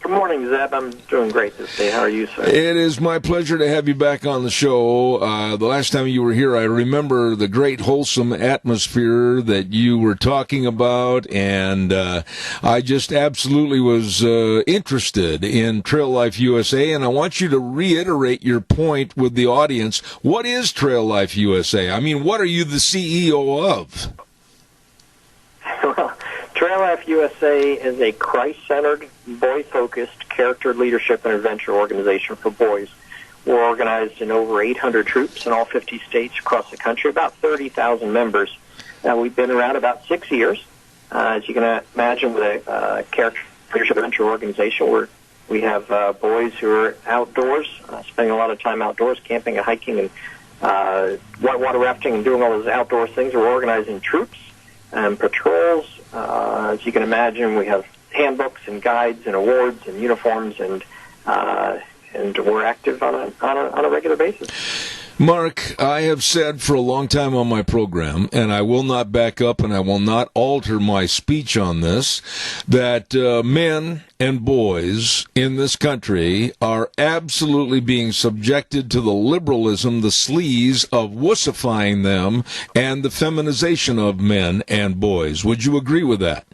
Good morning, Zeb. I'm doing great this day. How are you, sir? It is my pleasure to have you back on the show. The last time you were here, I remember the great wholesome atmosphere that you were talking about, and I just absolutely was interested in Trail Life USA, and I want you to reiterate your point with the audience. What is Trail Life USA? I mean, what are you the CEO of? Well, Trail Life USA is a Christ-centered, boy-focused character leadership and adventure organization for boys. We're organized in over 800 troops in all 50 states across the country, about 30,000 members. We've been around about 6 years. As you can imagine, with a character leadership adventure organization, we have boys who are outdoors, spending a lot of time outdoors, camping and hiking and whitewater rafting and doing all those outdoor things. We're organizing troops and patrols. As you can imagine, we have handbooks and guides and awards and uniforms, and we're active on a regular basis. Mark, I have said for a long time on my program, and I will not back up and I will not alter my speech on this, that men and boys in this country are absolutely being subjected to the liberalism, the sleaze of wussifying them, and the feminization of men and boys. Would you agree with that?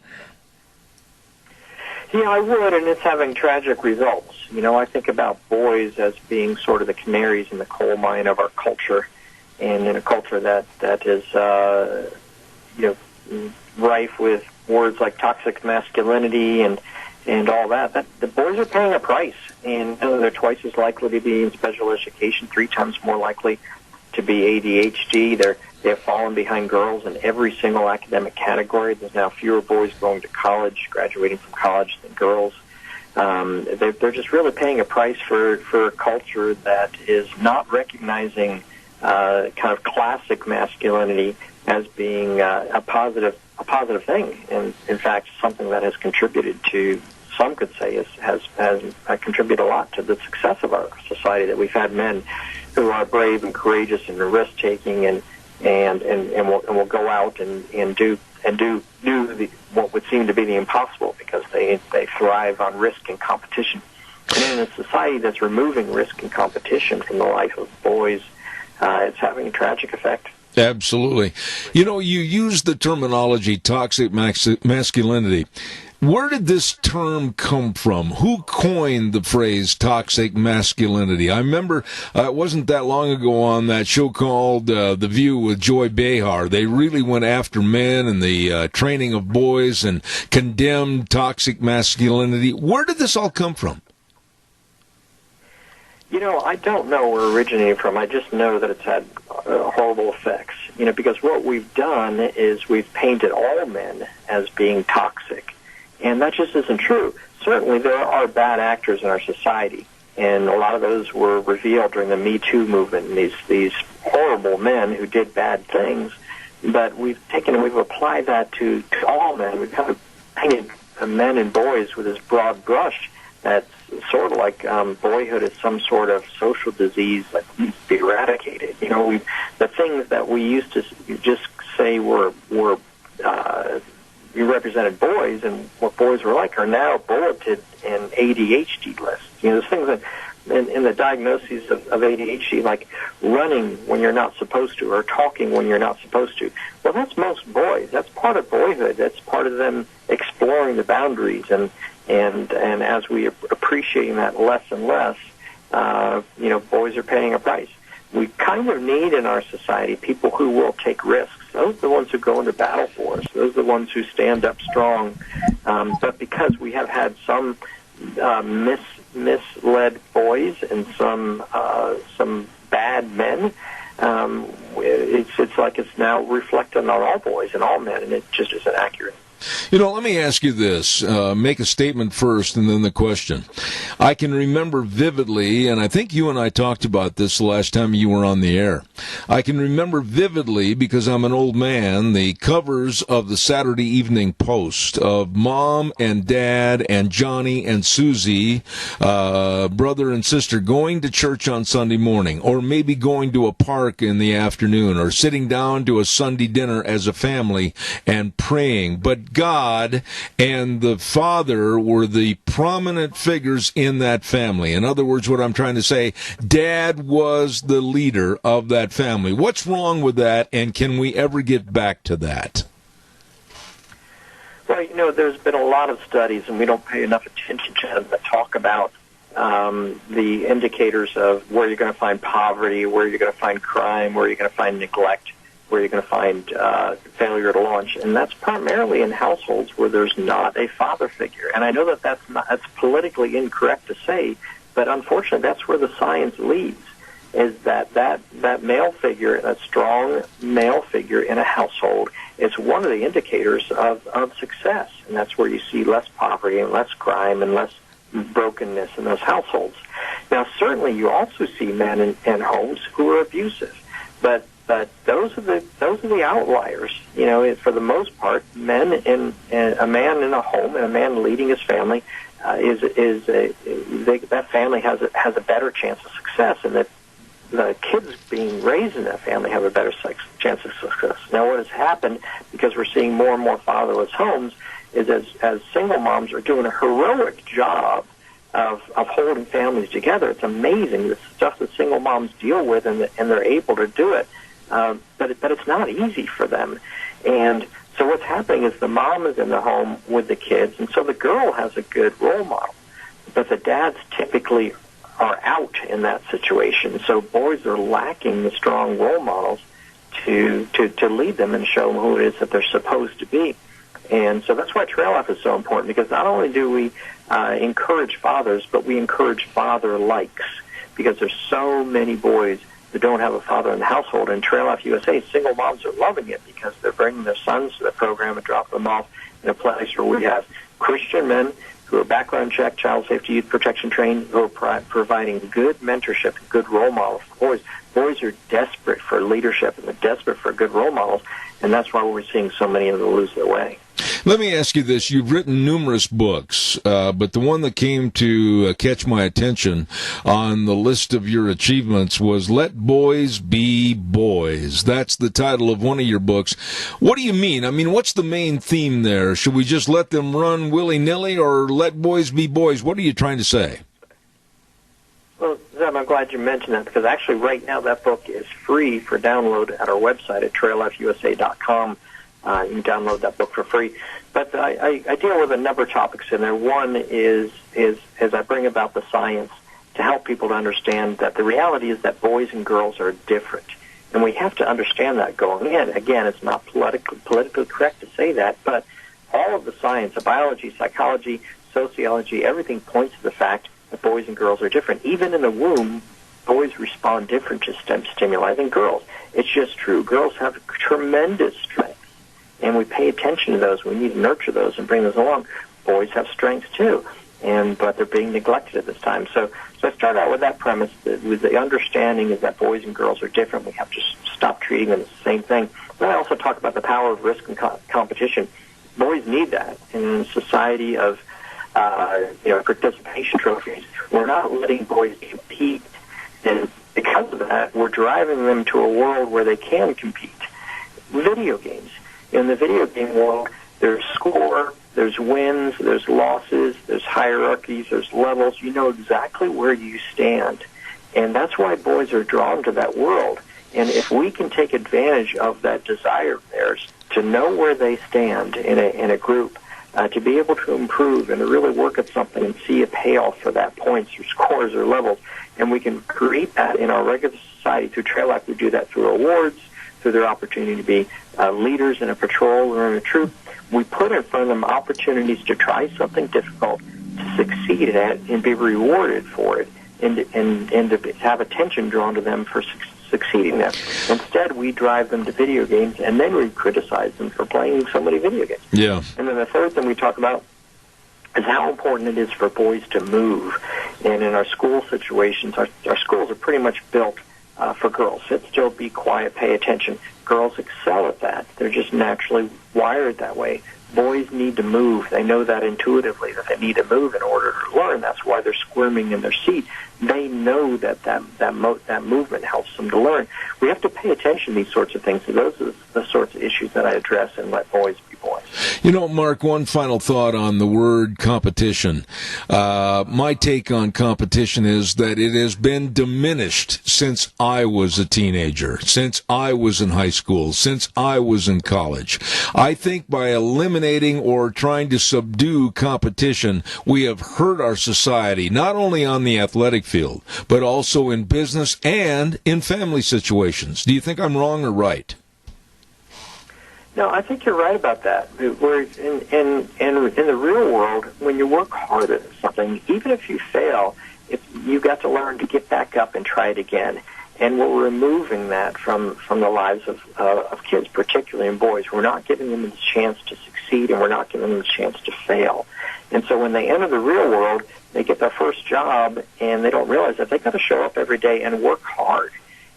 Yeah, I would, and it's having tragic results. You know, I think about boys as being sort of the canaries in the coal mine of our culture, and in a culture that is, rife with words like toxic masculinity and all that the boys are paying a price, and they're twice as likely to be in special education, 3 times more likely to be ADHD. They've fallen behind girls in every single academic category. There's now fewer boys going to college, graduating from college, than girls. They're just really paying a price for a culture that is not recognizing kind of classic masculinity as being a positive thing, and in fact something that has contributed to, some could say, has contributed a lot to the success of our society. That we've had men who are brave and courageous and risk taking and will go out and do what would seem to be the impossible, because they thrive on risk and competition. And in a society that's removing risk and competition from the life of boys, it's having a tragic effect. Absolutely. You know, you use the terminology toxic masculinity. Where did this term come from? Who coined the phrase toxic masculinity? I remember it wasn't that long ago on that show called The View with Joy Behar. They really went after men and the training of boys and condemned toxic masculinity. Where did this all come from? You know, I don't know where it originated from. I just know that it's had horrible effects. You know, because what we've done is we've painted all men as being toxic. And that just isn't true. Certainly there are bad actors in our society, and a lot of those were revealed during the Me Too movement, and these horrible men who did bad things. But we've applied that to all men. We've kind of painted men and boys with this broad brush that's sort of like boyhood is some sort of social disease that needs to be eradicated. You know, the things that we used to just say were you represented boys and what boys were like are now bulleted in ADHD lists. You know, there's things that in the diagnoses of ADHD, like running when you're not supposed to or talking when you're not supposed to. Well, that's most boys. That's part of boyhood. That's part of them exploring the boundaries. And as we appreciating that less and less, boys are paying a price. We kind of need in our society people who will take risks. Those are the ones who go into battle for us. Those are the ones who stand up strong. But because we have had some misled boys and some bad men, it's like it's now reflecting on all boys and all men, and it just isn't accurate. You know, let me ask you this. Make a statement first and then the question. I can remember vividly, and I think you and I talked about this the last time you were on the air. I can remember vividly, because I'm an old man, the covers of the Saturday Evening Post of Mom and Dad and Johnny and Susie, brother and sister, going to church on Sunday morning, or maybe going to a park in the afternoon, or sitting down to a Sunday dinner as a family and praying. But that God and the father were the prominent figures in that family. In other words, what I'm trying to say, Dad was the leader of that family. What's wrong with that, and can we ever get back to that? Well, you know, there's been a lot of studies, and we don't pay enough attention to them, that talk about the indicators of where you're going to find poverty, where you're going to find crime, where you're going to find neglect, where you're going to find failure to launch. And that's primarily in households where there's not a father figure. And I know that that's politically incorrect to say, but unfortunately that's where the science leads, is that male figure, that strong male figure in a household, is one of the indicators of success. And that's where you see less poverty and less crime and less brokenness in those households. Now, certainly you also see men in homes who are abusive, but those are the outliers. You know, for the most part, a man in a home and a man leading his family that family has a better chance of success, and that the kids being raised in that family have a better chance of success. Now, what has happened, because we're seeing more and more fatherless homes, is as single moms are doing a heroic job of holding families together. It's amazing the stuff that single moms deal with, and they're able to do it. But it's not easy for them. And so what's happening is the mom is in the home with the kids, and so the girl has a good role model. But the dads typically are out in that situation. So boys are lacking the strong role models to lead them and show them who it is that they're supposed to be. And so that's why Trail Life is so important, because not only do we encourage fathers, but we encourage father-likes, because there's so many boys that don't have a father in the household. And Trail Life USA, single moms are loving it, because they're bringing their sons to the program and dropping them off in a place where we have Christian men who are background check, child safety, youth protection trained, who are providing good mentorship and good role models for boys. Boys are desperate for leadership, and they're desperate for good role models, and that's why we're seeing so many of them lose their way. Let me ask you this. You've written numerous books, but the one that came to catch my attention on the list of your achievements was Let Boys Be Boys. That's the title of one of your books. What do you mean? I mean, what's the main theme there? Should we just let them run willy-nilly, or let boys be boys? What are you trying to say? Well, Zeb, I'm glad you mentioned that, because actually right now that book is free for download at our website at traillifeusa.com. You can download that book for free. But I deal with a number of topics in there. One is as I bring about the science to help people to understand that the reality is that boys and girls are different. And we have to understand that going in. Again, it's not politically correct to say that, but all of the science, the biology, psychology, sociology, everything points to the fact that boys and girls are different. Even in the womb, boys respond different to stimuli than girls. It's just true. Girls have tremendous strength, and we pay attention to those. We need to nurture those and bring those along. Boys have strengths too, but they're being neglected at this time. So I start out with that premise, with the understanding is that boys and girls are different. We have to stop treating them as the same thing. Then I also talk about the power of risk and competition. Boys need that in a society of participation trophies. We're not letting boys compete, and because of that, we're driving them to a world where they can compete. Video games. In the video game world, there's score, there's wins, there's losses, there's hierarchies, there's levels. You know exactly where you stand. And that's why boys are drawn to that world. And if we can take advantage of that desire of theirs to know where they stand in a group, to be able to improve and to really work at something and see a payoff for that, points or scores or levels, and we can create that in our regular society through Trail Life. We do that through awards, through their opportunity to be leaders in a patrol or in a troop. We put in front of them opportunities to try something difficult, to succeed at it, and be rewarded for it, and to have attention drawn to them for succeeding there. Instead, we drive them to video games, and then we criticize them for playing so many video games. Yeah. And then the third thing we talk about is how important it is for boys to move. And in our school situations, our schools are pretty much built for girls. Sit still, be quiet, pay attention. Girls excel at that. They're just naturally wired that way. Boys need to move. They know that intuitively, that they need to move in order to learn. That's why they're squirming in their seat. They know that movement helps them to learn. We have to pay attention to these sorts of things. So those are the sorts of issues that I address and Let Boys Be Boys. You know, Mark, one final thought on the word competition. My take on competition is that it has been diminished since I was a teenager, since I was in high school, since I was in college. I think by eliminating or trying to subdue competition, we have hurt our society, not only on the athletic field, but also in business and in family situations. Do you think I'm wrong or right? No, I think you're right about that. Where in the real world, when you work hard at something, even if you fail, you got to learn to get back up and try it again. And we're removing that from the lives of kids, particularly in boys. We're not giving them the chance to succeed, and we're not giving them the chance to fail. And so when they enter the real world, they get their first job, and they don't realize that they've got to show up every day and work hard.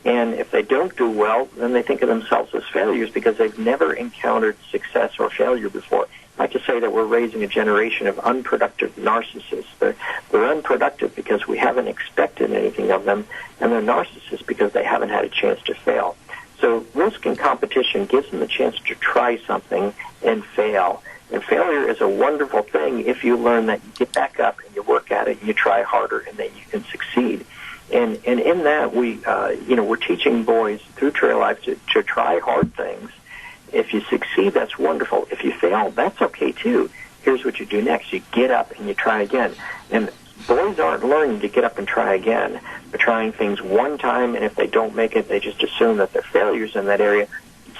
And if they don't do well, then they think of themselves as failures because they've never encountered success or failure before. I like to say that we're raising a generation of unproductive narcissists. They're unproductive because we haven't expected anything of them, and they're narcissists because they haven't had a chance to fail. So risk and competition gives them a chance to try something and fail. And failure is a wonderful thing if you learn that you get back up and you work at it and you try harder and then you can succeed. And in that, we're teaching boys through Trail Life to try hard things. If you succeed, that's wonderful. If you fail, that's okay too. Here's what you do next. You get up and you try again. And boys aren't learning to get up and try again. They're trying things one time, and if they don't make it, they just assume that they're failures in that area.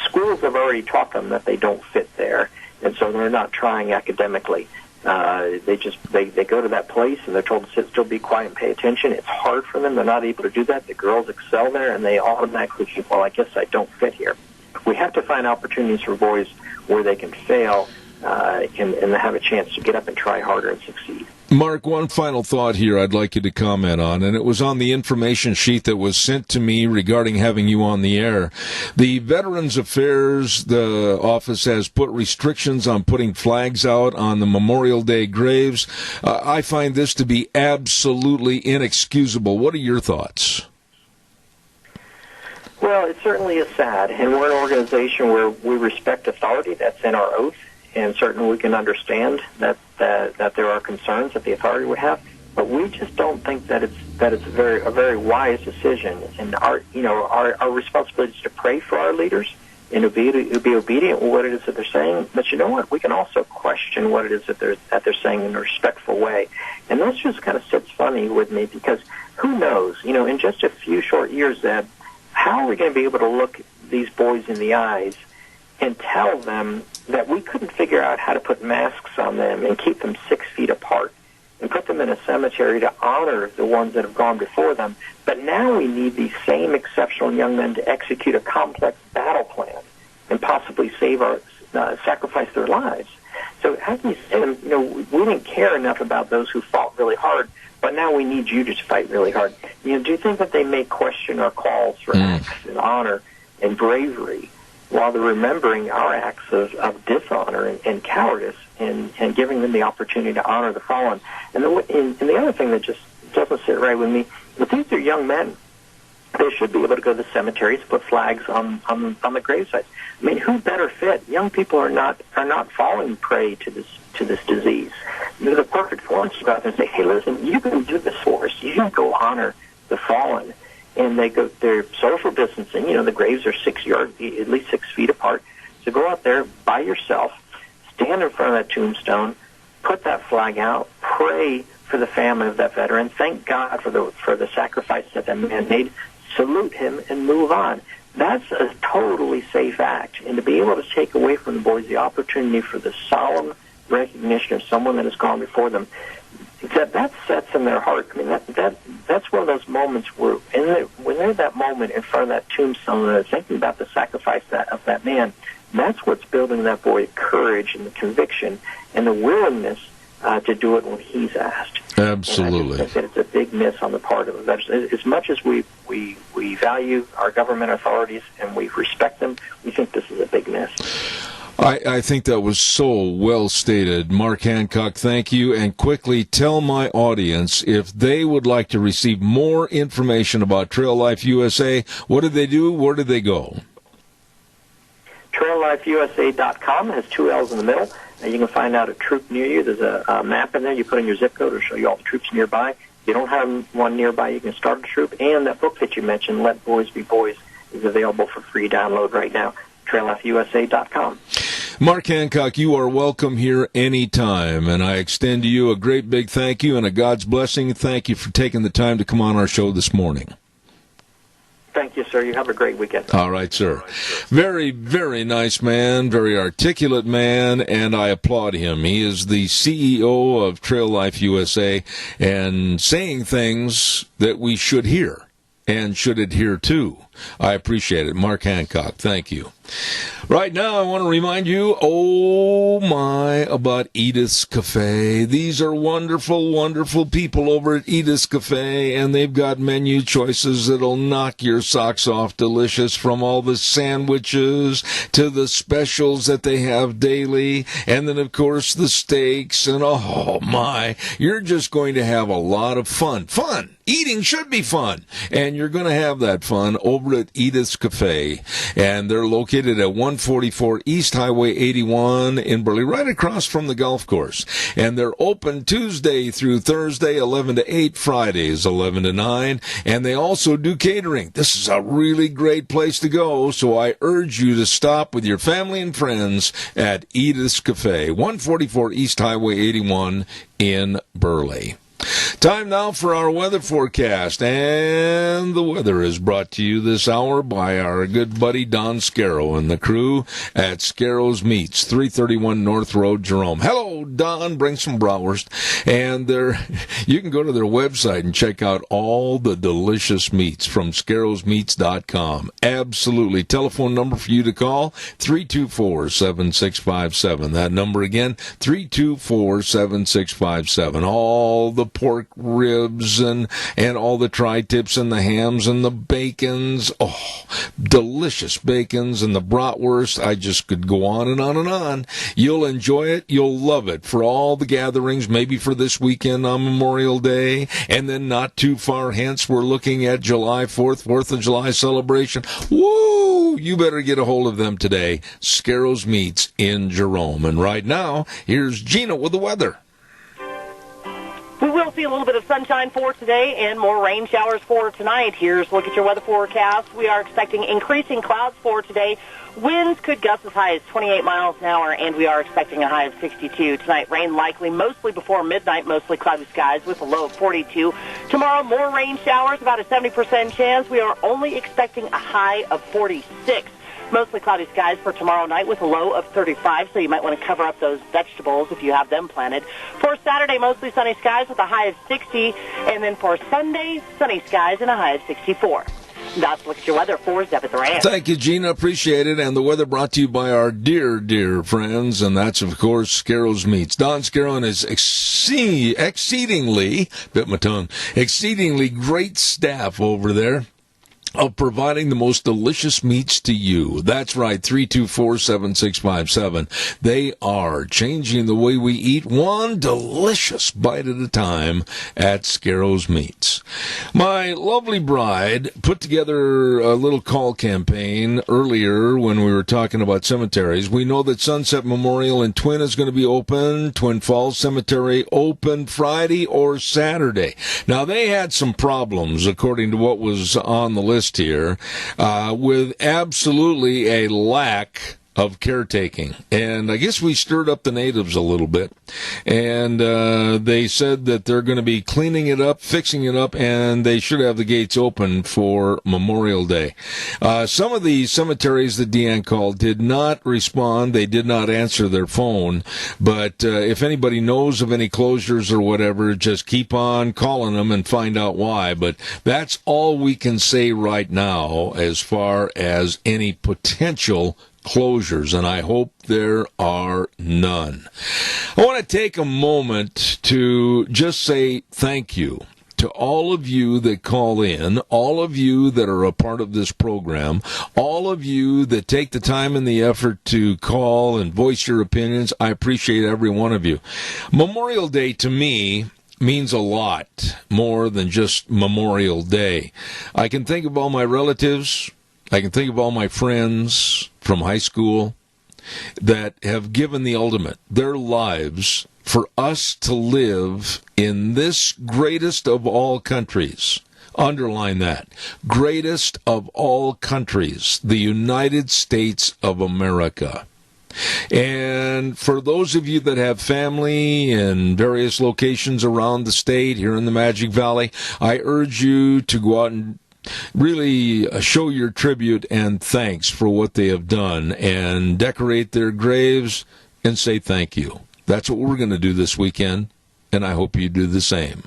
Schools have already taught them that they don't fit there, and so they're not trying academically. They go to that place and they're told to sit still, be quiet, and pay attention. It's hard for them. They're not able to do that. The girls excel there, and they automatically think, well, I guess I don't fit here. We have to find opportunities for boys where they can fail and have a chance to get up and try harder and succeed. Mark, one final thought here I'd like you to comment on, and it was on the information sheet that was sent to me regarding having you on the air. The Veterans Affairs, the office has put restrictions on putting flags out on the Memorial Day graves. I find this to be absolutely inexcusable. What are your thoughts? Well, it certainly is sad, and we're an organization where we respect authority. That's in our oath, and certainly we can understand that there are concerns that the authority would have, but we just don't think that it's a very wise decision. And our responsibility is to pray for our leaders and be obedient with what it is that they're saying. But you know what? We can also question what it is that they're saying in a respectful way. And this just kind of sits funny with me because who knows? In just a few short years, Zeb, how are we going to be able to look these boys in the eyes and tell them that we couldn't figure out how to put masks on them and keep them 6 feet apart and put them in a cemetery to honor the ones that have gone before them, but now we need these same exceptional young men to execute a complex battle plan and possibly sacrifice their lives. So how can you say to them, we didn't care enough about those who fought really hard, but now we need you to fight really hard. Do you think that they may question our calls for acts and honor and bravery while they're remembering our acts of dishonor and cowardice and giving them the opportunity to honor the fallen? And the other thing that just doesn't sit right with me, but these are young men. They should be able to go to the cemeteries, put flags on the gravesites. I mean, who better fit? Young people are not falling prey to this disease. They're the perfect ones to go out there and say, hey, listen, you can do this for us. You can go honor the fallen. And they're social distancing. The graves are 6 yards, at least 6 feet apart. So go out there by yourself, stand in front of that tombstone, put that flag out, pray for the family of that veteran, thank God for the sacrifice that man made, salute him, and move on. That's a totally safe act. And to be able to take away from the boys the opportunity for the solemn recognition of someone that has gone before them, that sets in their heart. I mean, that's one of those moments where when they're that moment in front of that tombstone and they're thinking about the sacrifice of that man, that's what's building that boy courage and the conviction and the willingness to do it when he's asked. Absolutely. And I just think that it's a big miss on the part of the veterans. As much as we value our government authorities and we respect them, we think this is a big miss. I think that was so well stated. Mark Hancock, thank you. And quickly tell my audience, if they would like to receive more information about Trail Life USA, what do they do? Where do they go? TrailLifeUSA.com has 2 L's in the middle, You can find out a troop near you. There's a map in there. You put in your zip code. It'll show you all the troops nearby. If you don't have one nearby, you can start a troop. And that book that you mentioned, Let Boys Be Boys, is available for free download right now. TrailLifeUSA.com. Mark Hancock, you are welcome here anytime, and I extend to you a great big thank you and a God's blessing. Thank you for taking the time to come on our show this morning. Thank you, sir. You have a great weekend. All right, sir. Very, very nice man, very articulate man, and I applaud him. He is the CEO of Trail Life USA and saying things that we should hear and should adhere to. I appreciate it. Mark Hancock, thank you. Right now, I want to remind you, about Edith's Cafe. These are wonderful, wonderful people over at Edith's Cafe, and they've got menu choices that'll knock your socks off. Delicious, from all the sandwiches to the specials that they have daily, and then, of course, the steaks, and you're just going to have a lot of fun. Fun! Eating should be fun, and you're going to have that fun over at Edith's Cafe, and they're located at 144 East Highway 81 in Burley, right across from the golf course. And they're open Tuesday through Thursday, 11 to 8, Fridays, 11 to 9, and they also do catering. This is a really great place to go, so I urge you to stop with your family and friends at Edith's Cafe, 144 East Highway 81 in Burley. Time now for our weather forecast, and the weather is brought to you this hour by our good buddy Don Scarrow and the crew at Scarrow's Meats, 331 North Road, Jerome. Hello, Don. Bring some bratwurst. And you can go to their website and check out all the delicious meats from scarrowsmeats.com. Absolutely. Telephone number for you to call, 324-7657. That number again, 324-7657. All the pork ribs and all the tri-tips and the hams and the bacons. Oh, delicious bacons and the bratwurst. I just could go on and on and on. You'll enjoy it. You'll love it for all the gatherings, maybe for this weekend on Memorial Day, and then not too far hence, we're looking at July 4th, 4th of July celebration. Woo! You better get a hold of them today. Scarrow's Meats in Jerome. And right now, here's Gina with the weather. We will see a little bit of sunshine for today and more rain showers for tonight. Here's a look at your weather forecast. We are expecting increasing clouds for today. Winds could gust as high as 28 miles an hour, and we are expecting a high of 62. Tonight, rain likely mostly before midnight, mostly cloudy skies with a low of 42. Tomorrow, more rain showers, about a 70% chance. We are only expecting a high of 46. Mostly cloudy skies for tomorrow night with a low of 35, so you might want to cover up those vegetables if you have them planted. For Saturday, mostly sunny skies with a high of 60, and then for Sunday, sunny skies and a high of 64. That's a look at your weather for Zeb at the Ranch. Thank you, Gina. Appreciate it. And the weather brought to you by our dear, dear friends, and that's, of course, Scarrow's Meats. Don Scarrow and his exceedingly great staff over there of providing the most delicious meats to you. That's right, 324-7657. They are changing the way we eat, one delicious bite at a time at Scarrow's Meats. My lovely bride put together a little call campaign earlier when we were talking about cemeteries. We know that Sunset Memorial in Twin is going to be open, Twin Falls Cemetery open Friday or Saturday. Now, they had some problems, according to what was on the list here, with absolutely a lack of caretaking. And I guess we stirred up the natives a little bit. And they said that they're going to be cleaning it up, fixing it up, and they should have the gates open for Memorial Day. Some of the cemeteries that Deanne called did not respond. They did not answer their phone. But if anybody knows of any closures or whatever, just keep on calling them and find out why. But that's all we can say right now as far as any potential closures, and I hope there are none. I want to take a moment to just say thank you to all of you that call in, all of you that are a part of this program, all of you that take the time and the effort to call and voice your opinions. I appreciate every one of you. Memorial Day to me means a lot more than just Memorial Day. I can think of all my relatives. I can think of all my friends from high school, that have given the ultimate, their lives, for us to live in this greatest of all countries. Underline that. Greatest of all countries, the United States of America. And for those of you that have family in various locations around the state, here in the Magic Valley, I urge you to go out and really show your tribute and thanks for what they have done and decorate their graves and say thank you. That's what we're going to do this weekend, and I hope you do the same.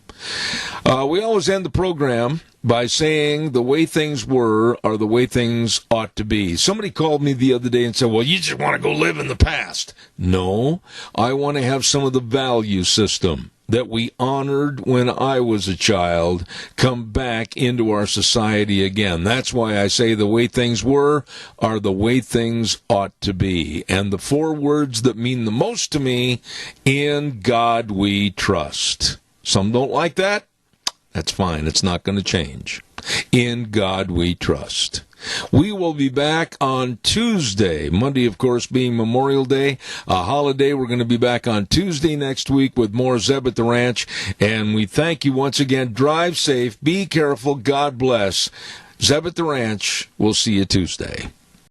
We always end the program by saying the way things were are the way things ought to be. Somebody called me the other day and said, well, you just want to go live in the past. No, I want to have some of the value system that we honored when I was a child come back into our society again. That's why I say the way things were are the way things ought to be. And the 4 words that mean the most to me, in God we trust. Some don't like that. That's fine. It's not going to change. In God we trust. We will be back on Tuesday. Monday, of course, being Memorial Day, a holiday. We're going to be back on Tuesday next week with more Zeb at the Ranch. And we thank you once again. Drive safe. Be careful. God bless. Zeb at the Ranch. We'll see you Tuesday.